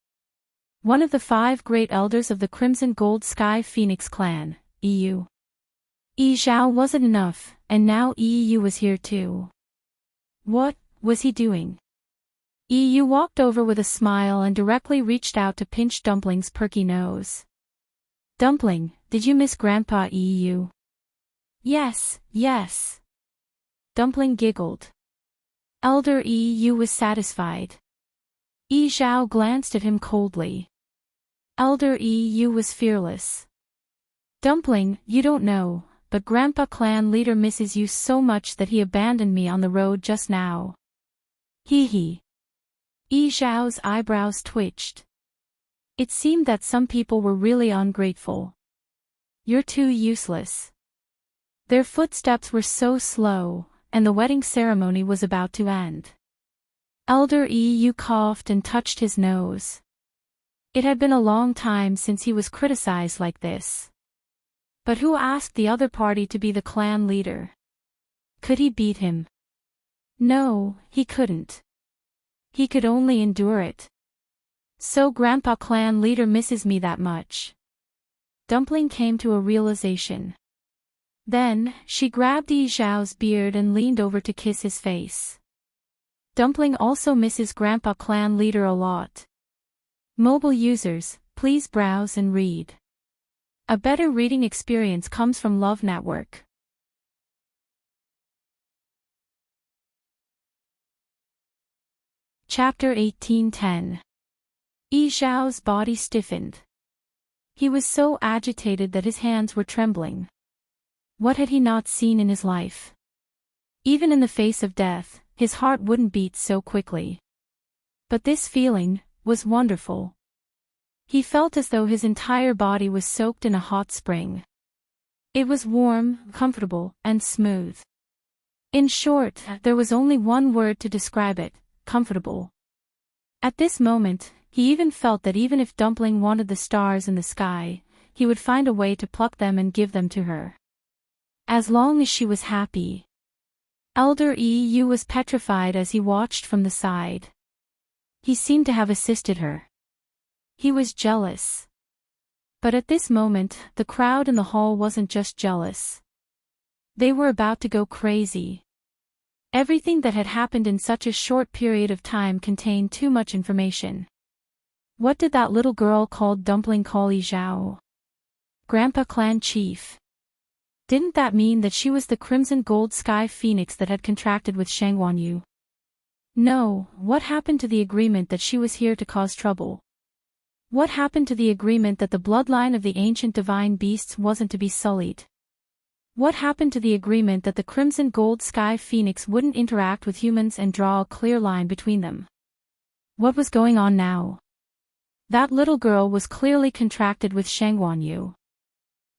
One of the 5 great elders of the Crimson Gold Sky Phoenix clan, Yu. Yi Zhao wasn't enough, and now Yu was here too. What was he doing? Yu walked over with a smile and directly reached out to pinch Dumpling's perky nose. Dumpling, did you miss Grandpa Yu? Yes. Dumpling giggled. Elder Yu was satisfied. Yi Zhao glanced at him coldly. Elder Yu was fearless. Dumpling, you don't know, but Grandpa clan leader misses you so much that he abandoned me on the road just now. Hee. Yi Zhao's eyebrows twitched. It seemed that some people were really ungrateful. You're too useless. Their footsteps were so slow, and the wedding ceremony was about to end. Elder Yu coughed and touched his nose. It had been a long time since he was criticized like this. But who asked the other party to be the clan leader? Could he beat him? No, he couldn't. He could only endure it. So Grandpa clan leader misses me that much. Dumpling came to a realization. Then, she grabbed Yi Zhao's beard and leaned over to kiss his face. Dumpling also misses Grandpa clan leader a lot. Mobile users, please browse and read. A better reading experience comes from Love Network. Chapter 1810. Yi Zhao's body stiffened. He was so agitated that his hands were trembling. What had he not seen in his life? Even in the face of death, his heart wouldn't beat so quickly. But this feeling was wonderful. He felt as though his entire body was soaked in a hot spring. It was warm, comfortable, and smooth. In short, there was only one word to describe it: comfortable. At this moment, he even felt that even if Dumpling wanted the stars in the sky, he would find a way to pluck them and give them to her. As long as she was happy. Elder Yu was petrified as he watched from the side. He seemed to have assisted her. He was jealous. But at this moment, the crowd in the hall wasn't just jealous. They were about to go crazy. Everything that had happened in such a short period of time contained too much information. What did that little girl called Dumpling call Yi Zhao? Grandpa clan chief. Didn't that mean that she was the Crimson Gold Sky Phoenix that had contracted with Shangguanyu? No, what happened to the agreement that she was here to cause trouble? What happened to the agreement that the bloodline of the ancient divine beasts wasn't to be sullied? What happened to the agreement that the Crimson Gold Sky Phoenix wouldn't interact with humans and draw a clear line between them? What was going on now? That little girl was clearly contracted with Shangguanyu.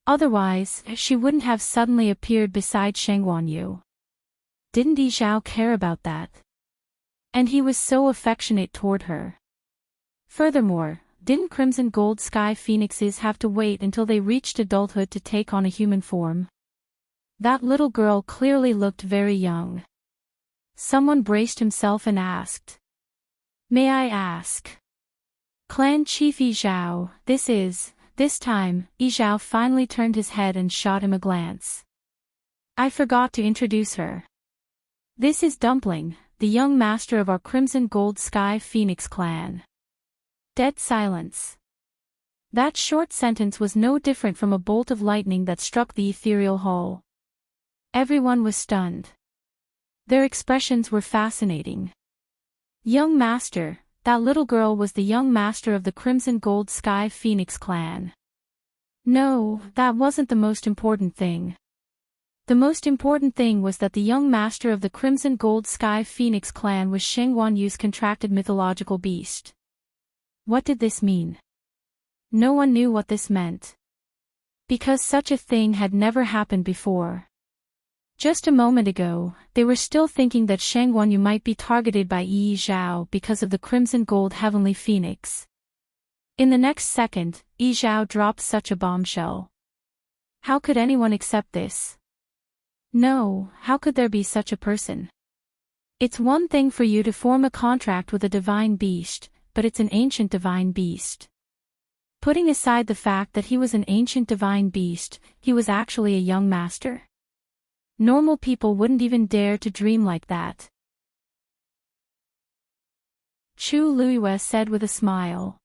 Otherwise, she wouldn't have suddenly appeared beside Shangguanyu. Didn't Yi Zhao care about that? And he was so affectionate toward her. Furthermore, didn't Crimson Gold Sky Phoenixes have to wait until they reached adulthood to take on a human form? That little girl clearly looked very young. Someone braced himself and asked. May I ask? Clan Chief Yi Zhao, this time, Yi Zhao finally turned his head and shot him a glance. I forgot to introduce her. This is Dumpling, the young master of our Crimson Gold Sky Phoenix clan. Dead silence. That short sentence was no different from a bolt of lightning that struck the ethereal hall. Everyone was stunned. Their expressions were fascinating. Young master, that little girl was the young master of the Crimson Gold Sky Phoenix clan. No, that wasn't the most important thing. The most important thing was that the young master of the Crimson Gold Sky Phoenix clan was Sheng Guanyu's contracted mythological beast. What did this mean? No one knew what this meant. Because such a thing had never happened before. Just a moment ago, they were still thinking that Sheng Guanyu might be targeted by Yi Zhao because of the Crimson Gold Heavenly Phoenix. In the next second, Yi Zhao dropped such a bombshell. How could anyone accept this? No, how could there be such a person? It's one thing for you to form a contract with a divine beast, but it's an ancient divine beast. Putting aside the fact that he was an ancient divine beast, he was actually a young master. Normal people wouldn't even dare to dream like that. Chu Luiyue said with a smile.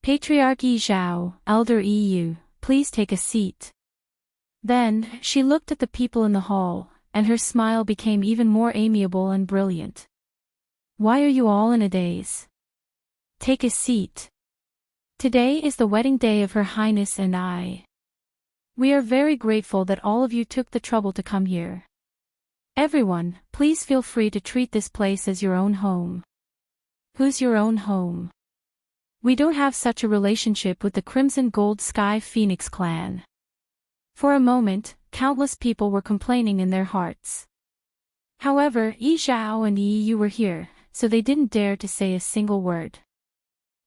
Patriarch Yi Zhao, Elder Yu, please take a seat. Then, she looked at the people in the hall, and her smile became even more amiable and brilliant. Why are you all in a daze? Take a seat. Today is the wedding day of Her Highness and I. We are very grateful that all of you took the trouble to come here. Everyone, please feel free to treat this place as your own home. Who's your own home? We don't have such a relationship with the Crimson Gold Sky Phoenix clan. For a moment, countless people were complaining in their hearts. However, Yi Zhao and Yi Yu were here, so they didn't dare to say a single word.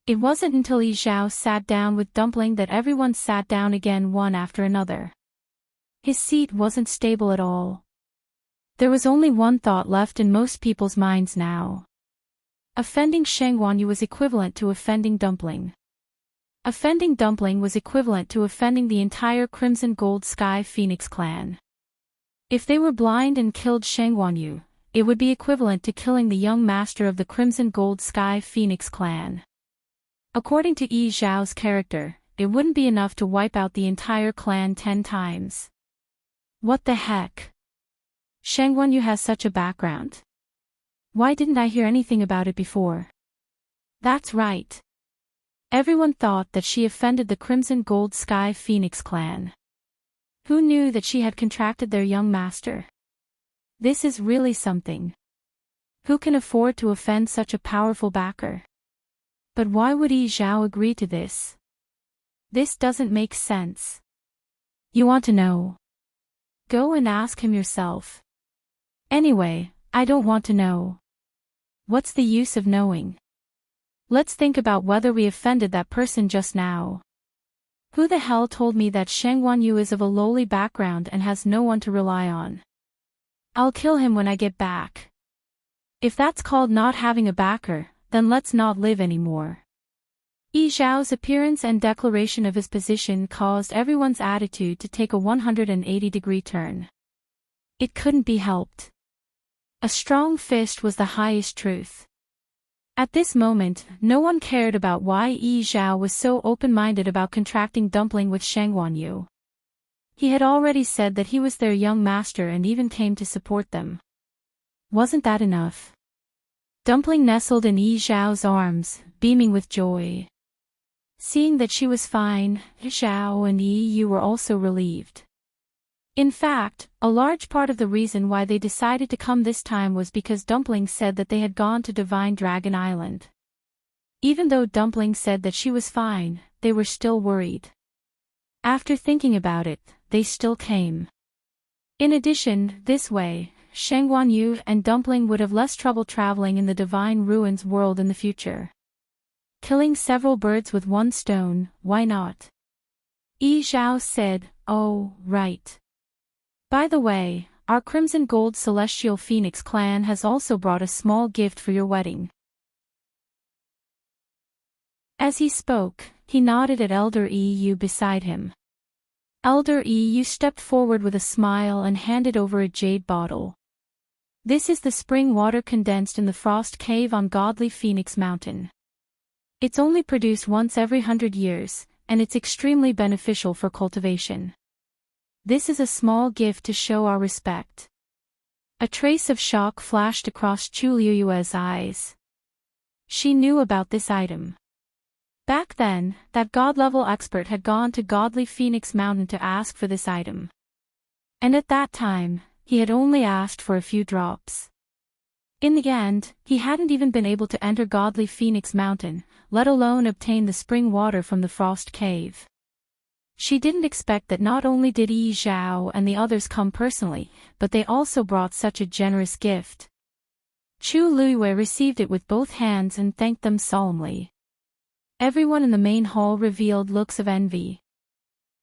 It wasn't until Yi Zhao sat down with Dumpling that everyone sat down again one after another. His seat wasn't stable at all. There was only one thought left in most people's minds now. Offending Sheng Guanyu was equivalent to offending Dumpling. Offending Dumpling was equivalent to offending the entire Crimson Gold Sky Phoenix clan. If they were blind and killed Sheng Guanyu, it would be equivalent to killing the young master of the Crimson Gold Sky Phoenix clan. According to Yi Zhao's character, it wouldn't be enough to wipe out the entire clan 10 times. What the heck? Sheng Guanyu has such a background. Why didn't I hear anything about it before? That's right. Everyone thought that she offended the Crimson Gold Sky Phoenix clan. Who knew that she had contracted their young master? This is really something. Who can afford to offend such a powerful backer? But why would Yi Zhao agree to this? This doesn't make sense. You want to know? Go and ask him yourself. Anyway, I don't want to know. What's the use of knowing? Let's think about whether we offended that person just now. Who the hell told me that Sheng Guanyu is of a lowly background and has no one to rely on? I'll kill him when I get back. If that's called not having a backer, then let's not live anymore. Yi Zhao's appearance and declaration of his position caused everyone's attitude to take a 180-degree turn. It couldn't be helped. A strong fist was the highest truth. At this moment, no one cared about why Yi Zhao was so open-minded about contracting Dumpling with Sheng Guanyu. He had already said that he was their young master and even came to support them. Wasn't that enough? Dumpling nestled in Yi Zhao's arms, beaming with joy. Seeing that she was fine, Zhao and Yi Yu were also relieved. In fact, a large part of the reason why they decided to come this time was because Dumpling said that they had gone to Divine Dragon Island. Even though Dumpling said that she was fine, they were still worried. After thinking about it, they still came. In addition, this way, Sheng Guanyu and Dumpling would have less trouble traveling in the Divine Ruins world in the future. Killing several birds with one stone, why not? Yi Zhao said, "Oh, right. By the way, our Crimson Gold Celestial Phoenix clan has also brought a small gift for your wedding. As he spoke, he nodded at Elder EU beside him. Elder EU stepped forward with a smile and handed over a jade bottle. This is the spring water condensed in the frost cave on Godly Phoenix Mountain. It's only produced once every 100 years, and it's extremely beneficial for cultivation. This is a small gift to show our respect. A trace of shock flashed across Chu Liuyue's eyes. She knew about this item. Back then, that god-level expert had gone to Godly Phoenix Mountain to ask for this item. And at that time, he had only asked for a few drops. In the end, he hadn't even been able to enter Godly Phoenix Mountain, let alone obtain the spring water from the Frost Cave. She didn't expect that not only did Yi Zhao and the others come personally, but they also brought such a generous gift. Chu Liyue received it with both hands and thanked them solemnly. Everyone in the main hall revealed looks of envy.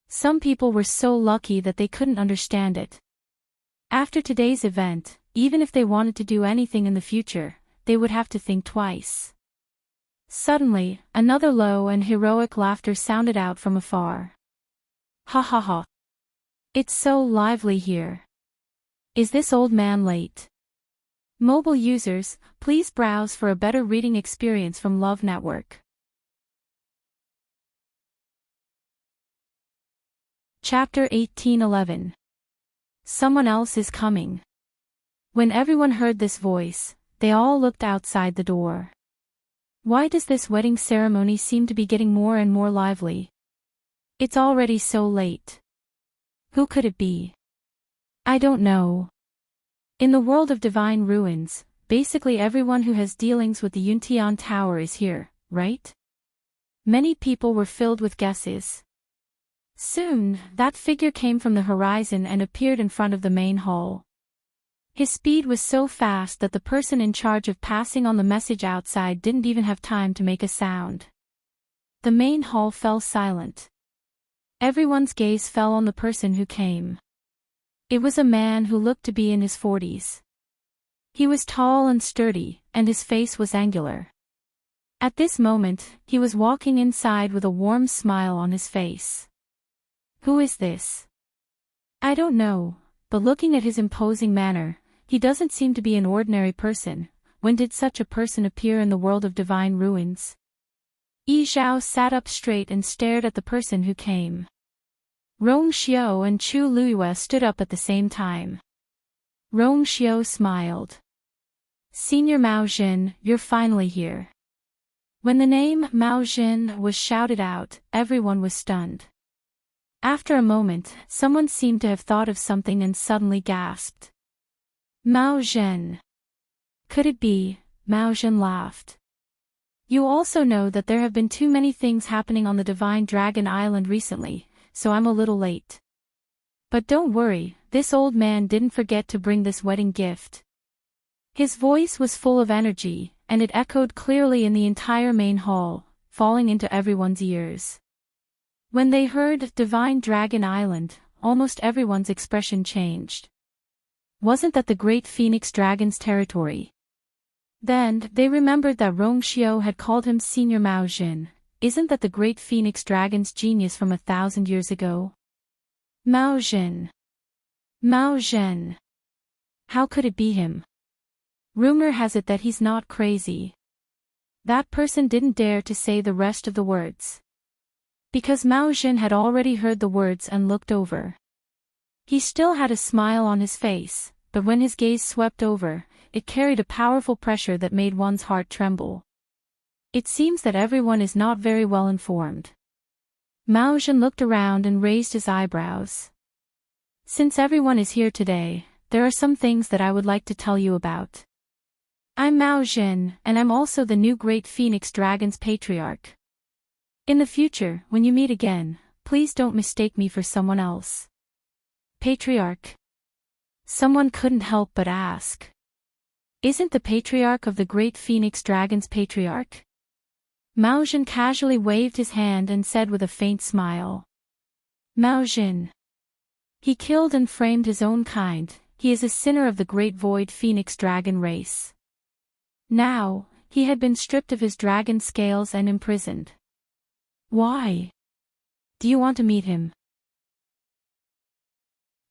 Some people were so lucky that they couldn't understand it. After today's event, even if they wanted to do anything in the future, they would have to think twice. Suddenly, another low and heroic laughter sounded out from afar. Ha ha ha. It's so lively here. Is this old man late? Mobile users, please browse for a better reading experience from Love Network. Chapter 1811. Someone else is coming. When everyone heard this voice, they all looked outside the door. Why does this wedding ceremony seem to be getting more and more lively? It's already so late. Who could it be? I don't know. In the world of divine ruins, basically everyone who has dealings with the Yuntian Tower is here, right? Many people were filled with guesses. Soon, that figure came from the horizon and appeared in front of the main hall. His speed was so fast that the person in charge of passing on the message outside didn't even have time to make a sound. The main hall fell silent. Everyone's gaze fell on the person who came. It was a man who looked to be in his 40s. He was tall and sturdy, and his face was angular. At this moment, he was walking inside with a warm smile on his face. Who is this? I don't know, but looking at his imposing manner, he doesn't seem to be an ordinary person. When did such a person appear in the world of divine ruins? Yi Zhao sat up straight and stared at the person who came. Rong Xiao and Chu Liyue stood up at the same time. Rong Xiao smiled. Senior Mao Jin, you're finally here. When the name Mao Jin was shouted out, everyone was stunned. After a moment, someone seemed to have thought of something and suddenly gasped. Mao Zhen. Could it be? Mao Zhen laughed. You also know that there have been too many things happening on the Divine Dragon Island recently, so I'm a little late. But don't worry, this old man didn't forget to bring this wedding gift. His voice was full of energy, and it echoed clearly in the entire main hall, falling into everyone's ears. When they heard Divine Dragon Island, almost everyone's expression changed. Wasn't that the Great Phoenix Dragon's territory? Then, they remembered that Rong Xiao had called him Senior Mao Jin. Isn't that the Great Phoenix Dragon's genius from 1,000 years ago? Mao Jin. Mao Zhen. How could it be him? Rumor has it that he's not crazy. That person didn't dare to say the rest of the words. Because Mao Jin had already heard the words and looked over. He still had a smile on his face, but when his gaze swept over, it carried a powerful pressure that made one's heart tremble. It seems that everyone is not very well informed. Mao Jin looked around and raised his eyebrows. Since everyone is here today, there are some things that I would like to tell you about. I'm Mao Jin, and I'm also the new Great Phoenix Dragon's patriarch. In the future, when you meet again, please don't mistake me for someone else. Patriarch. Someone couldn't help but ask. Isn't the patriarch of the Great Phoenix Dragon's patriarch? Mao Jin casually waved his hand and said with a faint smile. Mao Jin. He killed and framed his own kind, he is a sinner of the great void phoenix dragon race. Now, he had been stripped of his dragon scales and imprisoned. Why? Do you want to meet him?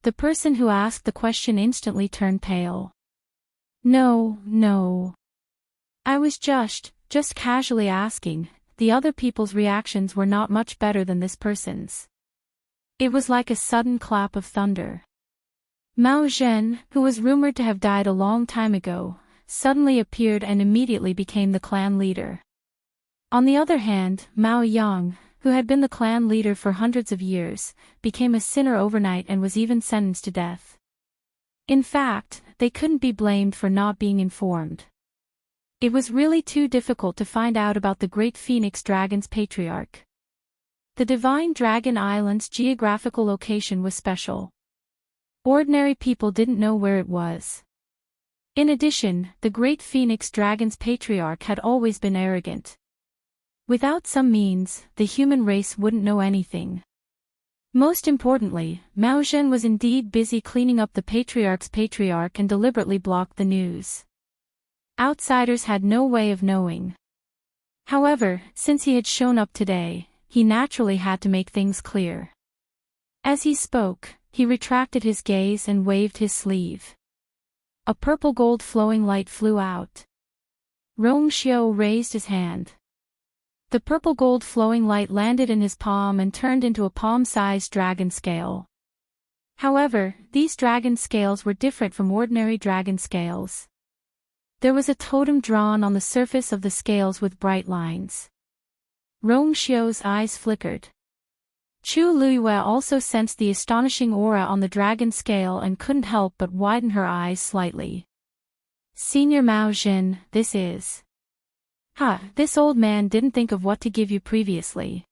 The person who asked the question instantly turned pale. No, no. I was just casually asking. The other people's reactions were not much better than this person's. It was like a sudden clap of thunder. Mao Zhen, who was rumored to have died a long time ago, suddenly appeared and immediately became the clan leader. On the other hand, Mao Yang, who had been the clan leader for hundreds of years, became a sinner overnight and was even sentenced to death. In fact, they couldn't be blamed for not being informed. It was really too difficult to find out about the Great Phoenix Dragon's patriarch. The Divine Dragon Island's geographical location was special. Ordinary people didn't know where it was. In addition, the Great Phoenix Dragon's patriarch had always been arrogant. Without some means, the human race wouldn't know anything. Most importantly, Mao Zhen was indeed busy cleaning up the patriarch's patriarch and deliberately blocked the news. Outsiders had no way of knowing. However, since he had shown up today, he naturally had to make things clear. As he spoke, he retracted his gaze and waved his sleeve. A purple gold flowing light flew out. Rong Xiao raised his hand. The purple gold flowing light landed in his palm and turned into a palm-sized dragon scale. However, these dragon scales were different from ordinary dragon scales. There was a totem drawn on the surface of the scales with bright lines. Rong Xiao's eyes flickered. Chu Luiyue also sensed the astonishing aura on the dragon scale and couldn't help but widen her eyes slightly. Senior Mao Zhen, this is... this old man didn't think of what to give you previously.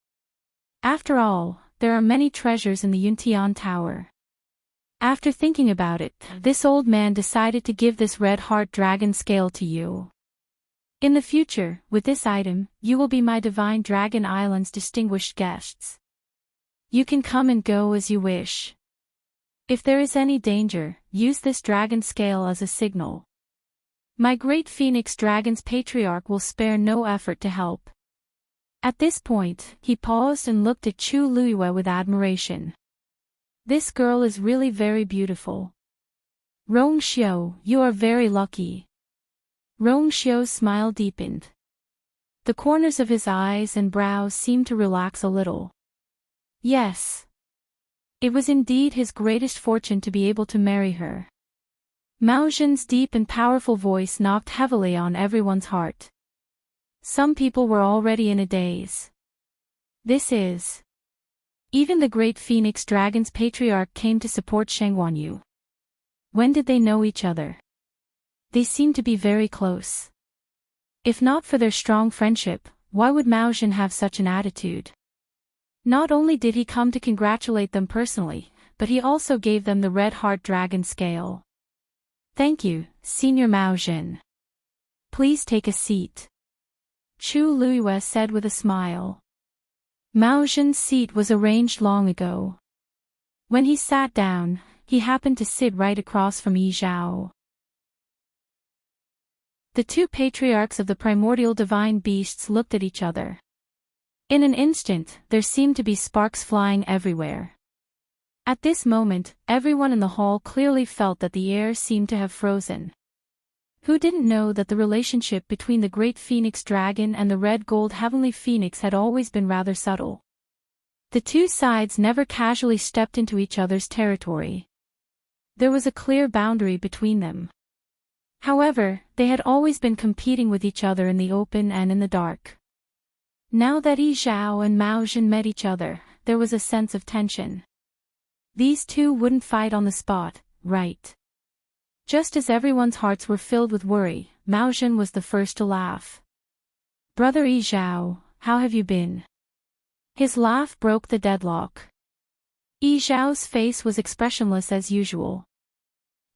After all, there are many treasures in the Yuntian Tower. After thinking about it, this old man decided to give this red heart dragon scale to you. In the future, with this item, you will be my Divine Dragon Island's distinguished guests. You can come and go as you wish. If there is any danger, use this dragon scale as a signal. My great Phoenix Dragon's patriarch will spare no effort to help. At this point, he paused and looked at Chu Luiyue with admiration. This girl is really very beautiful. Rong Xiao, you are very lucky. Rong Xiao's smile deepened. The corners of his eyes and brows seemed to relax a little. Yes. It was indeed his greatest fortune to be able to marry her. Mao Zhen's deep and powerful voice knocked heavily on everyone's heart. Some people were already in a daze. This is... Even the great Phoenix Dragon's patriarch came to support Sheng Wanyu. When did they know each other? They seemed to be very close. If not for their strong friendship, why would Mao Zhen have such an attitude? Not only did he come to congratulate them personally, but he also gave them the red heart dragon scale. Thank you, Senior Mao Zhen. Please take a seat. Chu Luiyue said with a smile. Mao Zhen's seat was arranged long ago. When he sat down, he happened to sit right across from Yi Zhao. The two patriarchs of the primordial divine beasts looked at each other. In an instant, there seemed to be sparks flying everywhere. At this moment, everyone in the hall clearly felt that the air seemed to have frozen. Who didn't know that the relationship between the Great Phoenix Dragon and the Red Gold Heavenly Phoenix had always been rather subtle? The two sides never casually stepped into each other's territory. There was a clear boundary between them. However, they had always been competing with each other in the open and in the dark. Now that Yi Zhao and Mao Zhen met each other, there was a sense of tension. These two wouldn't fight on the spot, right? Just as everyone's hearts were filled with worry, Mao Zhen was the first to laugh. Brother Yi Zhao, how have you been? His laugh broke the deadlock. Yi Zhao's face was expressionless as usual.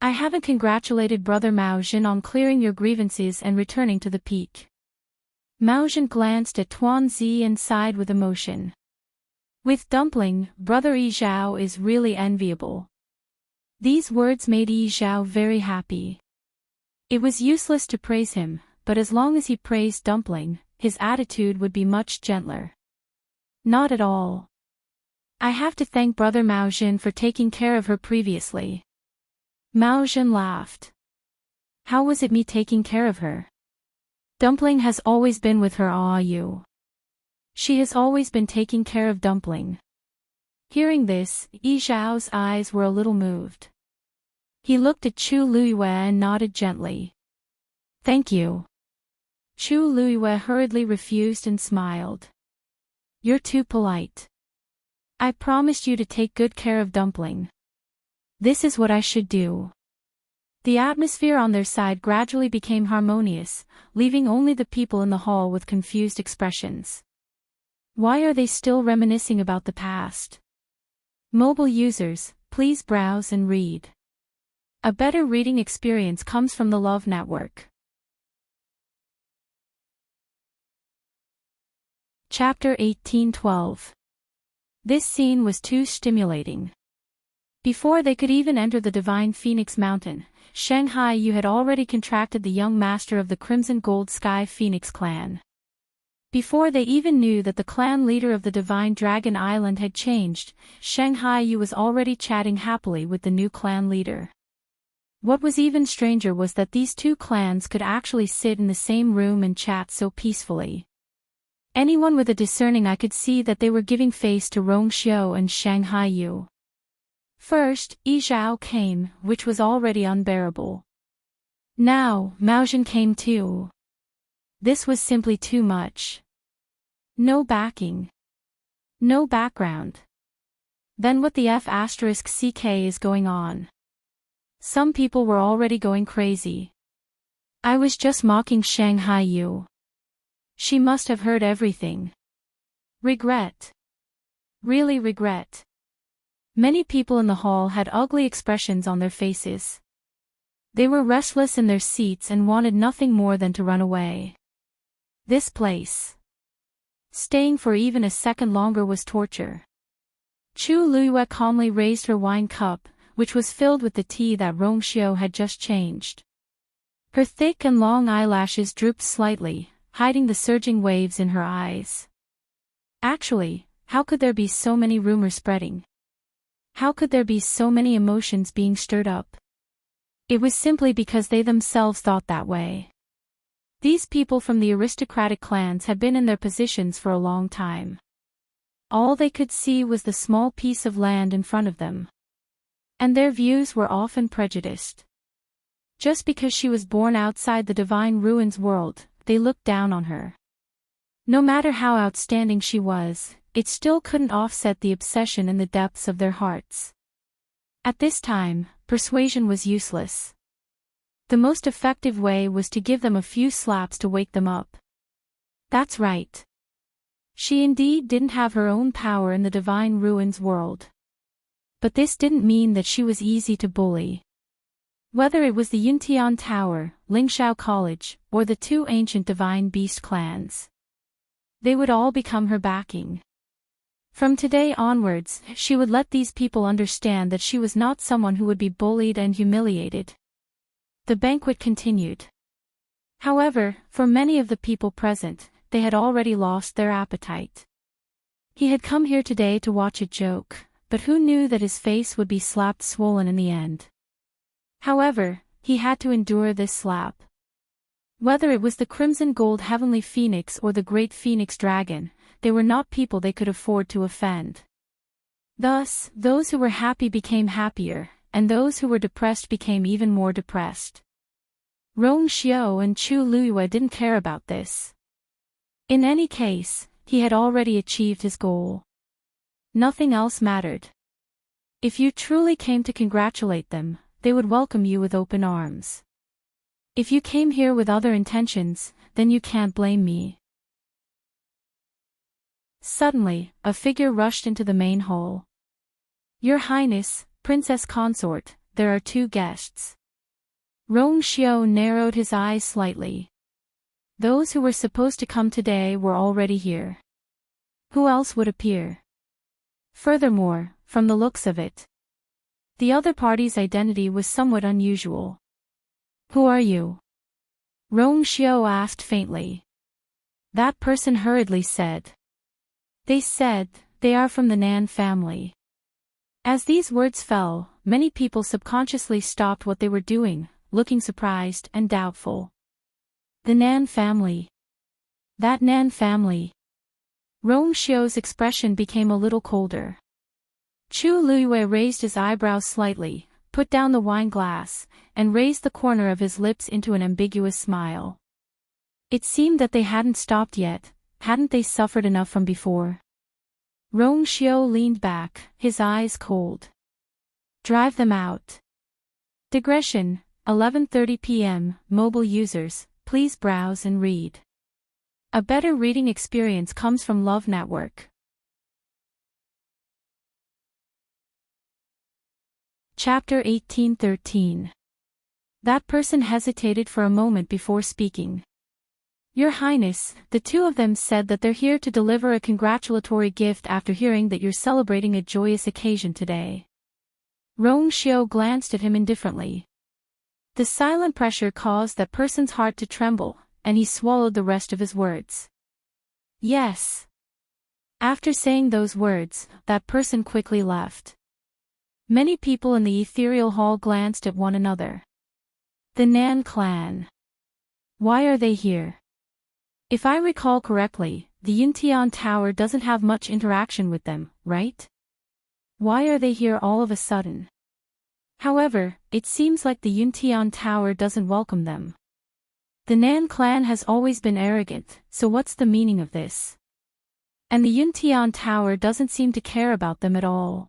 I haven't congratulated Brother Mao Zhen on clearing your grievances and returning to the peak. Mao Zhen glanced at Tuan Zi and sighed with emotion. With Dumpling, Brother Yi Zhao is really enviable. These words made Yi Zhao very happy. It was useless to praise him, but as long as he praised Dumpling, his attitude would be much gentler. Not at all. I have to thank Brother Mao Jin for taking care of her previously. Mao Jin laughed. How was it me taking care of her? Dumpling has always been with her you. She has always been taking care of Dumpling. Hearing this, Yi Zhao's eyes were a little moved. He looked at Chu Luiyue and nodded gently. Thank you. Chu Luiyue hurriedly refused and smiled. You're too polite. I promised you to take good care of Dumpling. This is what I should do. The atmosphere on their side gradually became harmonious, leaving only the people in the hall with confused expressions. Why are they still reminiscing about the past? Mobile users, please browse and read. A better reading experience comes from the Love Network. Chapter 1812. This scene was too stimulating. Before they could even enter the Divine Phoenix Mountain, Shanghai Yu had already contracted the young master of the Crimson Gold Sky Phoenix clan. Before they even knew that the clan leader of the Divine Dragon Island had changed, Shanghai Yu was already chatting happily with the new clan leader. What was even stranger was that these two clans could actually sit in the same room and chat so peacefully. Anyone with a discerning eye could see that they were giving face to Rong Xiu and Shanghai Yu. First, Yi Zhao came, which was already unbearable. Now, Mao Jin came too. This was simply too much. No backing. No background. Then what the **CK is going on? Some people were already going crazy. I was just mocking Shanghai Yu. She must have heard everything. Regret. Really regret. Many people in the hall had ugly expressions on their faces. They were restless in their seats and wanted nothing more than to run away. This place. Staying for even a second longer was torture. Chu Luiyue calmly raised her wine cup, which was filled with the tea that Rong Xiu had just changed. Her thick and long eyelashes drooped slightly, hiding the surging waves in her eyes. Actually, how could there be so many rumors spreading? How could there be so many emotions being stirred up? It was simply because they themselves thought that way. These people from the aristocratic clans had been in their positions for a long time. All they could see was the small piece of land in front of them. And their views were often prejudiced. Just because she was born outside the Divine Ruins world, they looked down on her. No matter how outstanding she was, it still couldn't offset the obsession in the depths of their hearts. At this time, persuasion was useless. The most effective way was to give them a few slaps to wake them up. That's right. She indeed didn't have her own power in the Divine Ruins world. But this didn't mean that she was easy to bully. Whether it was the Yuntian Tower, Lingshao College, or the two ancient Divine Beast clans, they would all become her backing. From today onwards, she would let these people understand that she was not someone who would be bullied and humiliated. The banquet continued. However, for many of the people present, they had already lost their appetite. He had come here today to watch a joke, but who knew that his face would be slapped swollen in the end? However, he had to endure this slap. Whether it was the Crimson Gold Heavenly Phoenix or the Great Phoenix Dragon, they were not people they could afford to offend. Thus, those who were happy became happier, and those who were depressed became even more depressed. Rong Xiu and Chu Luiyue didn't care about this. In any case, he had already achieved his goal. Nothing else mattered. If you truly came to congratulate them, they would welcome you with open arms. If you came here with other intentions, then you can't blame me. Suddenly, a figure rushed into the main hall. Your Highness, Princess Consort, there are two guests. Rong Xiu narrowed his eyes slightly. Those who were supposed to come today were already here. Who else would appear? Furthermore, from the looks of it, The other party's identity was somewhat unusual. "Who are you?" Rong Xiao asked faintly. That person hurriedly said. They said, "They are from the Nan family." As these words fell, many people subconsciously stopped what they were doing, looking surprised and doubtful. The Nan family. That Nan family. Rong Xiao's expression became a little colder. Chu Luiyue raised his eyebrows slightly, put down the wine glass, and raised the corner of his lips into an ambiguous smile. It seemed that they hadn't stopped yet. Hadn't they suffered enough from before? Rong Xiao leaned back, his eyes cold. Drive them out. Digression, 11:30 p.m. Mobile users, please browse and read. A better reading experience comes from Love Network. Chapter 18:13. That person hesitated for a moment before speaking. Your Highness, the two of them said that they're here to deliver a congratulatory gift after hearing that you're celebrating a joyous occasion today. Rong Xiao glanced at him indifferently. The silent pressure caused that person's heart to tremble, and he swallowed the rest of his words. Yes. After saying those words, that person quickly left. Many people in the ethereal hall glanced at one another. The Nan clan. Why are they here? If I recall correctly, the Yuntian Tower doesn't have much interaction with them, right? Why are they here all of a sudden? However, it seems like the Yuntian Tower doesn't welcome them. The Nan clan has always been arrogant, so what's the meaning of this? And the Yuntian Tower doesn't seem to care about them at all.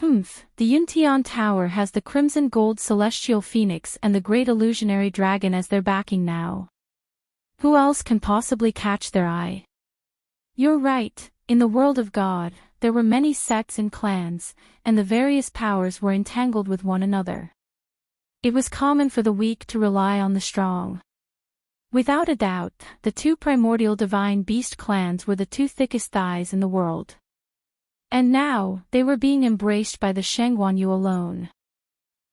The Yuntian Tower has the Crimson Gold Celestial Phoenix and the Great Illusionary Dragon as their backing now. Who else can possibly catch their eye? You're right, in the world of God, there were many sects and clans, and the various powers were entangled with one another. It was common for the weak to rely on the strong. Without a doubt, the two primordial divine beast clans were the two thickest thighs in the world. And now, they were being embraced by the Shengguanyu alone.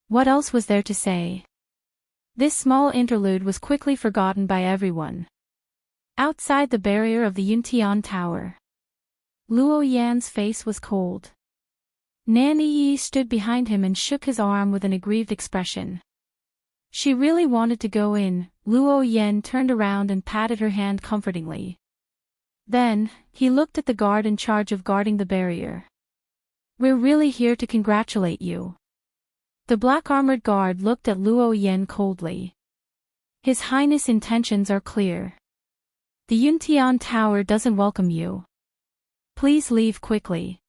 What else was there to say? This small interlude was quickly forgotten by everyone. Outside the barrier of the Yuntian Tower, Luo Yan's face was cold. Nan Yi stood behind him and shook his arm with an aggrieved expression. She really wanted to go in. Luo Yan turned around and patted her hand comfortingly. Then, he looked at the guard in charge of guarding the barrier. We're really here to congratulate you. The black-armored guard looked at Luo Yan coldly. His Highness' intentions are clear. The Yuntian Tower doesn't welcome you. Please leave quickly.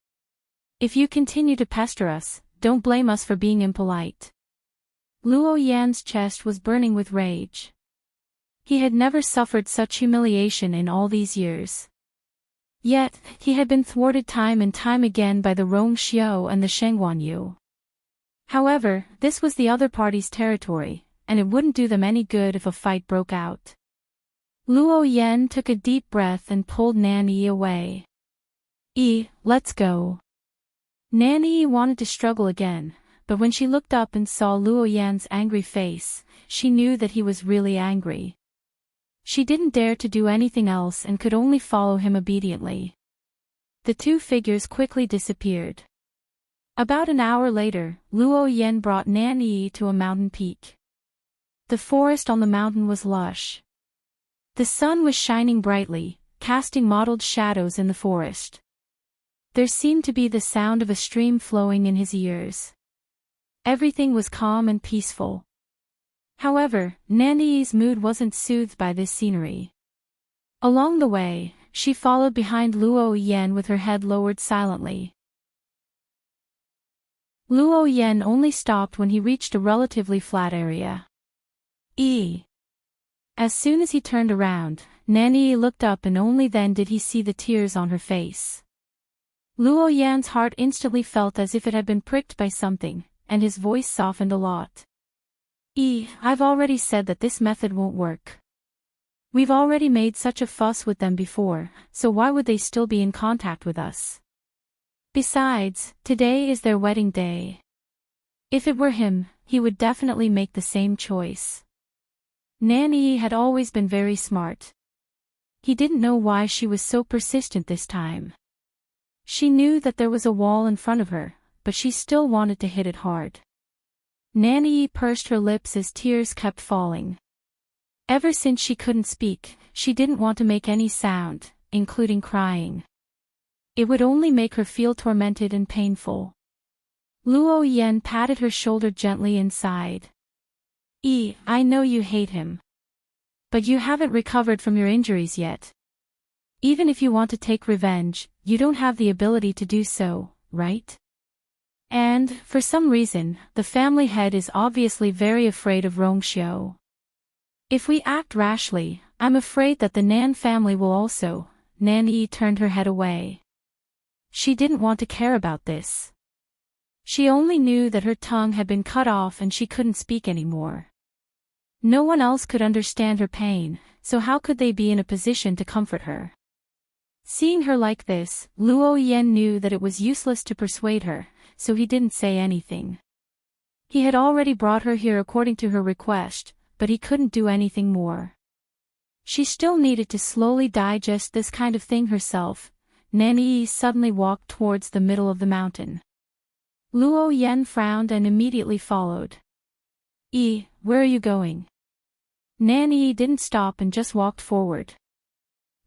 If you continue to pester us, don't blame us for being impolite. Luo Yan's chest was burning with rage. He had never suffered such humiliation in all these years. Yet, he had been thwarted time and time again by the Rong Xiao and the Shengguanyu. However, this was the other party's territory, and it wouldn't do them any good if a fight broke out. Luo Yan took a deep breath and pulled Nan Yi away. Let's go. Nan Yi wanted to struggle again, but when she looked up and saw Luo Yan's angry face, she knew that he was really angry. She didn't dare to do anything else and could only follow him obediently. The two figures quickly disappeared. About an hour later, Luo Yan brought Nan Yi to a mountain peak. The forest on the mountain was lush. The sun was shining brightly, casting mottled shadows in the forest. There seemed to be the sound of a stream flowing in his ears. Everything was calm and peaceful. However, Nan Yi's mood wasn't soothed by this scenery. Along the way, she followed behind Luo Yan with her head lowered silently. Luo Yan only stopped when he reached a relatively flat area. As soon as he turned around, Nan Yi looked up and only then did he see the tears on her face. Luo Yan's heart instantly felt as if it had been pricked by something, and his voice softened a lot. I've already said that this method won't work. We've already made such a fuss with them before, so why would they still be in contact with us? Besides, today is their wedding day. If it were him, he would definitely make the same choice. Nanny had always been very smart. He didn't know why she was so persistent this time. She knew that there was a wall in front of her, but she still wanted to hit it hard. Nanny pursed her lips as tears kept falling. Ever since she couldn't speak, she didn't want to make any sound, including crying. It would only make her feel tormented and painful. Luo Yan patted her shoulder gently and sighed. I know you hate him. But you haven't recovered from your injuries yet. Even if you want to take revenge, you don't have the ability to do so, right? And, for some reason, the family head is obviously very afraid of Rongxiu. If we act rashly, I'm afraid that the Nan family will also. Nan Yi turned her head away. She didn't want to care about this. She only knew that her tongue had been cut off and she couldn't speak anymore. No one else could understand her pain, so how could they be in a position to comfort her? Seeing her like this, Luo Yan knew that it was useless to persuade her, so he didn't say anything. He had already brought her here according to her request, but he couldn't do anything more. She still needed to slowly digest this kind of thing herself. Nanyi suddenly walked towards the middle of the mountain. Luo Yan frowned and immediately followed. Where are you going? Nanyi didn't stop and just walked forward.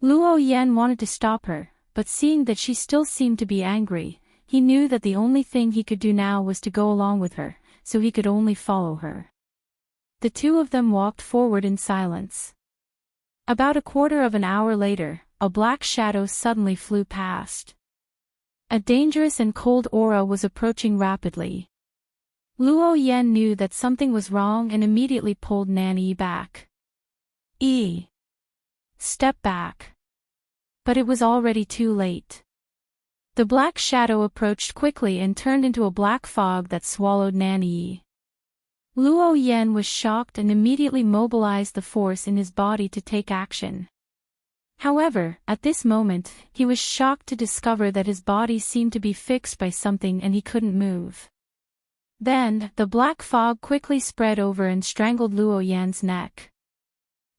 Luo Yan wanted to stop her, but seeing that she still seemed to be angry, he knew that the only thing he could do now was to go along with her, so he could only follow her. The two of them walked forward in silence. About a quarter of an hour later, a black shadow suddenly flew past. A dangerous and cold aura was approaching rapidly. Luo Yan knew that something was wrong and immediately pulled Nanyi back. Step back. But it was already too late. The black shadow approached quickly and turned into a black fog that swallowed Nanyi. Luo Yan was shocked and immediately mobilized the force in his body to take action. However, at this moment, he was shocked to discover that his body seemed to be fixed by something and he couldn't move. Then, the black fog quickly spread over and strangled Luo Yan's neck.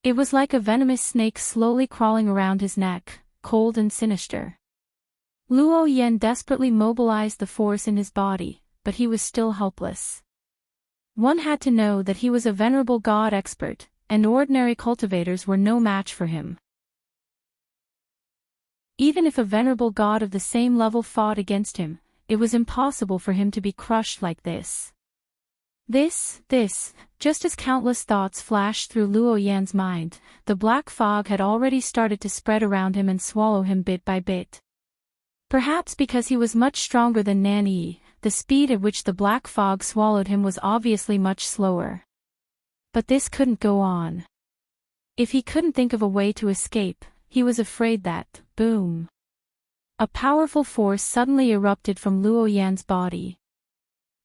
It was like a venomous snake slowly crawling around his neck, cold and sinister. Luo Yan desperately mobilized the force in his body, but he was still helpless. One had to know that he was a venerable god expert, and ordinary cultivators were no match for him. Even if a venerable god of the same level fought against him, it was impossible for him to be crushed like this. Just as countless thoughts flashed through Luo Yan's mind, the black fog had already started to spread around him and swallow him bit by bit. Perhaps because he was much stronger than Nanyi, the speed at which the black fog swallowed him was obviously much slower. But this couldn't go on. If he couldn't think of a way to escape, he was afraid that, boom. A powerful force suddenly erupted from Luo Yan's body.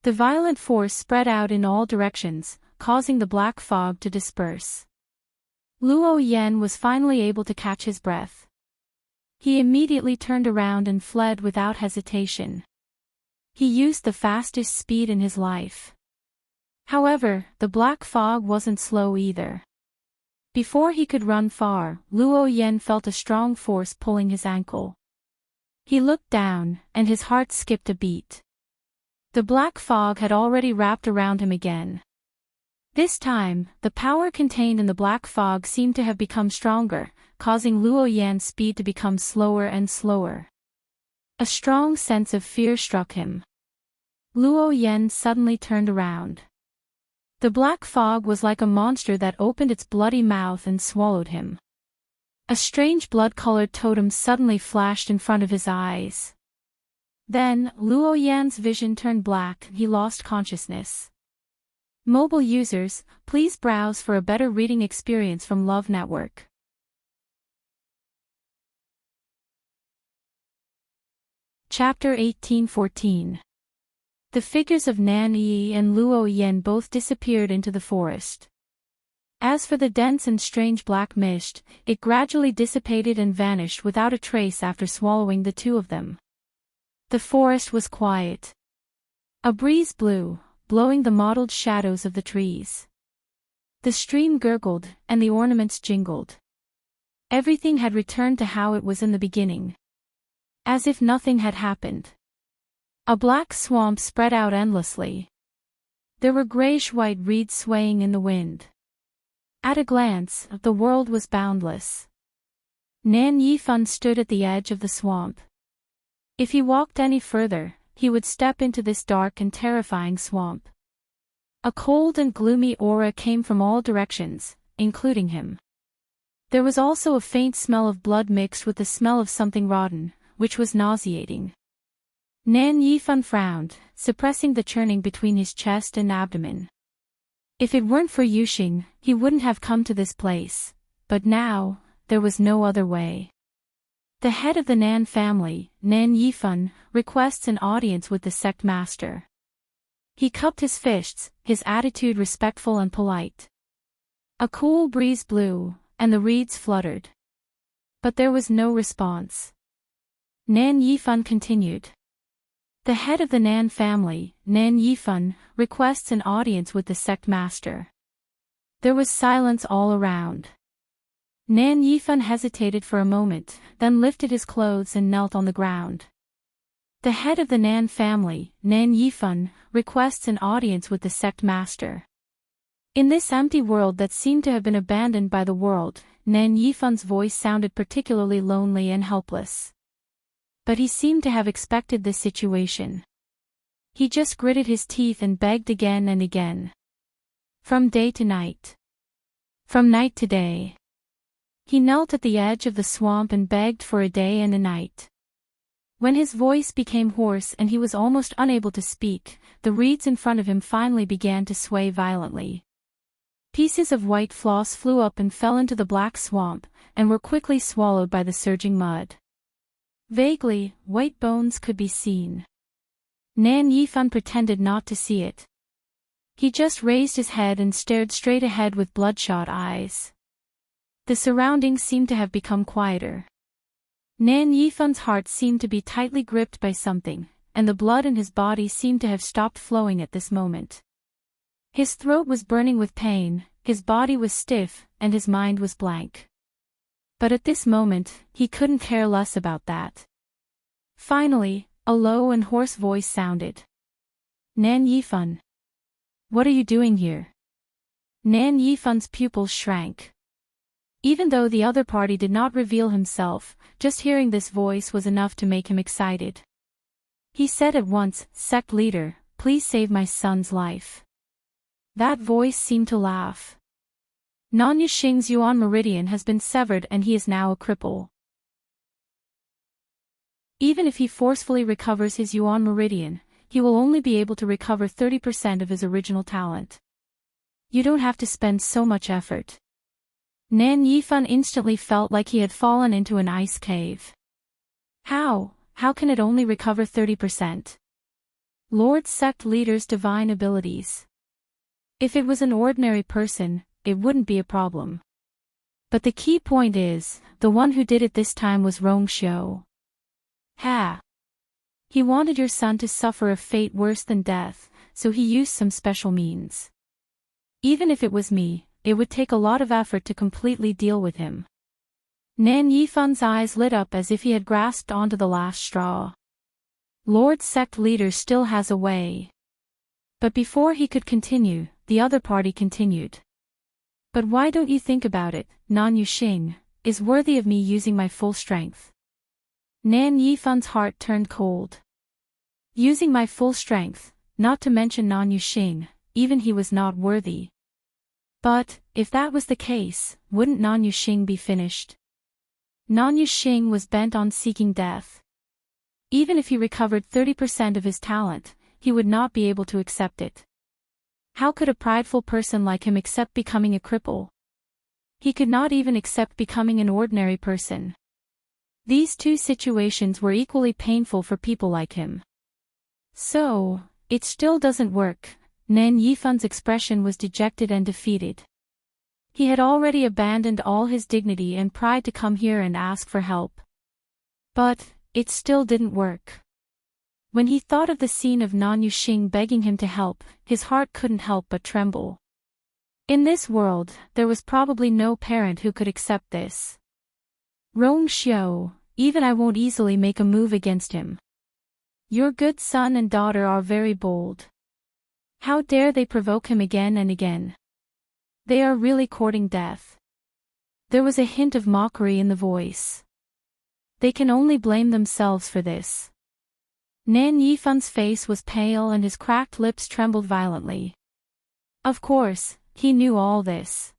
The violent force spread out in all directions, causing the black fog to disperse. Luo Yan was finally able to catch his breath. He immediately turned around and fled without hesitation. He used the fastest speed in his life. However, the black fog wasn't slow either. Before he could run far, Luo Yan felt a strong force pulling his ankle. He looked down, and his heart skipped a beat. The black fog had already wrapped around him again. This time, the power contained in the black fog seemed to have become stronger, causing Luo Yan's speed to become slower and slower. A strong sense of fear struck him. Luo Yan suddenly turned around. The black fog was like a monster that opened its bloody mouth and swallowed him. A strange blood-colored totem suddenly flashed in front of his eyes. Then, Luo Yan's vision turned black and he lost consciousness. Mobile users, please browse for a better reading experience from Love Network. Chapter 1814. The figures of Nan Yi and Luo Yan both disappeared into the forest. As for the dense and strange black mist, it gradually dissipated and vanished without a trace after swallowing the two of them. The forest was quiet. A breeze blew, blowing the mottled shadows of the trees. The stream gurgled, and the ornaments jingled. Everything had returned to how it was in the beginning. As if nothing had happened. A black swamp spread out endlessly. There were grayish-white reeds swaying in the wind. At a glance, the world was boundless. Nan Yifan stood at the edge of the swamp. If he walked any further, he would step into this dark and terrifying swamp. A cold and gloomy aura came from all directions, including him. There was also a faint smell of blood mixed with the smell of something rotten, which was nauseating. Nan Yifan frowned, suppressing the churning between his chest and abdomen. If it weren't for Yuxing, he wouldn't have come to this place, but now, there was no other way. The head of the Nan family, Nan Yifan, requests an audience with the sect master. He cupped his fists, his attitude respectful and polite. A cool breeze blew, and the reeds fluttered. But there was no response. Nan Yifan continued. The head of the Nan family, Nan Yifan, requests an audience with the sect master. There was silence all around. Nan Yifan hesitated for a moment, then lifted his clothes and knelt on the ground. The head of the Nan family, Nan Yifan, requests an audience with the sect master. In this empty world that seemed to have been abandoned by the world, Nan Yifan's voice sounded particularly lonely and helpless. But he seemed to have expected this situation. He just gritted his teeth and begged again and again. From day to night. From night to day. He knelt at the edge of the swamp and begged for a day and a night. When his voice became hoarse and he was almost unable to speak, the reeds in front of him finally began to sway violently. Pieces of white floss flew up and fell into the black swamp, and were quickly swallowed by the surging mud. Vaguely, white bones could be seen. Nan Yifan pretended not to see it. He just raised his head and stared straight ahead with bloodshot eyes. The surroundings seemed to have become quieter. Nan Yifan's heart seemed to be tightly gripped by something, and the blood in his body seemed to have stopped flowing at this moment. His throat was burning with pain, his body was stiff, and his mind was blank. But at this moment, he couldn't care less about that. Finally, a low and hoarse voice sounded. Nan Yifan. What are you doing here? Nan Yifan's pupils shrank. Even though the other party did not reveal himself, just hearing this voice was enough to make him excited. He said at once, "Sect leader, please save my son's life." That voice seemed to laugh. Nan Yuxing's Yuan meridian has been severed and he is now a cripple. Even if he forcefully recovers his Yuan meridian, he will only be able to recover 30% of his original talent. You don't have to spend so much effort. Nan Yifan instantly felt like he had fallen into an ice cave. How can it only recover 30%? Lord Sect Leader's divine abilities. If it was an ordinary person, it wouldn't be a problem. But the key point is, the one who did it this time was Rongxiu. He wanted your son to suffer a fate worse than death, so he used some special means. Even if it was me, it would take a lot of effort to completely deal with him. Nan Yifan's eyes lit up as if he had grasped onto the last straw. Lord Sect Leader still has a way. But before he could continue, the other party continued. But why don't you think about it? Nan Yuxing is worthy of me using my full strength. Nan Yifan's heart turned cold. Using my full strength, not to mention Nan Yuxing, even he was not worthy. But, if that was the case, wouldn't Nan Yuxing be finished? Nan Yuxing was bent on seeking death. Even if he recovered 30% of his talent, he would not be able to accept it. How could a prideful person like him accept becoming a cripple? He could not even accept becoming an ordinary person. These two situations were equally painful for people like him. So, it still doesn't work. Nan Yifan's expression was dejected and defeated. He had already abandoned all his dignity and pride to come here and ask for help. But, it still didn't work. When he thought of the scene of Nan Yuxing begging him to help, his heart couldn't help but tremble. In this world, there was probably no parent who could accept this. Rong Xiao, even I won't easily make a move against him. Your good son and daughter are very bold. How dare they provoke him again and again? They are really courting death. There was a hint of mockery in the voice. They can only blame themselves for this. Nan Yifan's face was pale and his cracked lips trembled violently. Of course, he knew all this.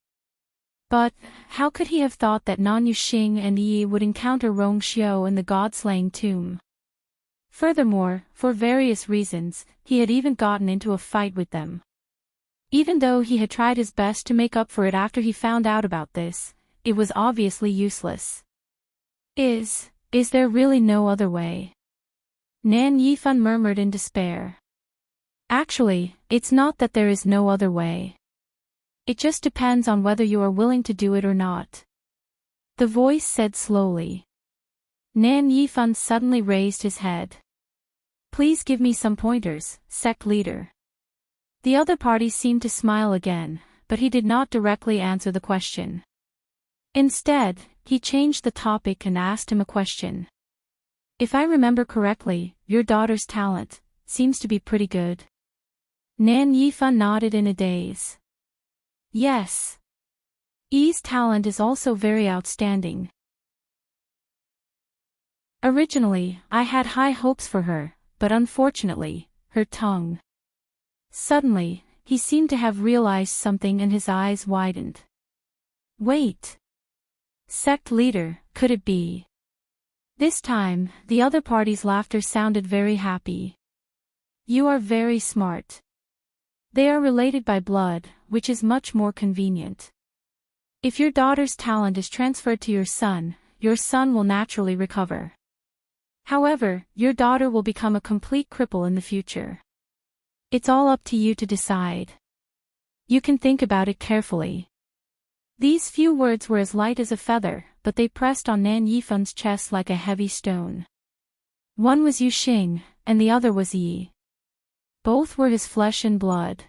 But, how could he have thought that Nan Yuxing and Yi would encounter Rong Xiao in the god-slaying tomb? Furthermore, for various reasons, he had even gotten into a fight with them. Even though he had tried his best to make up for it after he found out about this, it was obviously useless. Is there really no other way? Nan Yifan murmured in despair. Actually, it's not that there is no other way. It just depends on whether you are willing to do it or not. The voice said slowly. Nan Yifan suddenly raised his head. Please give me some pointers, sect leader. The other party seemed to smile again, but he did not directly answer the question. Instead, he changed the topic and asked him a question. If I remember correctly, your daughter's talent seems to be pretty good. Nan Yifan nodded in a daze. Yes. Yi's talent is also very outstanding. Originally, I had high hopes for her, but unfortunately, her tongue. Suddenly, he seemed to have realized something and his eyes widened. Wait. Sect leader, could it be? This time, the other party's laughter sounded very happy. You are very smart. They are related by blood, which is much more convenient. If your daughter's talent is transferred to your son will naturally recover. However, your daughter will become a complete cripple in the future. It's all up to you to decide. You can think about it carefully. These few words were as light as a feather, but they pressed on Nan Yifan's chest like a heavy stone. One was Yuxing, and the other was Yi. Both were his flesh and blood.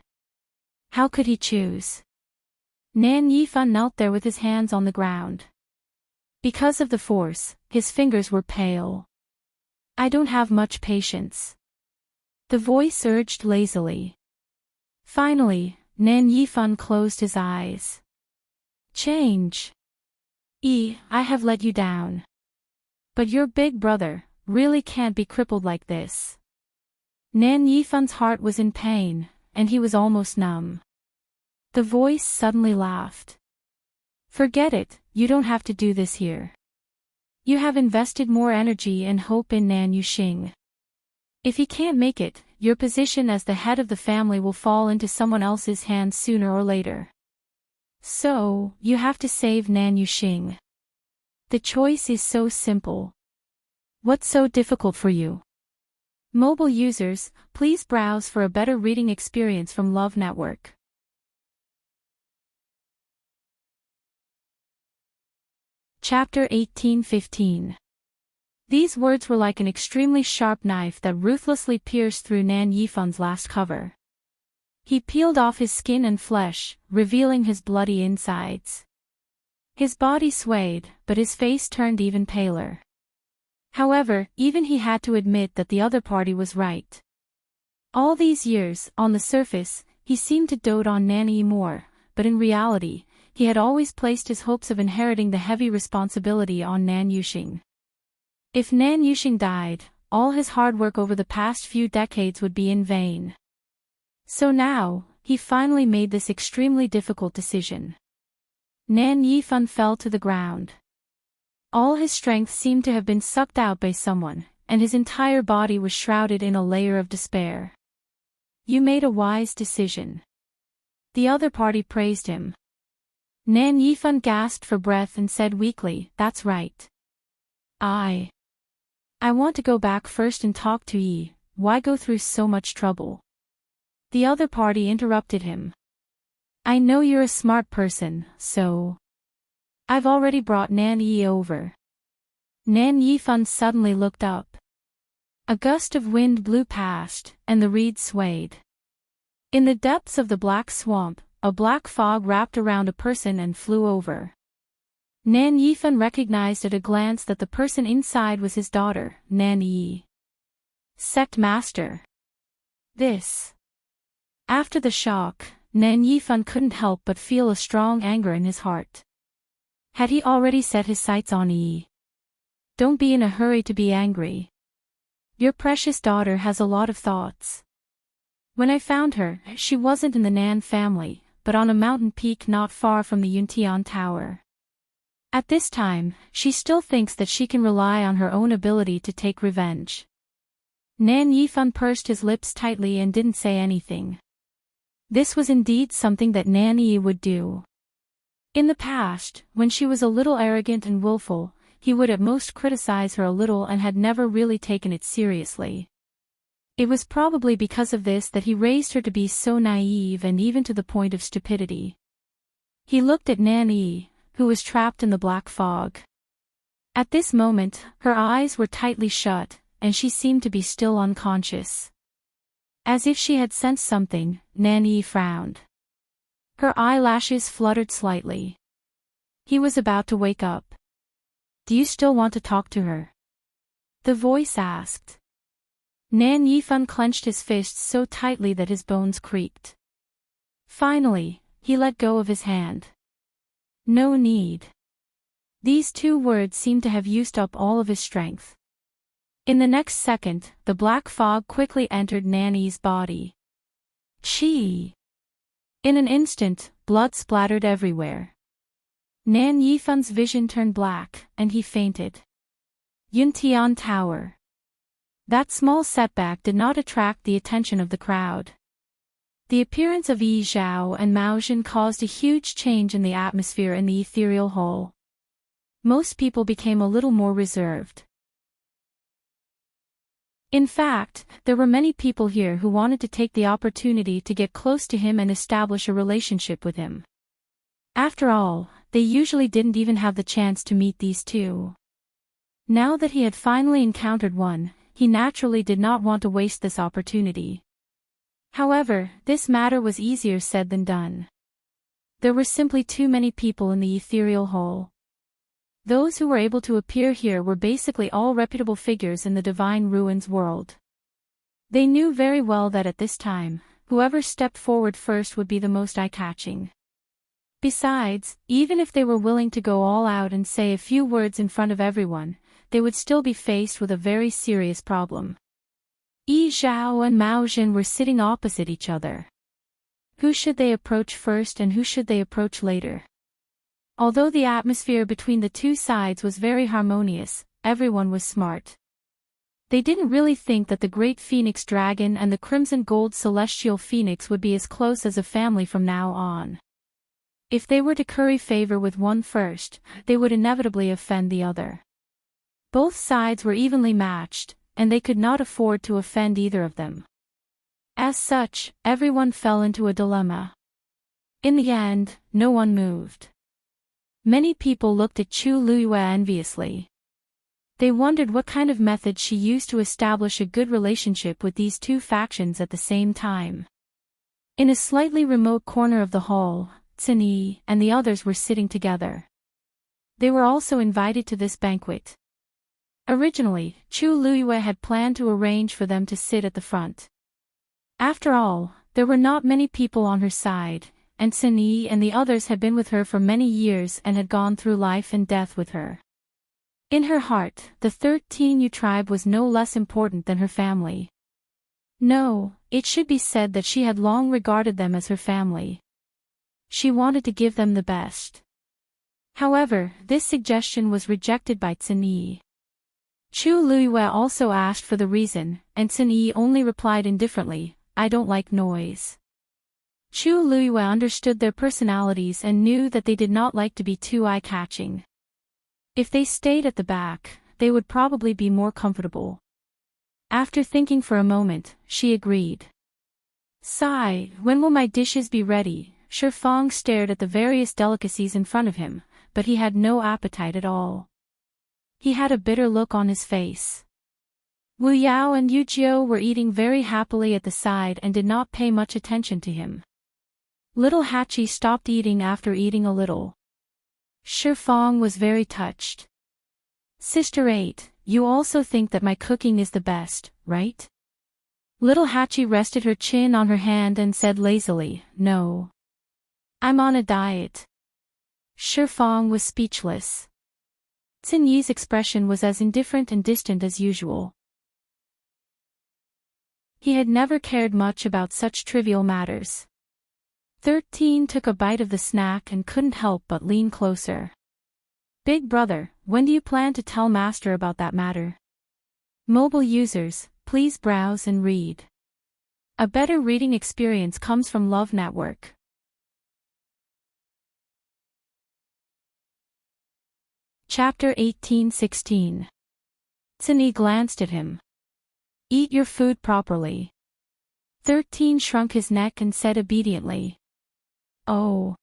How could he choose? Nan Yifan knelt there with his hands on the ground. Because of the force, his fingers were pale. I don't have much patience. The voice urged lazily. Finally, Nan Yifan closed his eyes. Change. I have let you down. But your big brother really can't be crippled like this. Nan Yifan's heart was in pain, and he was almost numb. The voice suddenly laughed. Forget it, you don't have to do this here. You have invested more energy and hope in Nan Yuxing. If he can't make it, your position as the head of the family will fall into someone else's hands sooner or later. So, you have to save Nan Yuxing. The choice is so simple. What's so difficult for you? Mobile users, please browse for a better reading experience from Love Network. Chapter 18:15. These words were like an extremely sharp knife that ruthlessly pierced through Nan Yifan's last cover. He peeled off his skin and flesh, revealing his bloody insides. His body swayed, but his face turned even paler. However, even he had to admit that the other party was right. All these years, on the surface, he seemed to dote on Nan Yi more, but in reality, he had always placed his hopes of inheriting the heavy responsibility on Nan Yuxing. If Nan Yuxing died, all his hard work over the past few decades would be in vain. So now, he finally made this extremely difficult decision. Nan Yifan fell to the ground. All his strength seemed to have been sucked out by someone, and his entire body was shrouded in a layer of despair. You made a wise decision. The other party praised him. Nan Yifan gasped for breath and said weakly, That's right. I want to go back first and talk to Yi. Why go through so much trouble? The other party interrupted him. I know you're a smart person, so I've already brought Nan Yi over. Nan Yifan suddenly looked up. A gust of wind blew past, and the reeds swayed. In the depths of the black swamp, a black fog wrapped around a person and flew over. Nan Yifan recognized at a glance that the person inside was his daughter, Nan Yi. Sect Master. This. After the shock, Nan Yifan couldn't help but feel a strong anger in his heart. Had he already set his sights on Yi? Don't be in a hurry to be angry. Your precious daughter has a lot of thoughts. When I found her, she wasn't in the Nan family, but on a mountain peak not far from the Yuntian Tower. At this time, she still thinks that she can rely on her own ability to take revenge. Nan Yifan pursed his lips tightly and didn't say anything. This was indeed something that Nan Yi would do. In the past, when she was a little arrogant and willful, he would at most criticize her a little and had never really taken it seriously. It was probably because of this that he raised her to be so naive and even to the point of stupidity. He looked at Nan Yi, who was trapped in the black fog. At this moment, her eyes were tightly shut, and she seemed to be still unconscious. As if she had sensed something, Nan Yi frowned. Her eyelashes fluttered slightly. He was about to wake up. Do you still want to talk to her? The voice asked. Nan Yifan clenched his fists so tightly that his bones creaked. Finally, he let go of his hand. No need. These two words seemed to have used up all of his strength. In the next second, the black fog quickly entered Nanny's body. Chi! In an instant, blood splattered everywhere. Nan Yifan's vision turned black, and he fainted. Yuntian Tower. That small setback did not attract the attention of the crowd. The appearance of Yi Zhao and Mao Jin caused a huge change in the atmosphere in the ethereal hall. Most people became a little more reserved. In fact, there were many people here who wanted to take the opportunity to get close to him and establish a relationship with him. After all, they usually didn't even have the chance to meet these two. Now that he had finally encountered one, he naturally did not want to waste this opportunity. However, this matter was easier said than done. There were simply too many people in the ethereal hall. Those who were able to appear here were basically all reputable figures in the Divine Ruins world. They knew very well that at this time, whoever stepped forward first would be the most eye-catching. Besides, even if they were willing to go all out and say a few words in front of everyone, they would still be faced with a very serious problem. Yi Zhao and Mao Jin were sitting opposite each other. Who should they approach first and who should they approach later? Although the atmosphere between the two sides was very harmonious, everyone was smart. They didn't really think that the Great Phoenix Dragon and the Crimson Gold Celestial Phoenix would be as close as a family from now on. If they were to curry favor with one first, they would inevitably offend the other. Both sides were evenly matched, and they could not afford to offend either of them. As such, everyone fell into a dilemma. In the end, no one moved. Many people looked at Chu Luyue enviously. They wondered what kind of method she used to establish a good relationship with these two factions at the same time. In a slightly remote corner of the hall, Xin Yi and the others were sitting together. They were also invited to this banquet. Originally, Chu Luyue had planned to arrange for them to sit at the front. After all, there were not many people on her side, and Xin Yi and the others had been with her for many years and had gone through life and death with her. In her heart, the 13 Yu tribe was no less important than her family. No, it should be said that she had long regarded them as her family. She wanted to give them the best. However, this suggestion was rejected by Xin Yi. Chu Luyue also asked for the reason, and Xin Yi only replied indifferently, "I don't like noise." Chu Luyue understood their personalities and knew that they did not like to be too eye-catching. If they stayed at the back, they would probably be more comfortable. After thinking for a moment, she agreed. "Sai, when will my dishes be ready?" Shifang stared at the various delicacies in front of him, but he had no appetite at all. He had a bitter look on his face. Wu Yao and Yu Jiu were eating very happily at the side and did not pay much attention to him. Little Hachi stopped eating after eating a little. Shi Fang was very touched. Sister 8, you also think that my cooking is the best, right? Little Hachi rested her chin on her hand and said lazily, no. I'm on a diet. Shi Fang was speechless. Xin Yi's expression was as indifferent and distant as usual. He had never cared much about such trivial matters. 13 took a bite of the snack and couldn't help but lean closer. Big brother, when do you plan to tell Master about that matter? Mobile users, please browse and read. A better reading experience comes from Love Network. Chapter 18-16. Xin Yi glanced at him. Eat your food properly. 13 shrunk his neck and said obediently. Oh.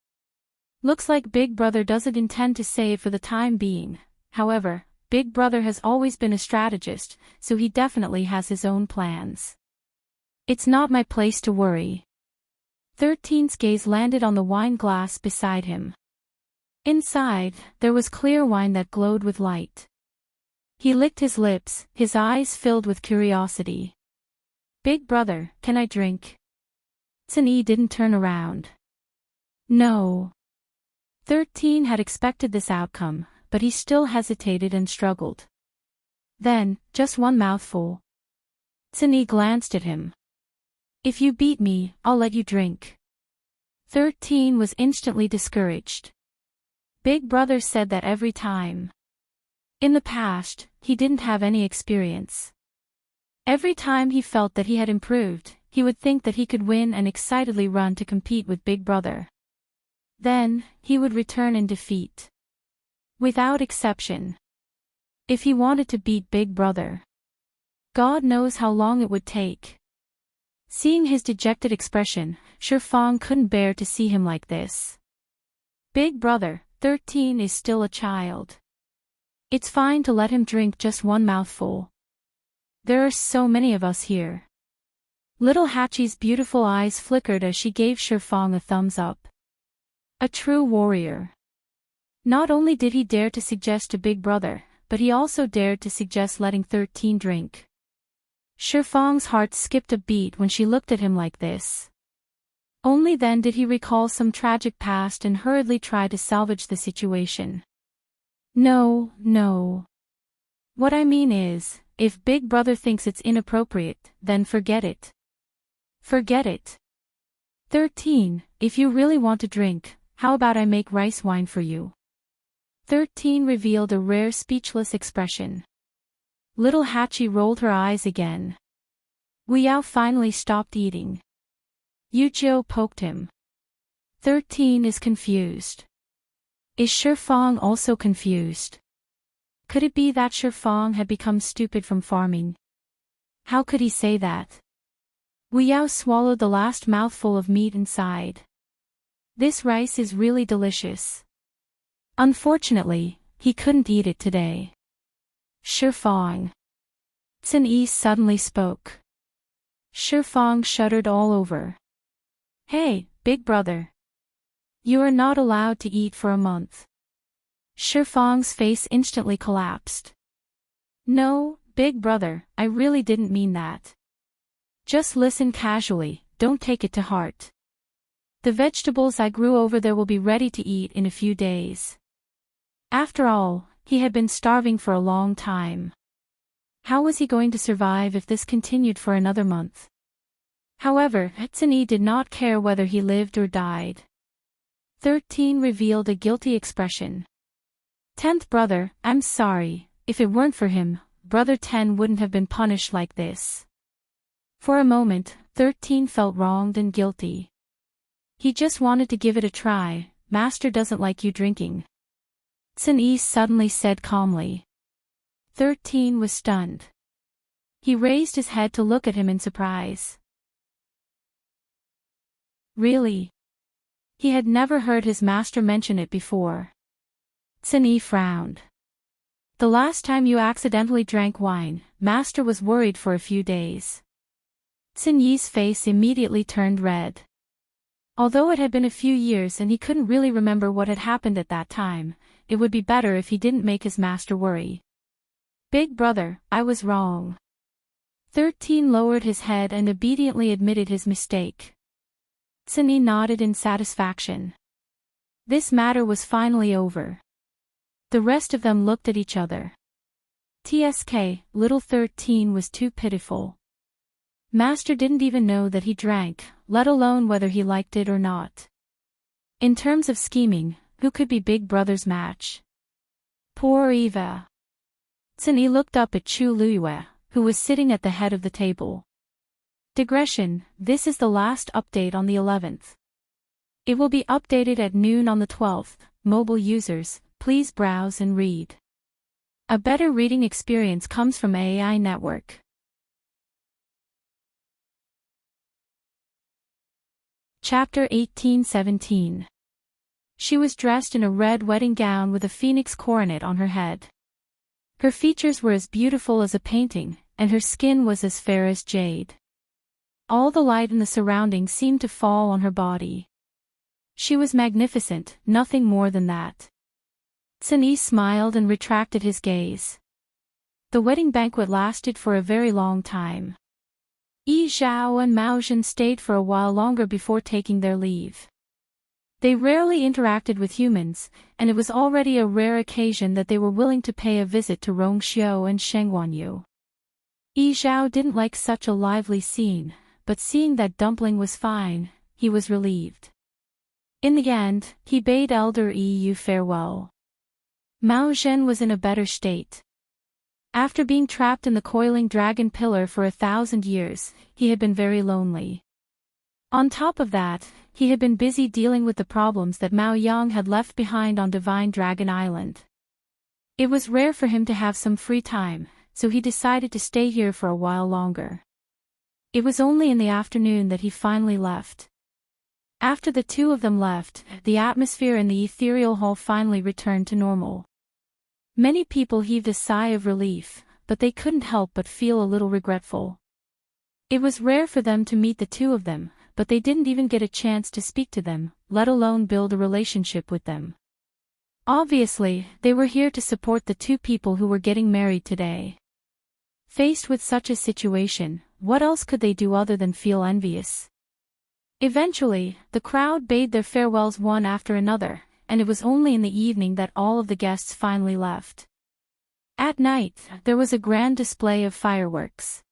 Looks like Big Brother doesn't intend to save for the time being. However, Big Brother has always been a strategist, so he definitely has his own plans. It's not my place to worry. 13's gaze landed on the wine glass beside him. Inside, there was clear wine that glowed with light. He licked his lips, his eyes filled with curiosity. Big brother, can I drink? Xin Yi didn't turn around. No. 13 had expected this outcome, but he still hesitated and struggled. Then, just one mouthful. Xin Yi glanced at him. If you beat me, I'll let you drink. 13 was instantly discouraged. Big brother said that every time. In the past, he didn't have any experience. Every time he felt that he had improved, he would think that he could win and excitedly run to compete with Big Brother. Then, he would return in defeat. Without exception. If he wanted to beat Big Brother, God knows how long it would take. Seeing his dejected expression, Shi Fang couldn't bear to see him like this. Big Brother, 13 is still a child. It's fine to let him drink just one mouthful. There are so many of us here. Little Hachi's beautiful eyes flickered as she gave Shi Fang a thumbs up. A true warrior. Not only did he dare to suggest to Big Brother, but he also dared to suggest letting 13 drink. Shi Fang's heart skipped a beat when she looked at him like this. Only then did he recall some tragic past and hurriedly try to salvage the situation. No, no. What I mean is, if Big Brother thinks it's inappropriate, then forget it. Forget it. 13, if you really want to drink, how about I make rice wine for you? 13 revealed a rare speechless expression. Little Hachi rolled her eyes again. Wu Yao finally stopped eating. Yu Jiu poked him. 13 is confused. Is Shi Fang also confused? Could it be that Shi Fang had become stupid from farming? How could he say that? Wu Yao swallowed the last mouthful of meat and sighed. This rice is really delicious. Unfortunately, he couldn't eat it today. Shi Fang. Xin Yi suddenly spoke. Shi Fang shuddered all over. Hey, Big Brother. You are not allowed to eat for a month. Shi Fang's face instantly collapsed. No, Big Brother, I really didn't mean that. Just listen casually, don't take it to heart. The vegetables I grew over there will be ready to eat in a few days. After all, he had been starving for a long time. How was he going to survive if this continued for another month? However, Xin Yi did not care whether he lived or died. 13 revealed a guilty expression. 10th brother, I'm sorry, if it weren't for him, brother 10 wouldn't have been punished like this. For a moment, 13 felt wronged and guilty. He just wanted to give it a try. Master doesn't like you drinking. Xin Yi suddenly said calmly. 13 was stunned. He raised his head to look at him in surprise. Really? He had never heard his master mention it before. Xin Yi frowned. The last time you accidentally drank wine, Master was worried for a few days. Xin Yi's face immediately turned red. Although it had been a few years and he couldn't really remember what had happened at that time, it would be better if he didn't make his master worry. Big brother, I was wrong. 13 lowered his head and obediently admitted his mistake. Xin Yi nodded in satisfaction. This matter was finally over. The rest of them looked at each other. TSK, little 13 was too pitiful. Master didn't even know that he drank, let alone whether he liked it or not. In terms of scheming, who could be Big Brother's match? Poor Eva. Xin Yi looked up at Chu Luiyue, who was sitting at the head of the table. Digression, this is the last update on the 11th. It will be updated at noon on the 12th. Mobile users, please browse and read. A better reading experience comes from AI Network. Chapter 1817. She was dressed in a red wedding gown with a phoenix coronet on her head. Her features were as beautiful as a painting, and her skin was as fair as jade. All the light in the surroundings seemed to fall on her body. She was magnificent, nothing more than that. Xin Yi smiled and retracted his gaze. The wedding banquet lasted for a very long time. Yi Zhao and Mao Zhen stayed for a while longer before taking their leave. They rarely interacted with humans, and it was already a rare occasion that they were willing to pay a visit to Rongxiu and Sheng Wanyu. Yi Zhao didn't like such a lively scene, but seeing that Dumpling was fine, he was relieved. In the end, he bade elder Yi Yu farewell. Mao Zhen was in a better state. After being trapped in the coiling dragon pillar for 1,000 years, he had been very lonely. On top of that, he had been busy dealing with the problems that Mao Yang had left behind on Divine Dragon Island. It was rare for him to have some free time, so he decided to stay here for a while longer. It was only in the afternoon that he finally left. After the two of them left, the atmosphere in the ethereal hall finally returned to normal. Many people heaved a sigh of relief, but they couldn't help but feel a little regretful. It was rare for them to meet the two of them, but they didn't even get a chance to speak to them, let alone build a relationship with them. Obviously, they were here to support the two people who were getting married today. Faced with such a situation, what else could they do other than feel envious? Eventually, the crowd bade their farewells one after another, and it was only in the evening that all of the guests finally left. At night, there was a grand display of fireworks.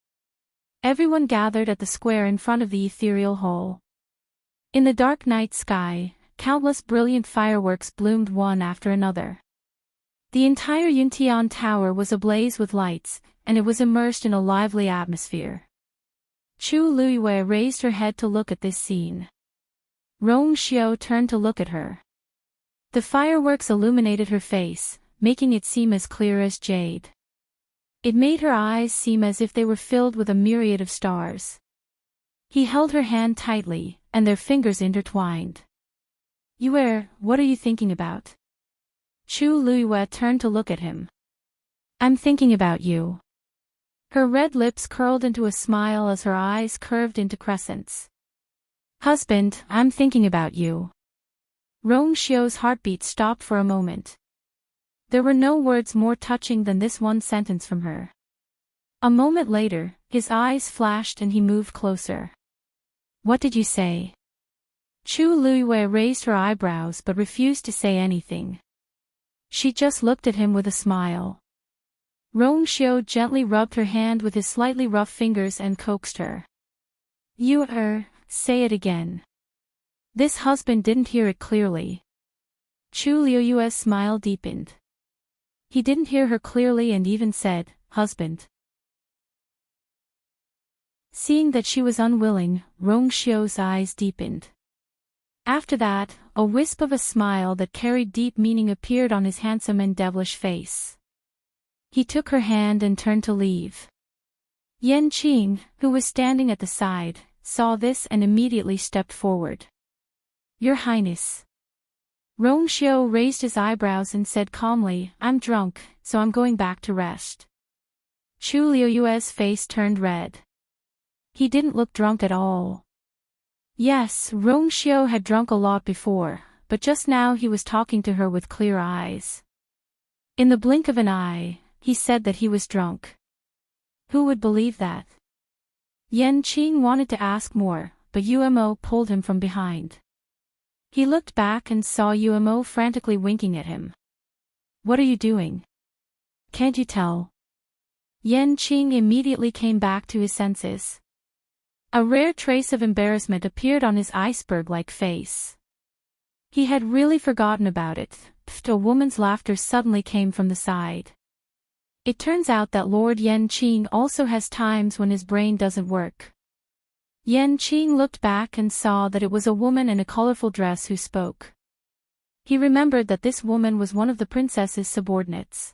Everyone gathered at the square in front of the ethereal hall. In the dark night sky, countless brilliant fireworks bloomed one after another. The entire Yuntian Tower was ablaze with lights, and it was immersed in a lively atmosphere. Chu Luiyue raised her head to look at this scene. Rongxiu turned to look at her. The fireworks illuminated her face, making it seem as clear as jade. It made her eyes seem as if they were filled with a myriad of stars. He held her hand tightly, and their fingers intertwined. Yue, what are you thinking about? Chu Luiyue turned to look at him. I'm thinking about you. Her red lips curled into a smile as her eyes curved into crescents. Husband, I'm thinking about you. Rongxiu's heartbeat stopped for a moment. There were no words more touching than this one sentence from her. A moment later, his eyes flashed and he moved closer. What did you say? Chu Luiyue raised her eyebrows but refused to say anything. She just looked at him with a smile. Rongxiu gently rubbed her hand with his slightly rough fingers and coaxed her. Say it again. This husband didn't hear it clearly. Chu Luiyue's smile deepened. He didn't hear her clearly and even said, husband. Seeing that she was unwilling, Rongxiu's eyes deepened. After that, a wisp of a smile that carried deep meaning appeared on his handsome and devilish face. He took her hand and turned to leave. Yan Qing, who was standing at the side, saw this and immediately stepped forward. Your Highness. Rongxiu raised his eyebrows and said calmly, I'm drunk, so I'm going back to rest. Chu Liuyue's face turned red. He didn't look drunk at all. Yes, Rongxiu had drunk a lot before, but just now he was talking to her with clear eyes. In the blink of an eye, he said that he was drunk. Who would believe that? Yan Qing wanted to ask more, but Umo pulled him from behind. He looked back and saw Umo frantically winking at him. What are you doing? Can't you tell? Yan Qing immediately came back to his senses. A rare trace of embarrassment appeared on his iceberg-like face. He had really forgotten about it. Pfft, a woman's laughter suddenly came from the side. It turns out that Lord Yan Qing also has times when his brain doesn't work. Yan Qing looked back and saw that it was a woman in a colorful dress who spoke. He remembered that this woman was one of the princess's subordinates.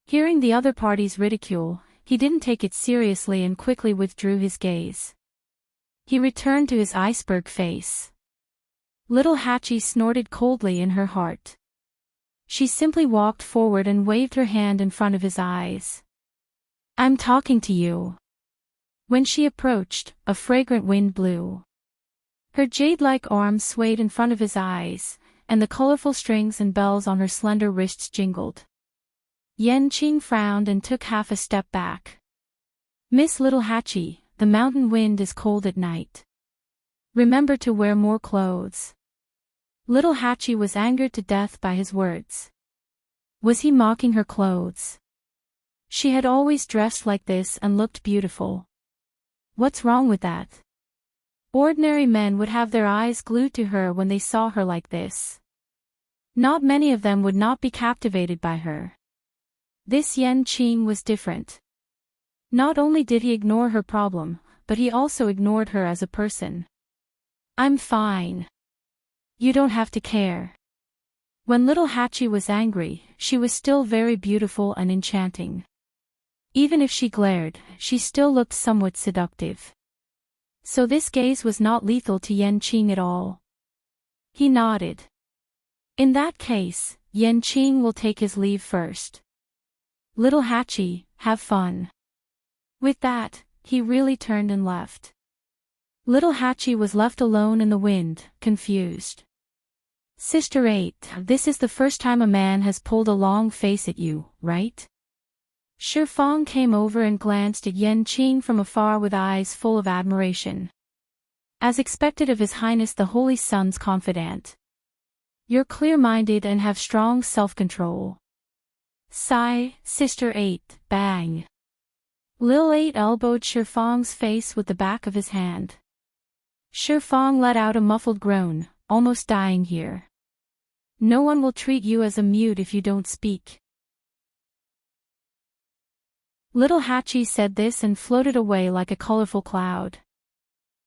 Hearing the other party's ridicule, he didn't take it seriously and quickly withdrew his gaze. He returned to his iceberg face. Little Hachi snorted coldly in her heart. She simply walked forward and waved her hand in front of his eyes. I'm talking to you. When she approached, a fragrant wind blew. Her jade-like arms swayed in front of his eyes, and the colorful strings and bells on her slender wrists jingled. Yan Qing frowned and took half a step back. Miss Little Hachi, the mountain wind is cold at night. Remember to wear more clothes. Little Hachi was angered to death by his words. Was he mocking her clothes? She had always dressed like this and looked beautiful. What's wrong with that? Ordinary men would have their eyes glued to her when they saw her like this. Not many of them would not be captivated by her. This Yan Qing was different. Not only did he ignore her problem, but he also ignored her as a person. I'm fine. You don't have to care. When Little Hachi was angry, she was still very beautiful and enchanting. Even if she glared, she still looked somewhat seductive. So this gaze was not lethal to Yan Qing at all. He nodded. In that case, Yan Qing will take his leave first. Little Hachi, have fun. With that, he really turned and left. Little Hachi was left alone in the wind, confused. Sister 8, this is the first time a man has pulled a long face at you, right? Shifang came over and glanced at Yan Qing from afar with eyes full of admiration. As expected of His Highness the Holy Sun's confidant. You're clear-minded and have strong self-control. Sigh, Sister 8, bang. Lil 8 elbowed Shifang's face with the back of his hand. Shifang let out a muffled groan, almost dying here. No one will treat you as a mute if you don't speak. Little Hachi said this and floated away like a colorful cloud.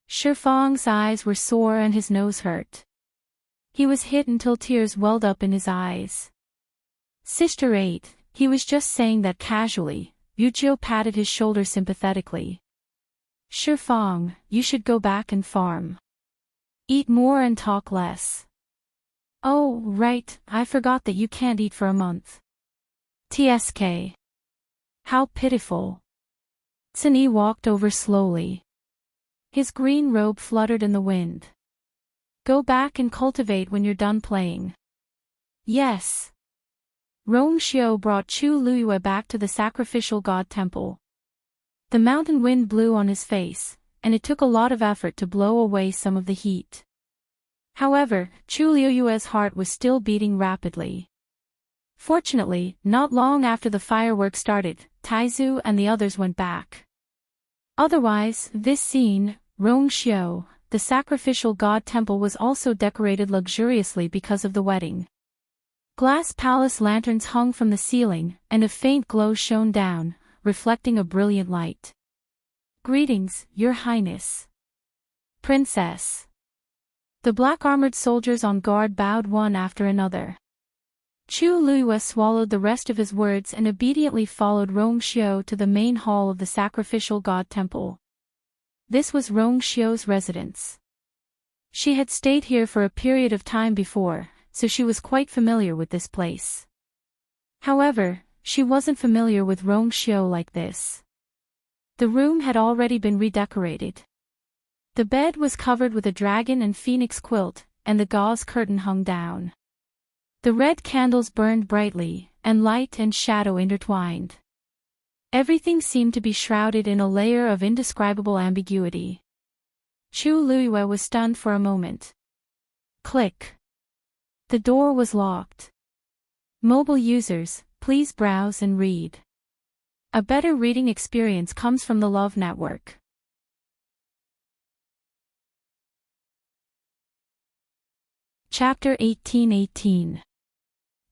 Shifang's eyes were sore and his nose hurt. He was hit until tears welled up in his eyes. Sister 8, he was just saying that casually. Yujio patted his shoulder sympathetically. Shifang, you should go back and farm. Eat more and talk less. Oh, right, I forgot that you can't eat for a month. TSK. How pitiful. Tsuni walked over slowly. His green robe fluttered in the wind. Go back and cultivate when you're done playing. Yes. Rongxiu brought Chu Luyue back to the sacrificial god temple. The mountain wind blew on his face, and it took a lot of effort to blow away some of the heat. However, Chu Luyue's heart was still beating rapidly. Fortunately, not long after the fireworks started, Taizu and the others went back. Otherwise, this scene, Rongxiu, the sacrificial god temple was also decorated luxuriously because of the wedding. Glass palace lanterns hung from the ceiling, and a faint glow shone down, reflecting a brilliant light. Greetings, Your Highness. Princess. The black-armored soldiers on guard bowed one after another. Chu Luyue swallowed the rest of his words and obediently followed Rongxiu to the main hall of the sacrificial god temple. This was Rongxiu's residence. She had stayed here for a period of time before, so she was quite familiar with this place. However, she wasn't familiar with Rongxiu like this. The room had already been redecorated. The bed was covered with a dragon and phoenix quilt, and the gauze curtain hung down. The red candles burned brightly, and light and shadow intertwined. Everything seemed to be shrouded in a layer of indescribable ambiguity. Chu Luiyue was stunned for a moment. Click. The door was locked. Mobile users, please browse and read. A better reading experience comes from the Love Network. Chapter 1818.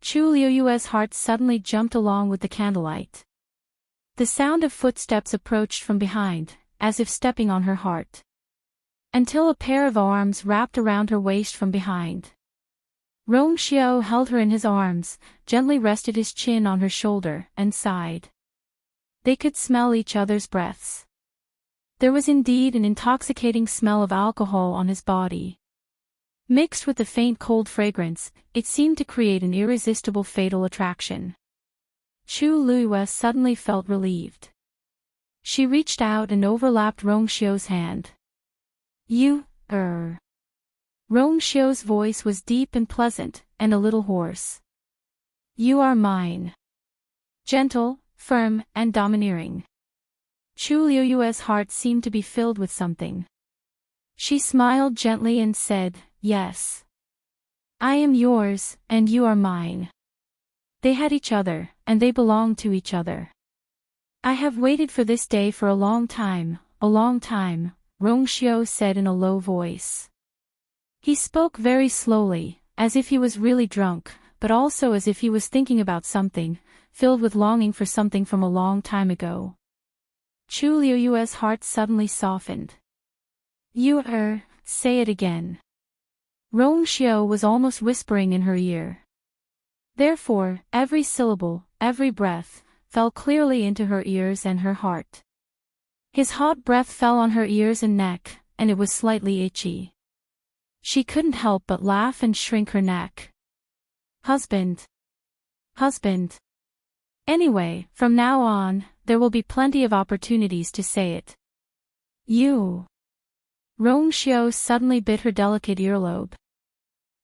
Chu Luiyue's heart suddenly jumped along with the candlelight. The sound of footsteps approached from behind, as if stepping on her heart. Until a pair of arms wrapped around her waist from behind. Rongxiu held her in his arms, gently rested his chin on her shoulder, and sighed. They could smell each other's breaths. There was indeed an intoxicating smell of alcohol on his body. Mixed with the faint cold fragrance, it seemed to create an irresistible fatal attraction. Chu Luiyue suddenly felt relieved. She reached out and overlapped Rongxiu's hand. Rongxiu's voice was deep and pleasant, and a little hoarse. You are mine. Gentle, firm, and domineering. Chu Luiyue's heart seemed to be filled with something. She smiled gently and said, yes. I am yours, and you are mine. They had each other, and they belonged to each other. I have waited for this day for a long time, Rongxiu said in a low voice. He spoke very slowly, as if he was really drunk, but also as if he was thinking about something, filled with longing for something from a long time ago. Chu Luiyue's heart suddenly softened. Say it again. Rongxiu was almost whispering in her ear. Therefore, every syllable, every breath, fell clearly into her ears and her heart. His hot breath fell on her ears and neck, and it was slightly itchy. She couldn't help but laugh and shrink her neck. Husband. Anyway, from now on, there will be plenty of opportunities to say it. Rongxiu suddenly bit her delicate earlobe.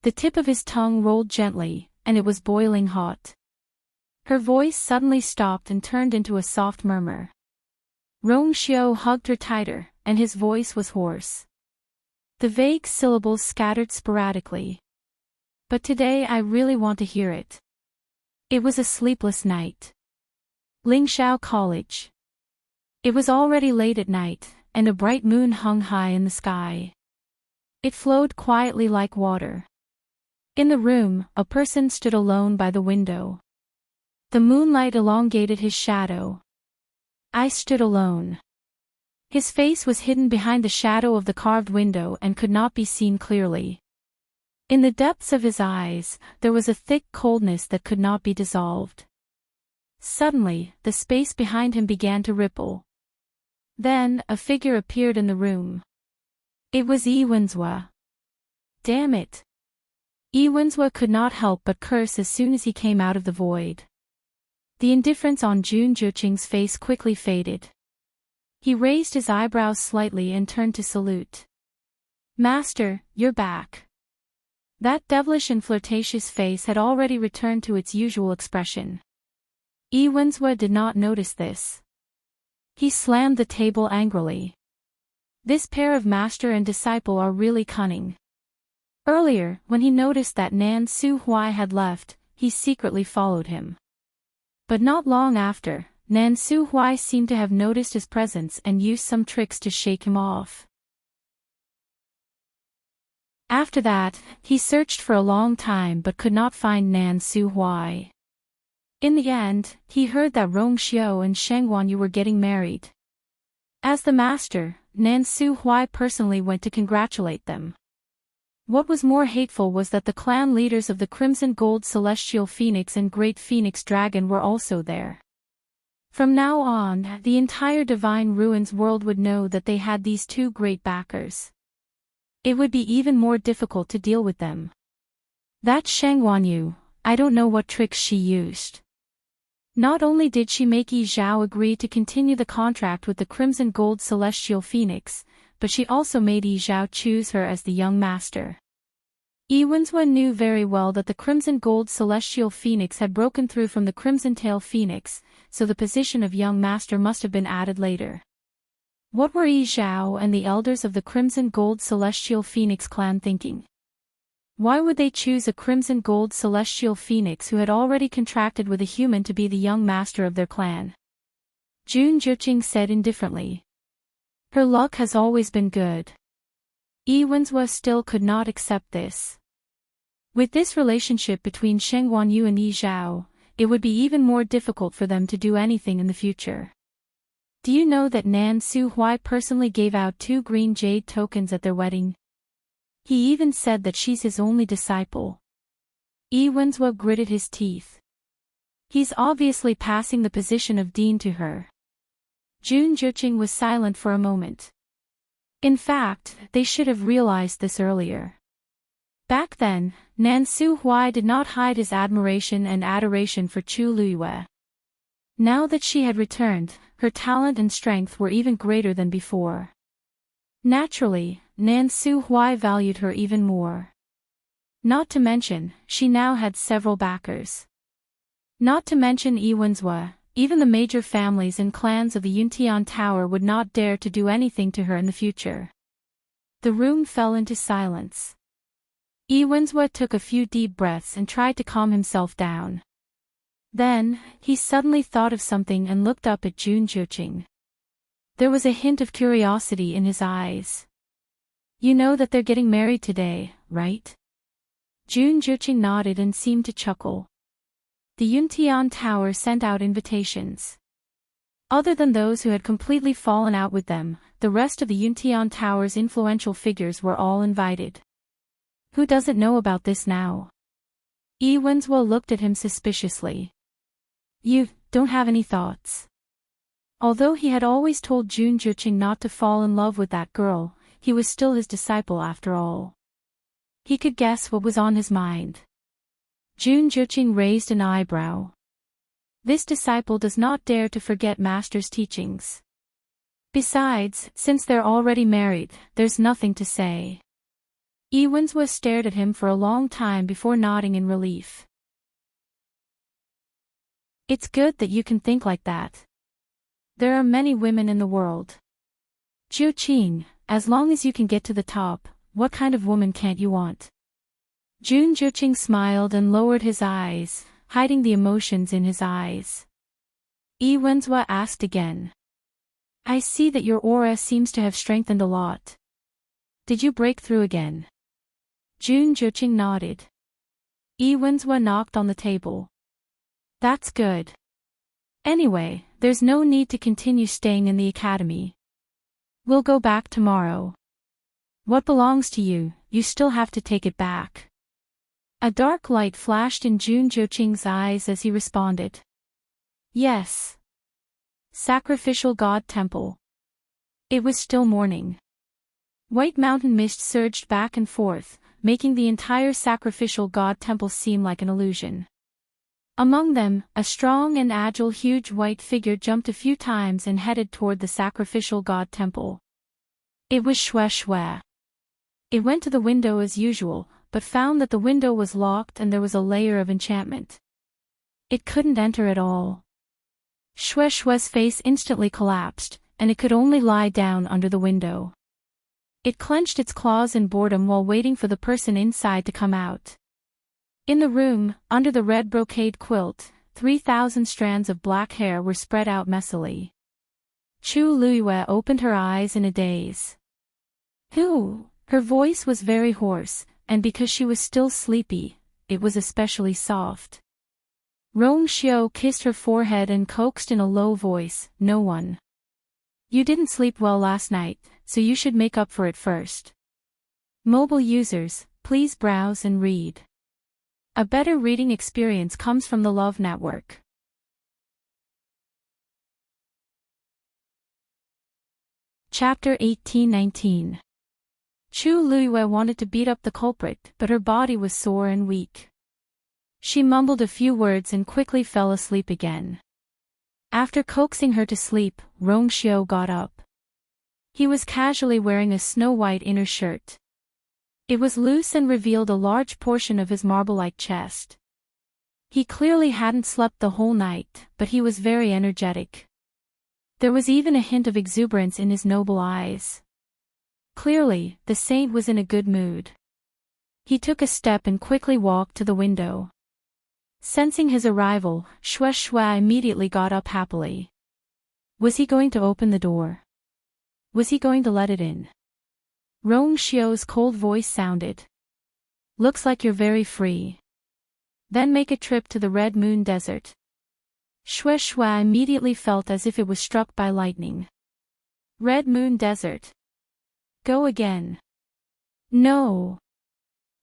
The tip of his tongue rolled gently, and it was boiling hot. Her voice suddenly stopped and turned into a soft murmur. Rongxiu hugged her tighter, and his voice was hoarse. The vague syllables scattered sporadically. But today I really want to hear it. It was a sleepless night. Lingxiao College. It was already late at night, and a bright moon hung high in the sky. It flowed quietly like water. In the room, a person stood alone by the window. The moonlight elongated his shadow. I stood alone. His face was hidden behind the shadow of the carved window and could not be seen clearly. In the depths of his eyes, there was a thick coldness that could not be dissolved. Suddenly, the space behind him began to ripple. Then, a figure appeared in the room. It was Yiwenzhua. Damn it! Yiwenzhua could not help but curse as soon as he came out of the void. The indifference on Jun Zhiqing's face quickly faded. He raised his eyebrows slightly and turned to salute. Master, you're back. That devilish and flirtatious face had already returned to its usual expression. Yiwenzhua did not notice this. He slammed the table angrily. This pair of master and disciple are really cunning. Earlier, when he noticed that Nan Suhui had left, he secretly followed him. But not long after, Nan Suhui seemed to have noticed his presence and used some tricks to shake him off. After that, he searched for a long time but could not find Nan Suhui. In the end, he heard that Rongxiu and Sheng Wanyu were getting married. As the master, Nan Suhui personally went to congratulate them. What was more hateful was that the clan leaders of the Crimson Gold Celestial Phoenix and Great Phoenix Dragon were also there. From now on, the entire Divine Ruins world would know that they had these two great backers. It would be even more difficult to deal with them. That Shang Wanyu, I don't know what tricks she used. Not only did she make Yi Zhao agree to continue the contract with the Crimson Gold Celestial Phoenix, but she also made Yi Zhao choose her as the young master. Yi Wenzhua knew very well that the Crimson Gold Celestial Phoenix had broken through from the Crimson Tail Phoenix, so the position of young master must have been added later. What were Yi Zhao and the elders of the Crimson Gold Celestial Phoenix clan thinking? Why would they choose a Crimson Gold Celestial Phoenix who had already contracted with a human to be the young master of their clan? Jun Juqing said indifferently. Her luck has always been good. Yi Wenzhua still could not accept this. With this relationship between Sheng Wanyu and Yi Zhao, it would be even more difficult for them to do anything in the future. Do you know that Nan Su Huai personally gave out 2 green jade tokens at their wedding? He even said that she's his only disciple. Yi Wenzhua gritted his teeth. He's obviously passing the position of dean to her. Jun Juqing was silent for a moment. In fact, they should have realized this earlier. Back then, Nan Su Huai did not hide his admiration and adoration for Chu Luiyue. Now that she had returned, her talent and strength were even greater than before. Naturally, Nan Su Huai valued her even more. Not to mention, she now had several backers. Not to mention Yi Wenzhua, even the major families and clans of the Yuntian Tower would not dare to do anything to her in the future. The room fell into silence. Yi Wenzhua took a few deep breaths and tried to calm himself down. Then, he suddenly thought of something and looked up at Jun Juqing. There was a hint of curiosity in his eyes. You know that they're getting married today, right? Jun Juqing nodded and seemed to chuckle. The Yuntian Tower sent out invitations. Other than those who had completely fallen out with them, the rest of the Yuntian Tower's influential figures were all invited. Who doesn't know about this now? Yi Wenzhua looked at him suspiciously. You don't have any thoughts? Although he had always told Jun Juqing not to fall in love with that girl, he was still his disciple after all. He could guess what was on his mind. Jun Juqing raised an eyebrow. This disciple does not dare to forget master's teachings. Besides, since they're already married, there's nothing to say. Yi Wenzhua stared at him for a long time before nodding in relief. It's good that you can think like that. There are many women in the world. Juqing, as long as you can get to the top, what kind of woman can't you want? Jun Juqing smiled and lowered his eyes, hiding the emotions in his eyes. Yi Wenzhua asked again. I see that your aura seems to have strengthened a lot. Did you break through again? Jun Juqing nodded. Yi Wenzhua knocked on the table. That's good. Anyway, there's no need to continue staying in the academy. We'll go back tomorrow. What belongs to you, you still have to take it back. A dark light flashed in Jun Juqing's eyes as he responded. Yes. Sacrificial God Temple. It was still morning. White mountain mist surged back and forth, making the entire sacrificial God Temple seem like an illusion. Among them, a strong and agile huge white figure jumped a few times and headed toward the sacrificial God Temple. It was Xue Xue. It went to the window as usual, but found that the window was locked and there was a layer of enchantment. It couldn't enter at all. Xue Xue's face instantly collapsed, and it could only lie down under the window. It clenched its claws in boredom while waiting for the person inside to come out. In the room, under the red brocade quilt, 3,000 strands of black hair were spread out messily. Chu Luiyue opened her eyes in a daze. Who? Her voice was very hoarse, and because she was still sleepy, it was especially soft. Rong Xiu kissed her forehead and coaxed in a low voice, no one. You didn't sleep well last night, so you should make up for it first. Mobile users, please browse and read. A better reading experience comes from the Love Network. Chapter 1819. Chu Luiyue wanted to beat up the culprit, but her body was sore and weak. She mumbled a few words and quickly fell asleep again. After coaxing her to sleep, Rongxiu got up. He was casually wearing a snow-white inner shirt. It was loose and revealed a large portion of his marble-like chest. He clearly hadn't slept the whole night, but he was very energetic. There was even a hint of exuberance in his noble eyes. Clearly, the saint was in a good mood. He took a step and quickly walked to the window. Sensing his arrival, Shui immediately got up happily. Was he going to open the door? Was he going to let it in? Rongxiu's cold voice sounded. Looks like you're very free. Then make a trip to the Red Moon Desert. Shui immediately felt as if it was struck by lightning. Red Moon Desert. Go again. No.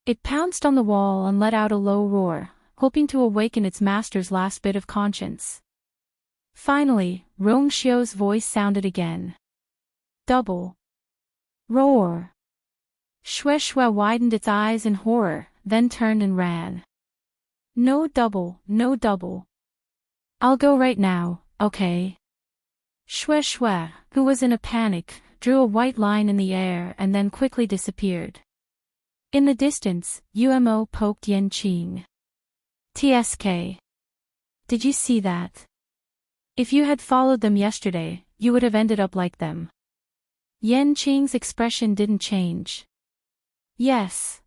It pounced on the wall and let out a low roar, hoping to awaken its master's last bit of conscience. Finally, Rongxiu's voice sounded again. Double. Roar. Shui widened its eyes in horror, then turned and ran. No double, no double. I'll go right now, okay? Shui, who was in a panic, drew a white line in the air and then quickly disappeared. In the distance, Umo poked Yenqing. TSK. Did you see that? If you had followed them yesterday, you would have ended up like them. Yenqing's expression didn't change. Yes.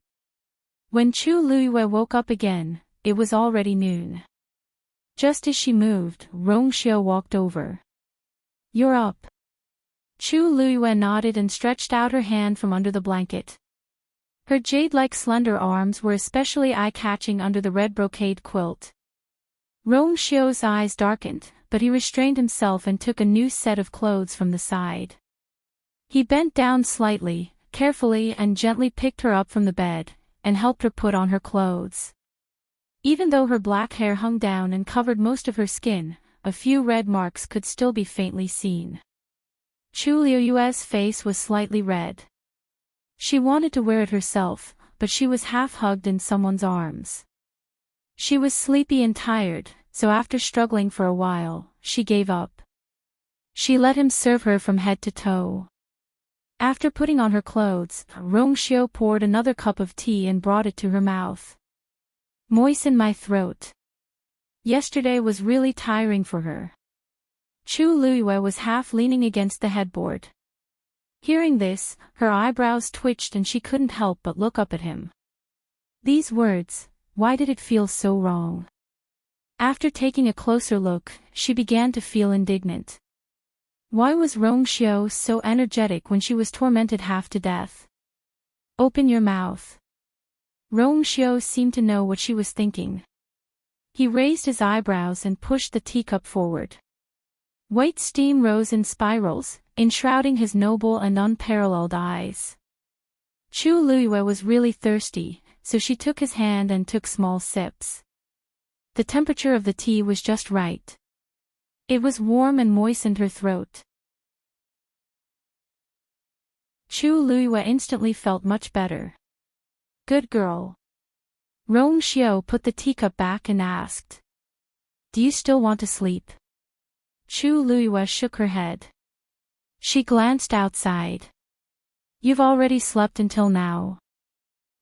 When Chu Luiyue woke up again, it was already noon. Just as she moved, Rongxiu walked over. You're up. Chu Luiyue nodded and stretched out her hand from under the blanket. Her jade-like slender arms were especially eye-catching under the red brocade quilt. Rongxiu's eyes darkened, but he restrained himself and took a new set of clothes from the side. He bent down slightly, carefully and gently picked her up from the bed, and helped her put on her clothes. Even though her black hair hung down and covered most of her skin, a few red marks could still be faintly seen. Chu Luiyue's face was slightly red. She wanted to wear it herself, but she was half-hugged in someone's arms. She was sleepy and tired, so after struggling for a while, she gave up. She let him serve her from head to toe. After putting on her clothes, Rongxiu poured another cup of tea and brought it to her mouth. Moisten my throat. Yesterday was really tiring for her. Chu Luiyue was half leaning against the headboard. Hearing this, her eyebrows twitched and she couldn't help but look up at him. These words, why did it feel so wrong? After taking a closer look, she began to feel indignant. Why was Rongxiu so energetic when she was tormented half to death? Open your mouth. Rongxiu seemed to know what she was thinking. He raised his eyebrows and pushed the teacup forward. White steam rose in spirals, enshrouding his noble and unparalleled eyes. Chu Luiyue was really thirsty, so she took his hand and took small sips. The temperature of the tea was just right. It was warm and moistened her throat. Chu Luiyue instantly felt much better. Good girl. Rongxiu put the teacup back and asked. Do you still want to sleep? Chu Luiyue shook her head. She glanced outside. You've already slept until now.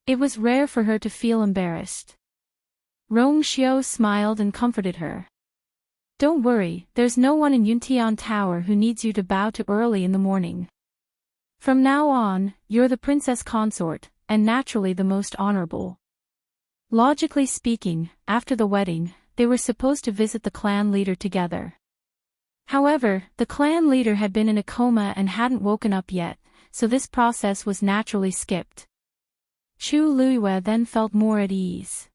It was rare for her to feel embarrassed. Rongxiu smiled and comforted her. Don't worry, there's no one in Yuntian Tower who needs you to bow to early in the morning. From now on, you're the princess consort, and naturally the most honorable. Logically speaking, after the wedding, they were supposed to visit the clan leader together. However, the clan leader had been in a coma and hadn't woken up yet, so this process was naturally skipped. Chu Luiyue then felt more at ease.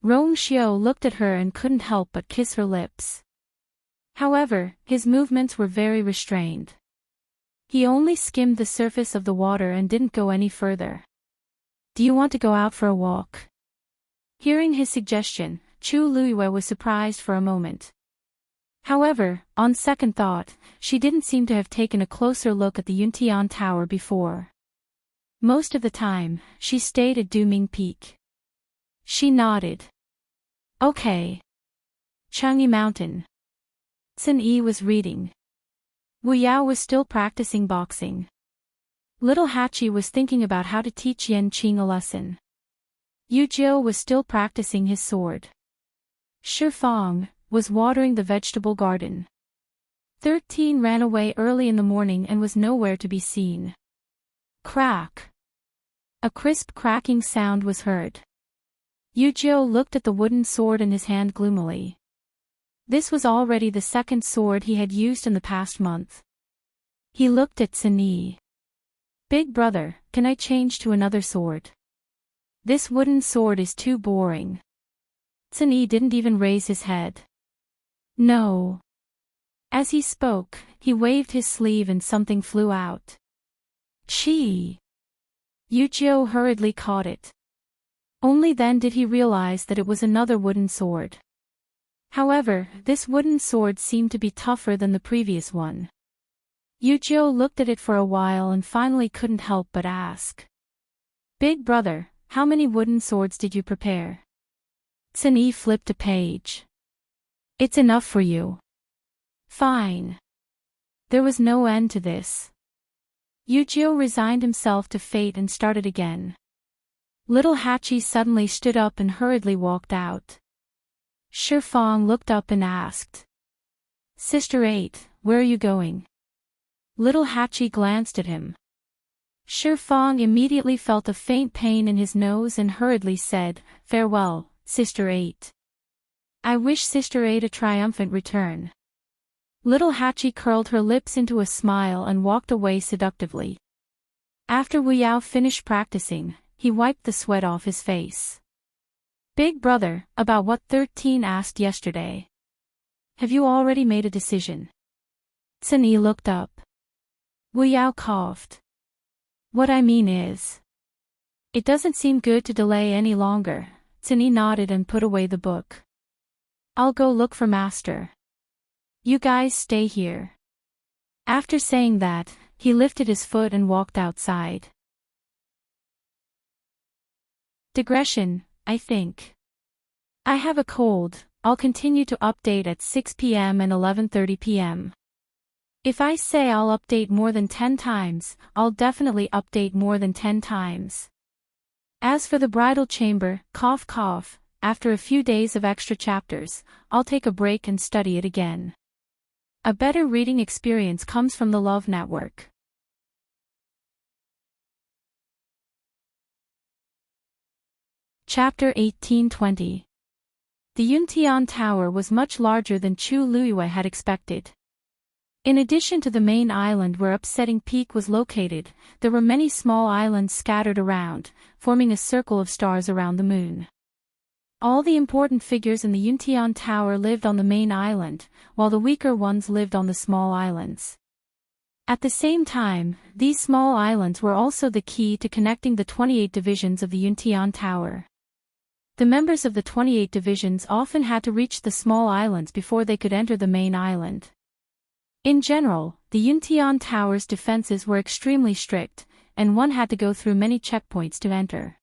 Rongxiu looked at her and couldn't help but kiss her lips. However, his movements were very restrained. He only skimmed the surface of the water and didn't go any further. Do you want to go out for a walk? Hearing his suggestion, Chu Luiyue was surprised for a moment. However, on second thought, she didn't seem to have taken a closer look at the Yuntian Tower before. Most of the time, she stayed at Dooming Peak. She nodded. Okay. Changi Mountain. Sun Yi was reading. Wu Yao was still practicing boxing. Little Hachi was thinking about how to teach Yan Qing a lesson. Yu Jiu was still practicing his sword. Shi Fang was watering the vegetable garden. 13 ran away early in the morning and was nowhere to be seen. Crack. A crisp cracking sound was heard. Yu Jiu looked at the wooden sword in his hand gloomily. This was already the second sword he had used in the past month. He looked at Sun Yi. Big brother, can I change to another sword? This wooden sword is too boring. Sun Yi didn't even raise his head. No. As he spoke, he waved his sleeve and something flew out. Chi! Yu Jiu hurriedly caught it. Only then did he realize that it was another wooden sword. However, this wooden sword seemed to be tougher than the previous one. Yu Jiu looked at it for a while and finally couldn't help but ask. Big brother, how many wooden swords did you prepare? Sun Yi flipped a page. It's enough for you. Fine. There was no end to this. Yu Jiu resigned himself to fate and started again. Little Hachi suddenly stood up and hurriedly walked out. Shi Fang looked up and asked. Sister 8, where are you going? Little Hachi glanced at him. Shi Fang immediately felt a faint pain in his nose and hurriedly said, Farewell, Sister 8. I wish Sister 8 a triumphant return. Little Hachi curled her lips into a smile and walked away seductively. After Wu Yao finished practicing, he wiped the sweat off his face. Big brother, about what 13 asked yesterday. Have you already made a decision? Sun Yi looked up. Wu Yao coughed. What I mean is. It doesn't seem good to delay any longer. Sun Yi nodded and put away the book. I'll go look for Master. You guys stay here. After saying that, he lifted his foot and walked outside. Digression, I think. I have a cold. I'll continue to update at 6 p.m. and 11:30 p.m. If I say I'll update more than 10 times, I'll definitely update more than 10 times. As for the bridal chamber, cough cough, after a few days of extra chapters, I'll take a break and study it again. A better reading experience comes from the Love Network. Chapter 1820. The Yuntian Tower was much larger than Chu Luiyue had expected. In addition to the main island where Upsetting Peak was located, there were many small islands scattered around, forming a circle of stars around the moon. All the important figures in the Yuntian Tower lived on the main island, while the weaker ones lived on the small islands. At the same time, these small islands were also the key to connecting the 28 divisions of the Yuntian Tower. The members of the 28 divisions often had to reach the small islands before they could enter the main island. In general, the Yuntian Tower's defenses were extremely strict, and one had to go through many checkpoints to enter.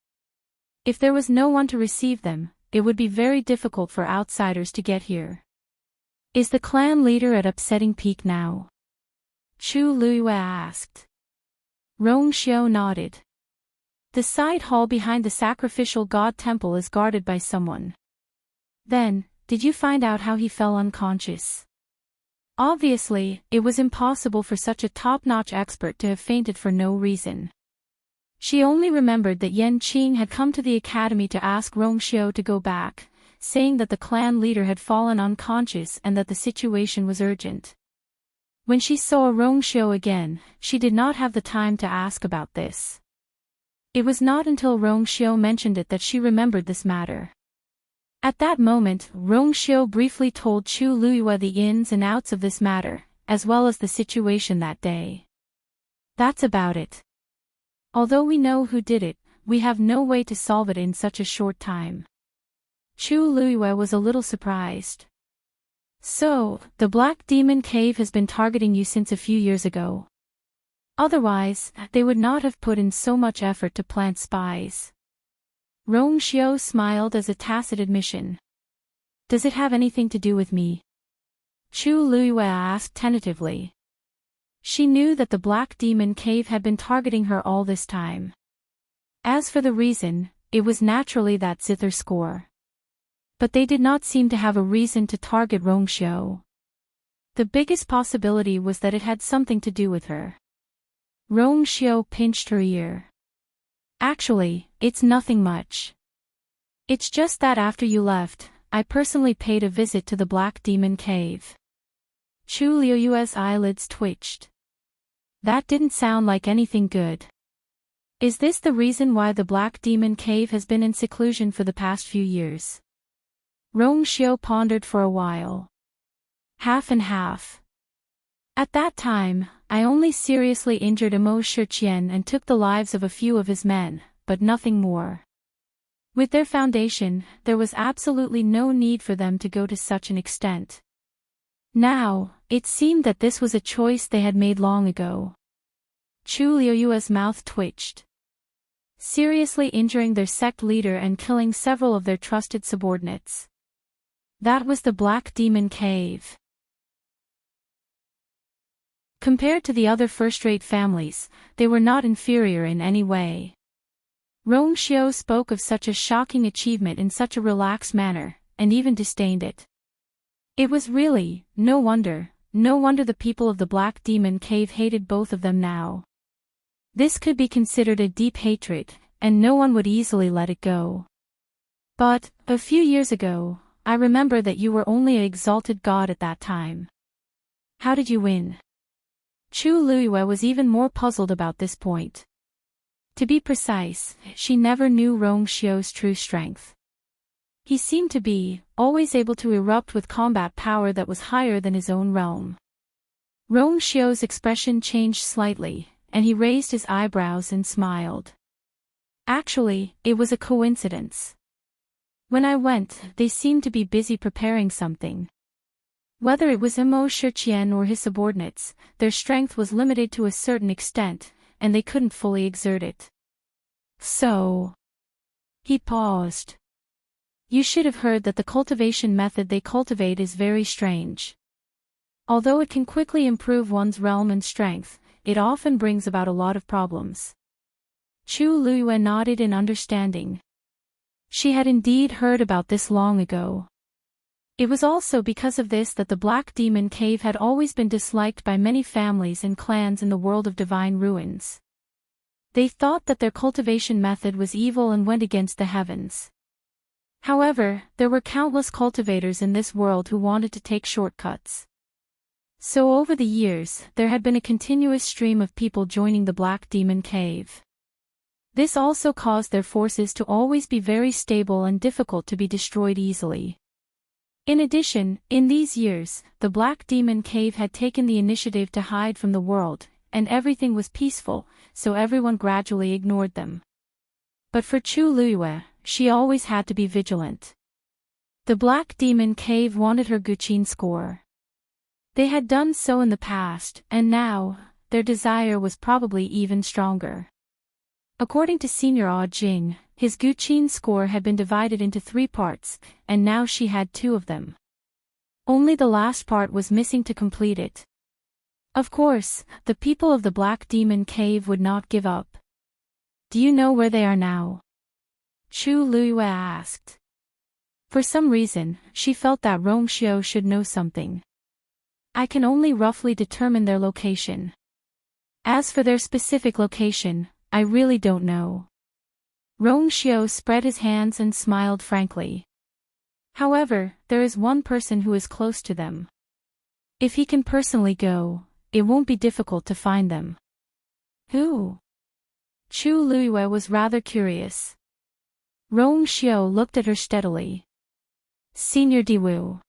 If there was no one to receive them, it would be very difficult for outsiders to get here. Is the clan leader at Upsetting Peak now? Chu Luiyue asked. Rong Xiao nodded. The side hall behind the sacrificial god temple is guarded by someone. Then, did you find out how he fell unconscious? Obviously, it was impossible for such a top-notch expert to have fainted for no reason. She only remembered that Yan Qing had come to the academy to ask Rong Xiao to go back, saying that the clan leader had fallen unconscious and that the situation was urgent. When she saw Rong Xiao again, she did not have the time to ask about this. It was not until Rong Xiao mentioned it that she remembered this matter. At that moment, Rong Xiao briefly told Chu Luiyue the ins and outs of this matter, as well as the situation that day. That's about it. Although we know who did it, we have no way to solve it in such a short time. Chu Luiyue was a little surprised. So, the Black Demon Cave has been targeting you since a few years ago. Otherwise, they would not have put in so much effort to plant spies. Rong Xiao smiled as a tacit admission. Does it have anything to do with me? Chu Luiyue asked tentatively. She knew that the Black Demon Cave had been targeting her all this time. As for the reason, it was naturally that zither score. But they did not seem to have a reason to target Rong Xiao. The biggest possibility was that it had something to do with her. Rong Xiao pinched her ear. Actually, it's nothing much. It's just that after you left, I personally paid a visit to the Black Demon Cave. Chu Liuyue's eyelids twitched. That didn't sound like anything good. Is this the reason why the Black Demon Cave has been in seclusion for the past few years? Rong Xiao pondered for a while. Half and half. At that time, I only seriously injured Imo Shiqian and took the lives of a few of his men, but nothing more. With their foundation, there was absolutely no need for them to go to such an extent. Now, it seemed that this was a choice they had made long ago. Chu Liuyue's mouth twitched. Seriously injuring their sect leader and killing several of their trusted subordinates. That was the Black Demon Cave. Compared to the other first-rate families, they were not inferior in any way. Rong Xiao spoke of such a shocking achievement in such a relaxed manner, and even disdained it. It was really, no wonder the people of the Black Demon Cave hated both of them now. This could be considered a deep hatred, and no one would easily let it go. But, a few years ago, I remember that you were only an exalted god at that time. How did you win? Chu Luiyue was even more puzzled about this point. To be precise, she never knew Rong Xiao's true strength. He seemed to be, always able to erupt with combat power that was higher than his own realm. Rong Xiao's expression changed slightly, and he raised his eyebrows and smiled. Actually, it was a coincidence. When I went, they seemed to be busy preparing something. Whether it was Imo Shiqian or his subordinates, their strength was limited to a certain extent, and they couldn't fully exert it. So... He paused. You should have heard that the cultivation method they cultivate is very strange. Although it can quickly improve one's realm and strength, it often brings about a lot of problems. Chu Luiyue nodded in understanding. She had indeed heard about this long ago. It was also because of this that the Black Demon Cave had always been disliked by many families and clans in the world of divine ruins. They thought that their cultivation method was evil and went against the heavens. However, there were countless cultivators in this world who wanted to take shortcuts. So over the years, there had been a continuous stream of people joining the Black Demon Cave. This also caused their forces to always be very stable and difficult to be destroyed easily. In addition, in these years, the Black Demon Cave had taken the initiative to hide from the world, and everything was peaceful, so everyone gradually ignored them. But for Chu Luiyue, she always had to be vigilant. The Black Demon Cave wanted her Guqin score. They had done so in the past, and now, their desire was probably even stronger. According to Senior Ah Jing, his Guqin score had been divided into 3 parts, and now she had 2 of them. Only the last part was missing to complete it. Of course, the people of the Black Demon Cave would not give up. Do you know where they are now? Chu Luiyue asked. For some reason, she felt that Rong Xiao should know something. I can only roughly determine their location. As for their specific location, I really don't know. Rong Xiao spread his hands and smiled frankly. However, there is one person who is close to them. If he can personally go, it won't be difficult to find them. Who? Chu Luiyue was rather curious. Rong Xiao looked at her steadily. Senior Diwu.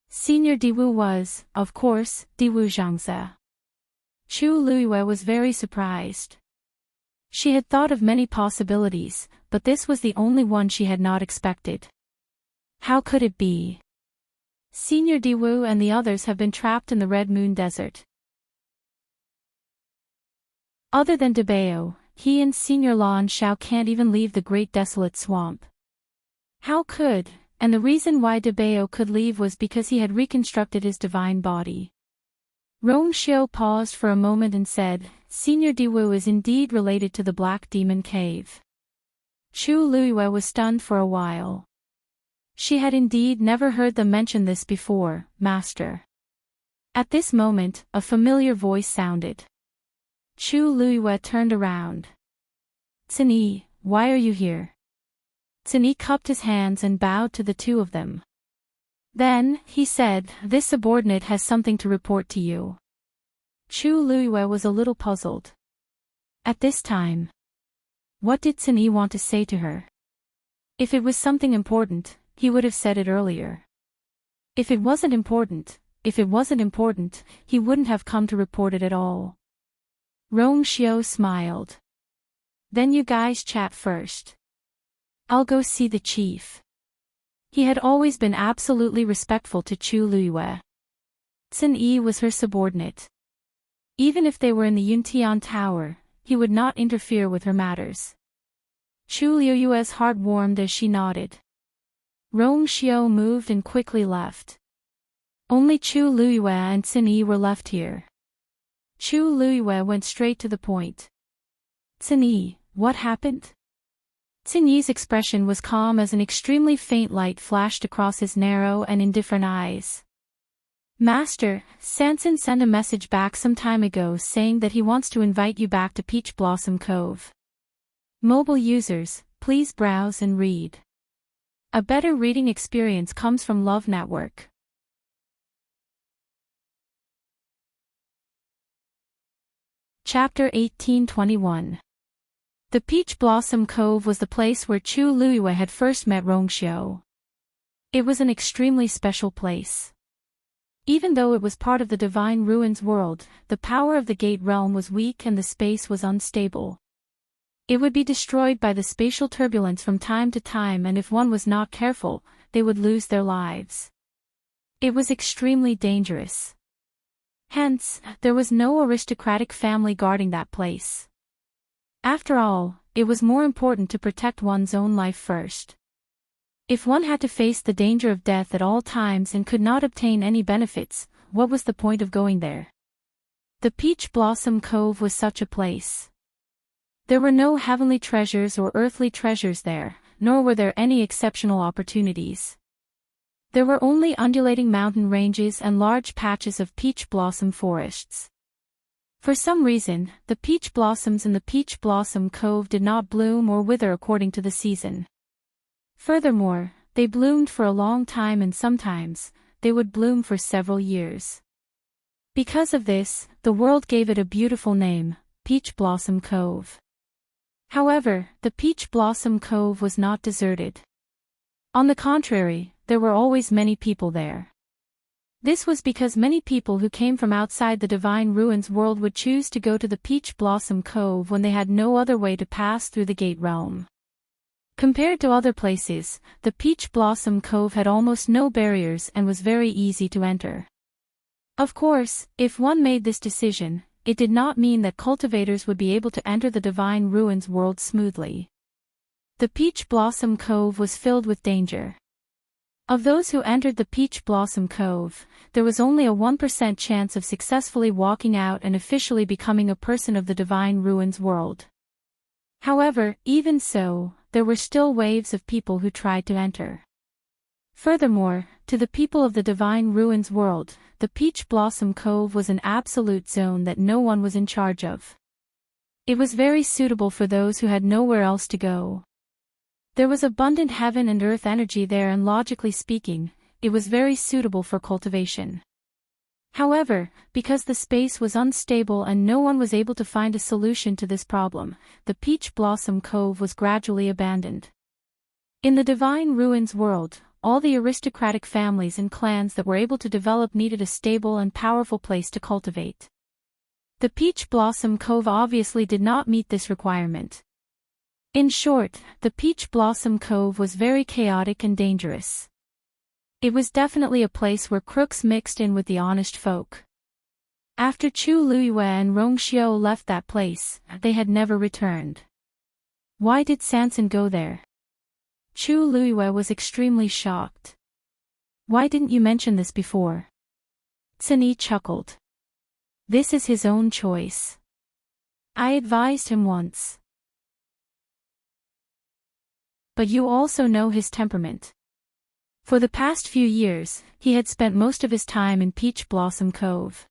Senior Diwu was, of course, Diwu Zhangze. Chu Luiyue was very surprised. She had thought of many possibilities, but this was the only one she had not expected. How could it be? Senior Diwu and the others have been trapped in the Red Moon Desert. Other than Debeo, he and Senior Lan Shao can't even leave the great desolate swamp. How could, and the reason why Debeo could leave was because he had reconstructed his divine body. Rong Xiao paused for a moment and said, Senior Diwu is indeed related to the Black Demon Cave. Chu Luiyue was stunned for a while. She had indeed never heard them mention this before, Master. At this moment, a familiar voice sounded. Chu Luiyue turned around. Cini, why are you here? Cini cupped his hands and bowed to the two of them. Then, he said, this subordinate has something to report to you. Chu Luiyue was a little puzzled. At this time, what did Cini want to say to her? If it was something important, he would have said it earlier. If it wasn't important, he wouldn't have come to report it at all. Rong Xiao smiled. Then you guys chat first. I'll go see the chief. He had always been absolutely respectful to Chu Luiyue. Cin Yi was her subordinate. Even if they were in the Yuntian Tower, he would not interfere with her matters. Chu Luiyue's heart warmed as she nodded. Rong Xiao moved and quickly left. Only Chu Luiyue and Cin Yi were left here. Chu Luiyue went straight to the point. Cin Yi, what happened? Cin Yi's expression was calm as an extremely faint light flashed across his narrow and indifferent eyes. Master, Sanson sent a message back some time ago saying that he wants to invite you back to Peach Blossom Cove. Mobile users, please browse and read. A better reading experience comes from Love Network. Chapter 1821. The Peach Blossom Cove was the place where Chu Luiyue had first met Rong Xiao. It was an extremely special place. Even though it was part of the Divine Ruins world, the power of the Gate Realm was weak and the space was unstable. It would be destroyed by the spatial turbulence from time to time, and if one was not careful, they would lose their lives. It was extremely dangerous. Hence, there was no aristocratic family guarding that place. After all, it was more important to protect one's own life first. If one had to face the danger of death at all times and could not obtain any benefits, what was the point of going there? The Peach Blossom Cove was such a place. There were no heavenly treasures or earthly treasures there, nor were there any exceptional opportunities. There were only undulating mountain ranges and large patches of peach blossom forests. For some reason, the peach blossoms in the Peach Blossom Cove did not bloom or wither according to the season. Furthermore, they bloomed for a long time, and sometimes, they would bloom for several years. Because of this, the world gave it a beautiful name, Peach Blossom Cove. However, the Peach Blossom Cove was not deserted. On the contrary, there were always many people there. This was because many people who came from outside the Divine Ruins world would choose to go to the Peach Blossom Cove when they had no other way to pass through the Gate Realm. Compared to other places, the Peach Blossom Cove had almost no barriers and was very easy to enter. Of course, if one made this decision, it did not mean that cultivators would be able to enter the Divine Ruins world smoothly. The Peach Blossom Cove was filled with danger. Of those who entered the Peach Blossom Cove, there was only a 1% chance of successfully walking out and officially becoming a person of the Divine Ruins world. However, even so, there were still waves of people who tried to enter. Furthermore, to the people of the Divine Ruins world, the Peach Blossom Cove was an absolute zone that no one was in charge of. It was very suitable for those who had nowhere else to go. There was abundant heaven and earth energy there, and logically speaking, it was very suitable for cultivation. However, because the space was unstable and no one was able to find a solution to this problem, the Peach Blossom Cove was gradually abandoned. In the Divine Ruins world, all the aristocratic families and clans that were able to develop needed a stable and powerful place to cultivate. The Peach Blossom Cove obviously did not meet this requirement. In short, the Peach Blossom Cove was very chaotic and dangerous. It was definitely a place where crooks mixed in with the honest folk. After Chu Luiyue and Rong Xiao left that place, they had never returned. Why did Sanson go there? Chu Luiyue was extremely shocked. Why didn't you mention this before? Cini chuckled. This is his own choice. I advised him once. But you also know his temperament. For the past few years, he had spent most of his time in Peach Blossom Cove.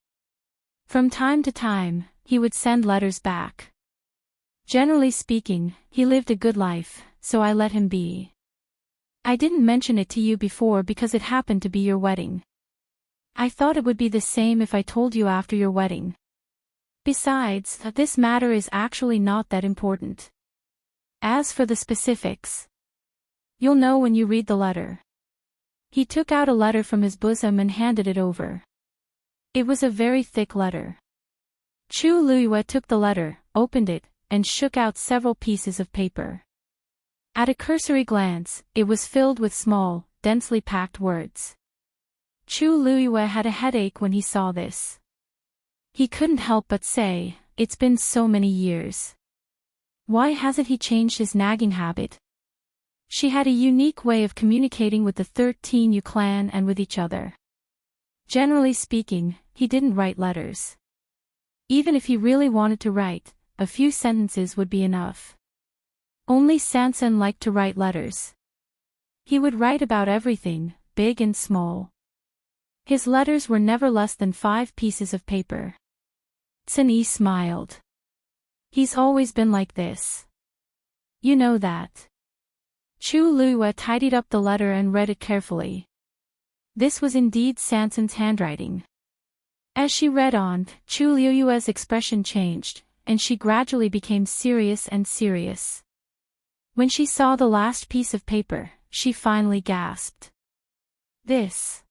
From time to time, he would send letters back. Generally speaking, he lived a good life, so I let him be. I didn't mention it to you before because it happened to be your wedding. I thought it would be the same if I told you after your wedding. Besides, this matter is actually not that important. As for the specifics, you'll know when you read the letter. He took out a letter from his bosom and handed it over. It was a very thick letter. Chu Luiyue took the letter, opened it, and shook out several pieces of paper. At a cursory glance, it was filled with small, densely packed words. Chu Luiyue had a headache when he saw this. He couldn't help but say, it's been so many years. Why hasn't he changed his nagging habit? She had a unique way of communicating with the 13U clan and with each other. Generally speaking, he didn't write letters. Even if he really wanted to write, a few sentences would be enough. Only Sanson liked to write letters. He would write about everything, big and small. His letters were never less than 5 pieces of paper. Cini smiled. He's always been like this. You know that. Chu Luiyue tidied up the letter and read it carefully. This was indeed Sanson's handwriting. As she read on, Chu Luiyue's expression changed, and she gradually became serious and serious. When she saw the last piece of paper, she finally gasped. This.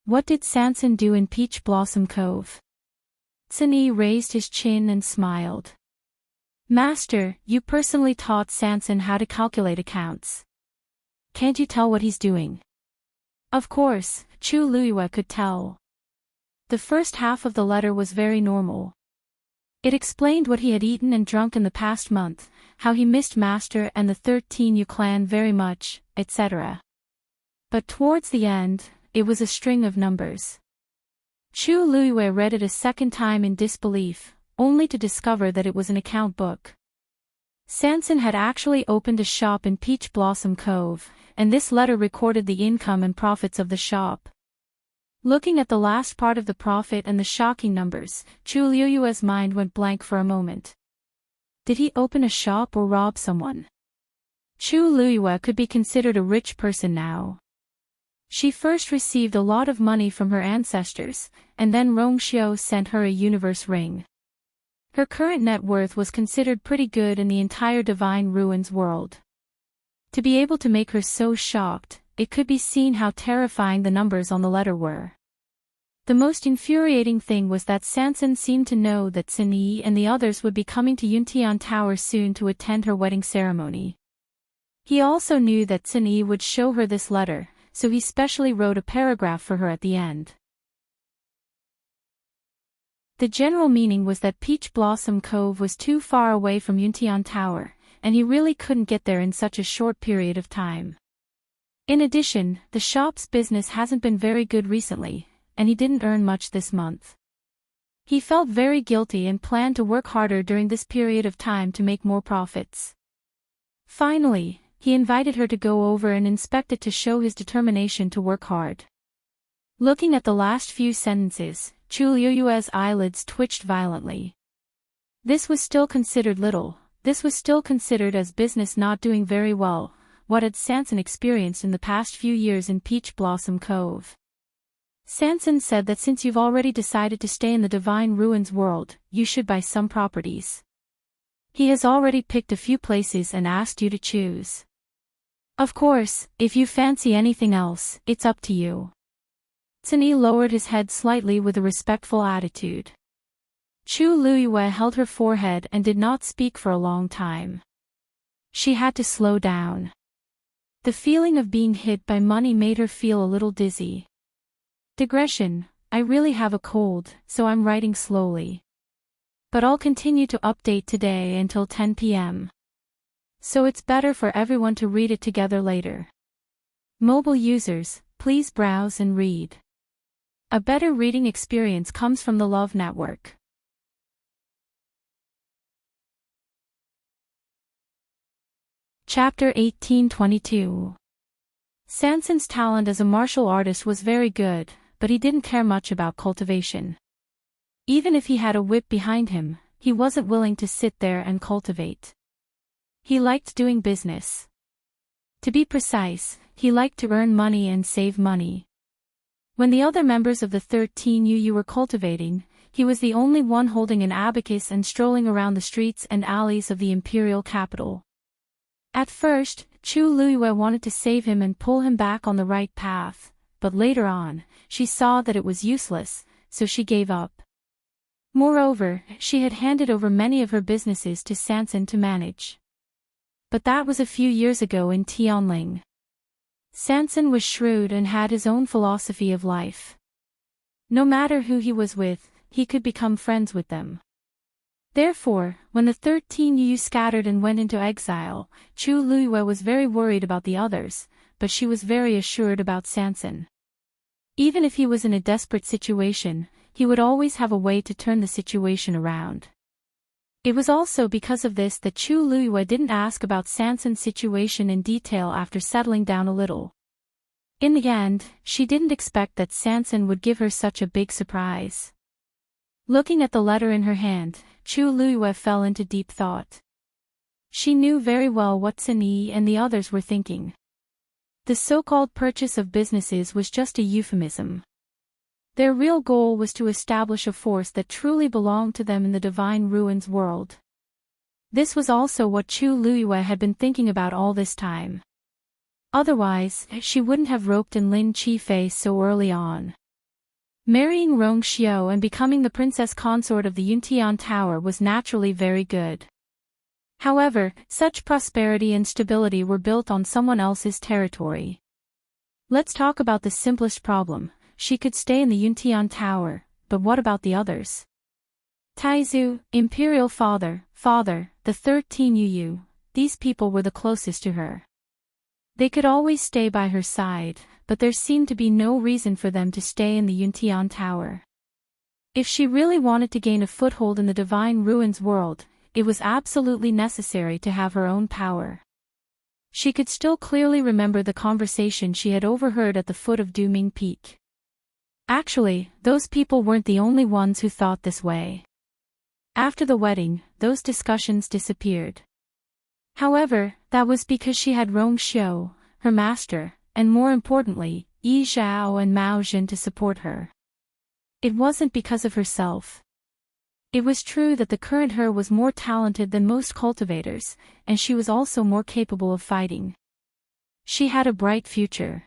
What did Sanson do in Peach Blossom Cove? Cini raised his chin and smiled. Master, you personally taught Sanson how to calculate accounts. Can't you tell what he's doing? Of course, Chu Luiyue could tell. The first half of the letter was very normal. It explained what he had eaten and drunk in the past month, how he missed Master and the 13U clan very much, etc. But towards the end, it was a string of numbers. Chu Luiyue read it a second time in disbelief, only to discover that it was an account book. Sanson had actually opened a shop in Peach Blossom Cove, and this letter recorded the income and profits of the shop. Looking at the last part of the profit and the shocking numbers, Chu Luiyue's mind went blank for a moment. Did he open a shop or rob someone? Chu Luiyue could be considered a rich person now. She first received a lot of money from her ancestors, and then Rong Xiao sent her a universe ring. Her current net worth was considered pretty good in the entire Divine Ruins world. To be able to make her so shocked, it could be seen how terrifying the numbers on the letter were. The most infuriating thing was that Sanson seemed to know that Cini and the others would be coming to Yuntian Tower soon to attend her wedding ceremony. He also knew that Cini would show her this letter, so he specially wrote a paragraph for her at the end. The general meaning was that Peach Blossom Cove was too far away from Yuntian Tower, and he really couldn't get there in such a short period of time. In addition, the shop's business hasn't been very good recently, and he didn't earn much this month. He felt very guilty and planned to work harder during this period of time to make more profits. Finally, he invited her to go over and inspect it to show his determination to work hard. Looking at the last few sentences, Chu Luiyue's eyelids twitched violently. This was still considered little, this was still considered as business not doing very well. What had Sanson experienced in the past few years in Peach Blossom Cove? Sanson said that since you've already decided to stay in the Divine Ruins world, you should buy some properties. He has already picked a few places and asked you to choose. Of course, if you fancy anything else, it's up to you. Cini lowered his head slightly with a respectful attitude. Chu Luiyue held her forehead and did not speak for a long time. She had to slow down. The feeling of being hit by money made her feel a little dizzy. Digression, I really have a cold, so I'm writing slowly. But I'll continue to update today until 10 p.m. So it's better for everyone to read it together later. Mobile users, please browse and read. A better reading experience comes from the Love Network. Chapter 1822. Sanson's talent as a martial artist was very good, but he didn't care much about cultivation. Even if he had a whip behind him, he wasn't willing to sit there and cultivate. He liked doing business. To be precise, he liked to earn money and save money. When the other members of the 13 UU were cultivating, he was the only one holding an abacus and strolling around the streets and alleys of the Imperial capital. At first, Chu Luiyue wanted to save him and pull him back on the right path, but later on, she saw that it was useless, so she gave up. Moreover, she had handed over many of her businesses to Sanson to manage. But that was a few years ago in Tianling. Sanson was shrewd and had his own philosophy of life. No matter who he was with, he could become friends with them. Therefore, when the 13 UU scattered and went into exile, Chu Luiyue was very worried about the others, but she was very assured about Sanson. Even if he was in a desperate situation, he would always have a way to turn the situation around. It was also because of this that Chu Luiyue didn't ask about Sanson's situation in detail after settling down a little. In the end, she didn't expect that Sanson would give her such a big surprise. Looking at the letter in her hand, Chu Luiyue fell into deep thought. She knew very well what Sun Yi and the others were thinking. The so-called purchase of businesses was just a euphemism. Their real goal was to establish a force that truly belonged to them in the Divine Ruins world. This was also what Chu Luiyue had been thinking about all this time. Otherwise, she wouldn't have roped in Lin Qifei so early on. Marrying Rong Xiao and becoming the princess consort of the Yuntian Tower was naturally very good. However, such prosperity and stability were built on someone else's territory. Let's talk about the simplest problem. She could stay in the Yuntian Tower, but what about the others? Taizu, Imperial father, the 13 UU, these people were the closest to her. They could always stay by her side, but there seemed to be no reason for them to stay in the Yuntian Tower. If she really wanted to gain a foothold in the Divine Ruins world, it was absolutely necessary to have her own power. She could still clearly remember the conversation she had overheard at the foot of Duming Peak. Actually, those people weren't the only ones who thought this way. After the wedding, those discussions disappeared. However, that was because she had Rong Xiao, her master, and more importantly, Yi Zhao and Mao Jin to support her. It wasn't because of herself. It was true that the current her was more talented than most cultivators, and she was also more capable of fighting. She had a bright future.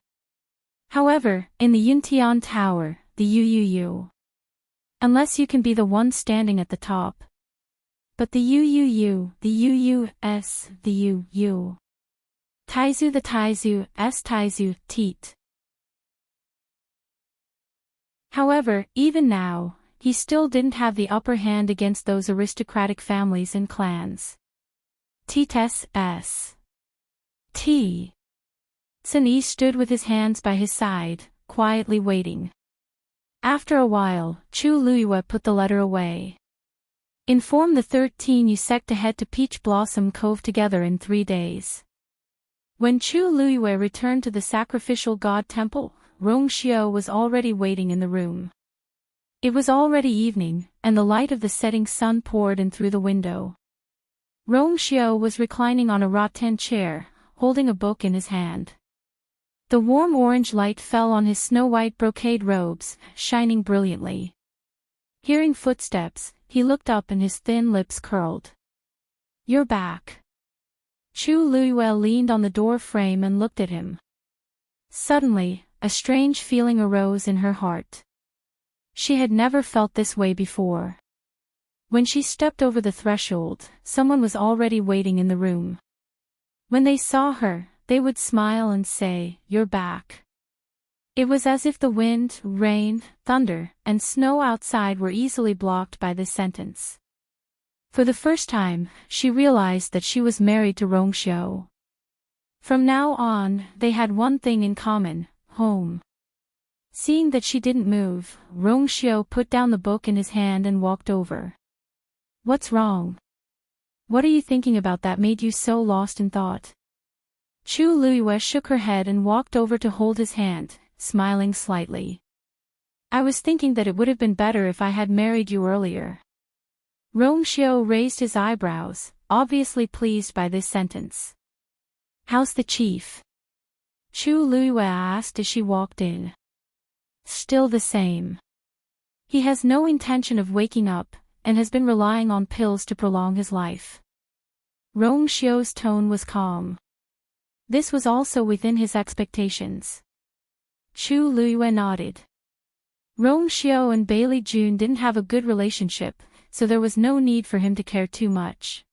However, in the Yuntian Tower, the UUU. Unless you can be the one standing at the top. But the UUU, the UUS, the UU. Taizu the Taizu, S Taizu, Teat. However, even now, he still didn't have the upper hand against those aristocratic families and clans. T-Tes S. T. Sun Yi stood with his hands by his side, quietly waiting. After a while, Chu Luiyue put the letter away. Inform the 13 UU sect to head to Peach Blossom Cove together in 3 days. When Chu Luiyue returned to the sacrificial god temple, Rong Xiao was already waiting in the room. It was already evening, and the light of the setting sun poured in through the window. Rong Xiao was reclining on a rattan chair, holding a book in his hand. The warm orange light fell on his snow-white brocade robes, shining brilliantly. Hearing footsteps, he looked up and his thin lips curled. "You're back." Chu Luiyue leaned on the door frame and looked at him. Suddenly, a strange feeling arose in her heart. She had never felt this way before. When she stepped over the threshold, someone was already waiting in the room. When they saw her, they would smile and say, "You're back." It was as if the wind, rain, thunder, and snow outside were easily blocked by this sentence. For the first time, she realized that she was married to Rongxiu. From now on, they had one thing in common: home. Seeing that she didn't move, Rongxiu put down the book in his hand and walked over. "What's wrong? What are you thinking about that made you so lost in thought?" Chu Luiyue shook her head and walked over to hold his hand, smiling slightly. "I was thinking that it would have been better if I had married you earlier." Rongxiu raised his eyebrows, obviously pleased by this sentence. "How's the chief?" Chu Luiyue asked as she walked in. "Still the same. He has no intention of waking up, and has been relying on pills to prolong his life." Rongxiu's tone was calm. This was also within his expectations. Chu Luiyue nodded. Rongxiu and Bailey June didn't have a good relationship, so there was no need for him to care too much.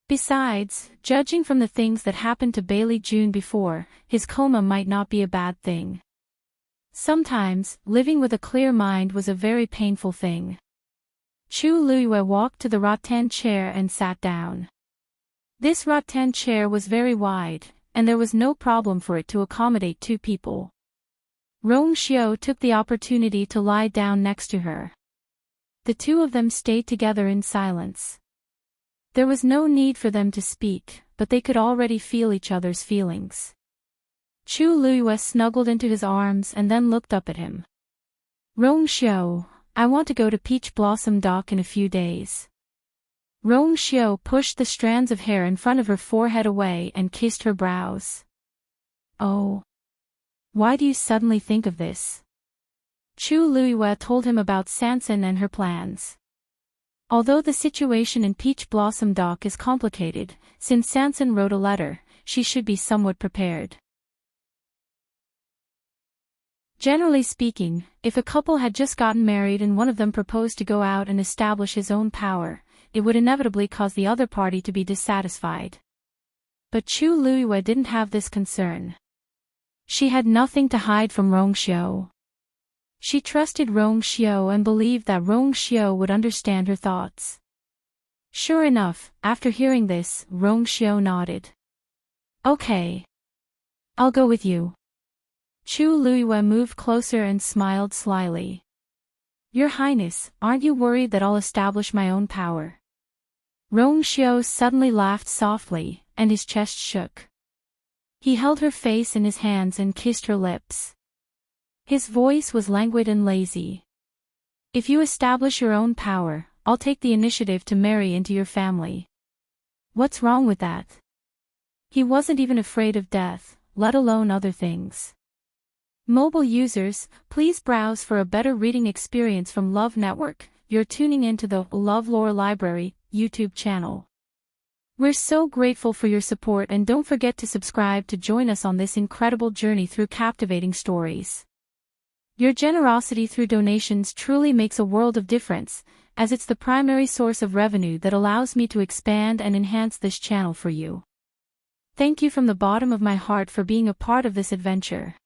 Besides, judging from the things that happened to Bailey June before, his coma might not be a bad thing. Sometimes, living with a clear mind was a very painful thing. Chu Luiyue walked to the rattan chair and sat down. This rattan chair was very wide, and there was no problem for it to accommodate two people. Rongxiu took the opportunity to lie down next to her. The two of them stayed together in silence. There was no need for them to speak, but they could already feel each other's feelings. Chu Luiyue snuggled into his arms and then looked up at him. "Rongxiu, I want to go to Peach Blossom Dock in a few days." Rongxiu pushed the strands of hair in front of her forehead away and kissed her brows. "Oh. Why do you suddenly think of this?" Chu Luiyue told him about Sansan and her plans. Although the situation in Peach Blossom Dock is complicated, since Sansan wrote a letter, she should be somewhat prepared. Generally speaking, if a couple had just gotten married and one of them proposed to go out and establish his own power, it would inevitably cause the other party to be dissatisfied. But Chu Luiyue didn't have this concern. She had nothing to hide from Rongxiu. She trusted Rongxiu and believed that Rongxiu would understand her thoughts. Sure enough, after hearing this, Rongxiu nodded. "Okay. I'll go with you." Chu Luiyue moved closer and smiled slyly. "Your Highness, aren't you worried that I'll establish my own power?" Rongxiu suddenly laughed softly, and his chest shook. He held her face in his hands and kissed her lips. His voice was languid and lazy. "If you establish your own power, I'll take the initiative to marry into your family." What's wrong with that? He wasn't even afraid of death, let alone other things. Mobile users, please browse for a better reading experience from Love Network. You're tuning into the LoveLore Library YouTube channel. We're so grateful for your support, and don't forget to subscribe to join us on this incredible journey through captivating stories. Your generosity through donations truly makes a world of difference, as it's the primary source of revenue that allows me to expand and enhance this channel for you. Thank you from the bottom of my heart for being a part of this adventure.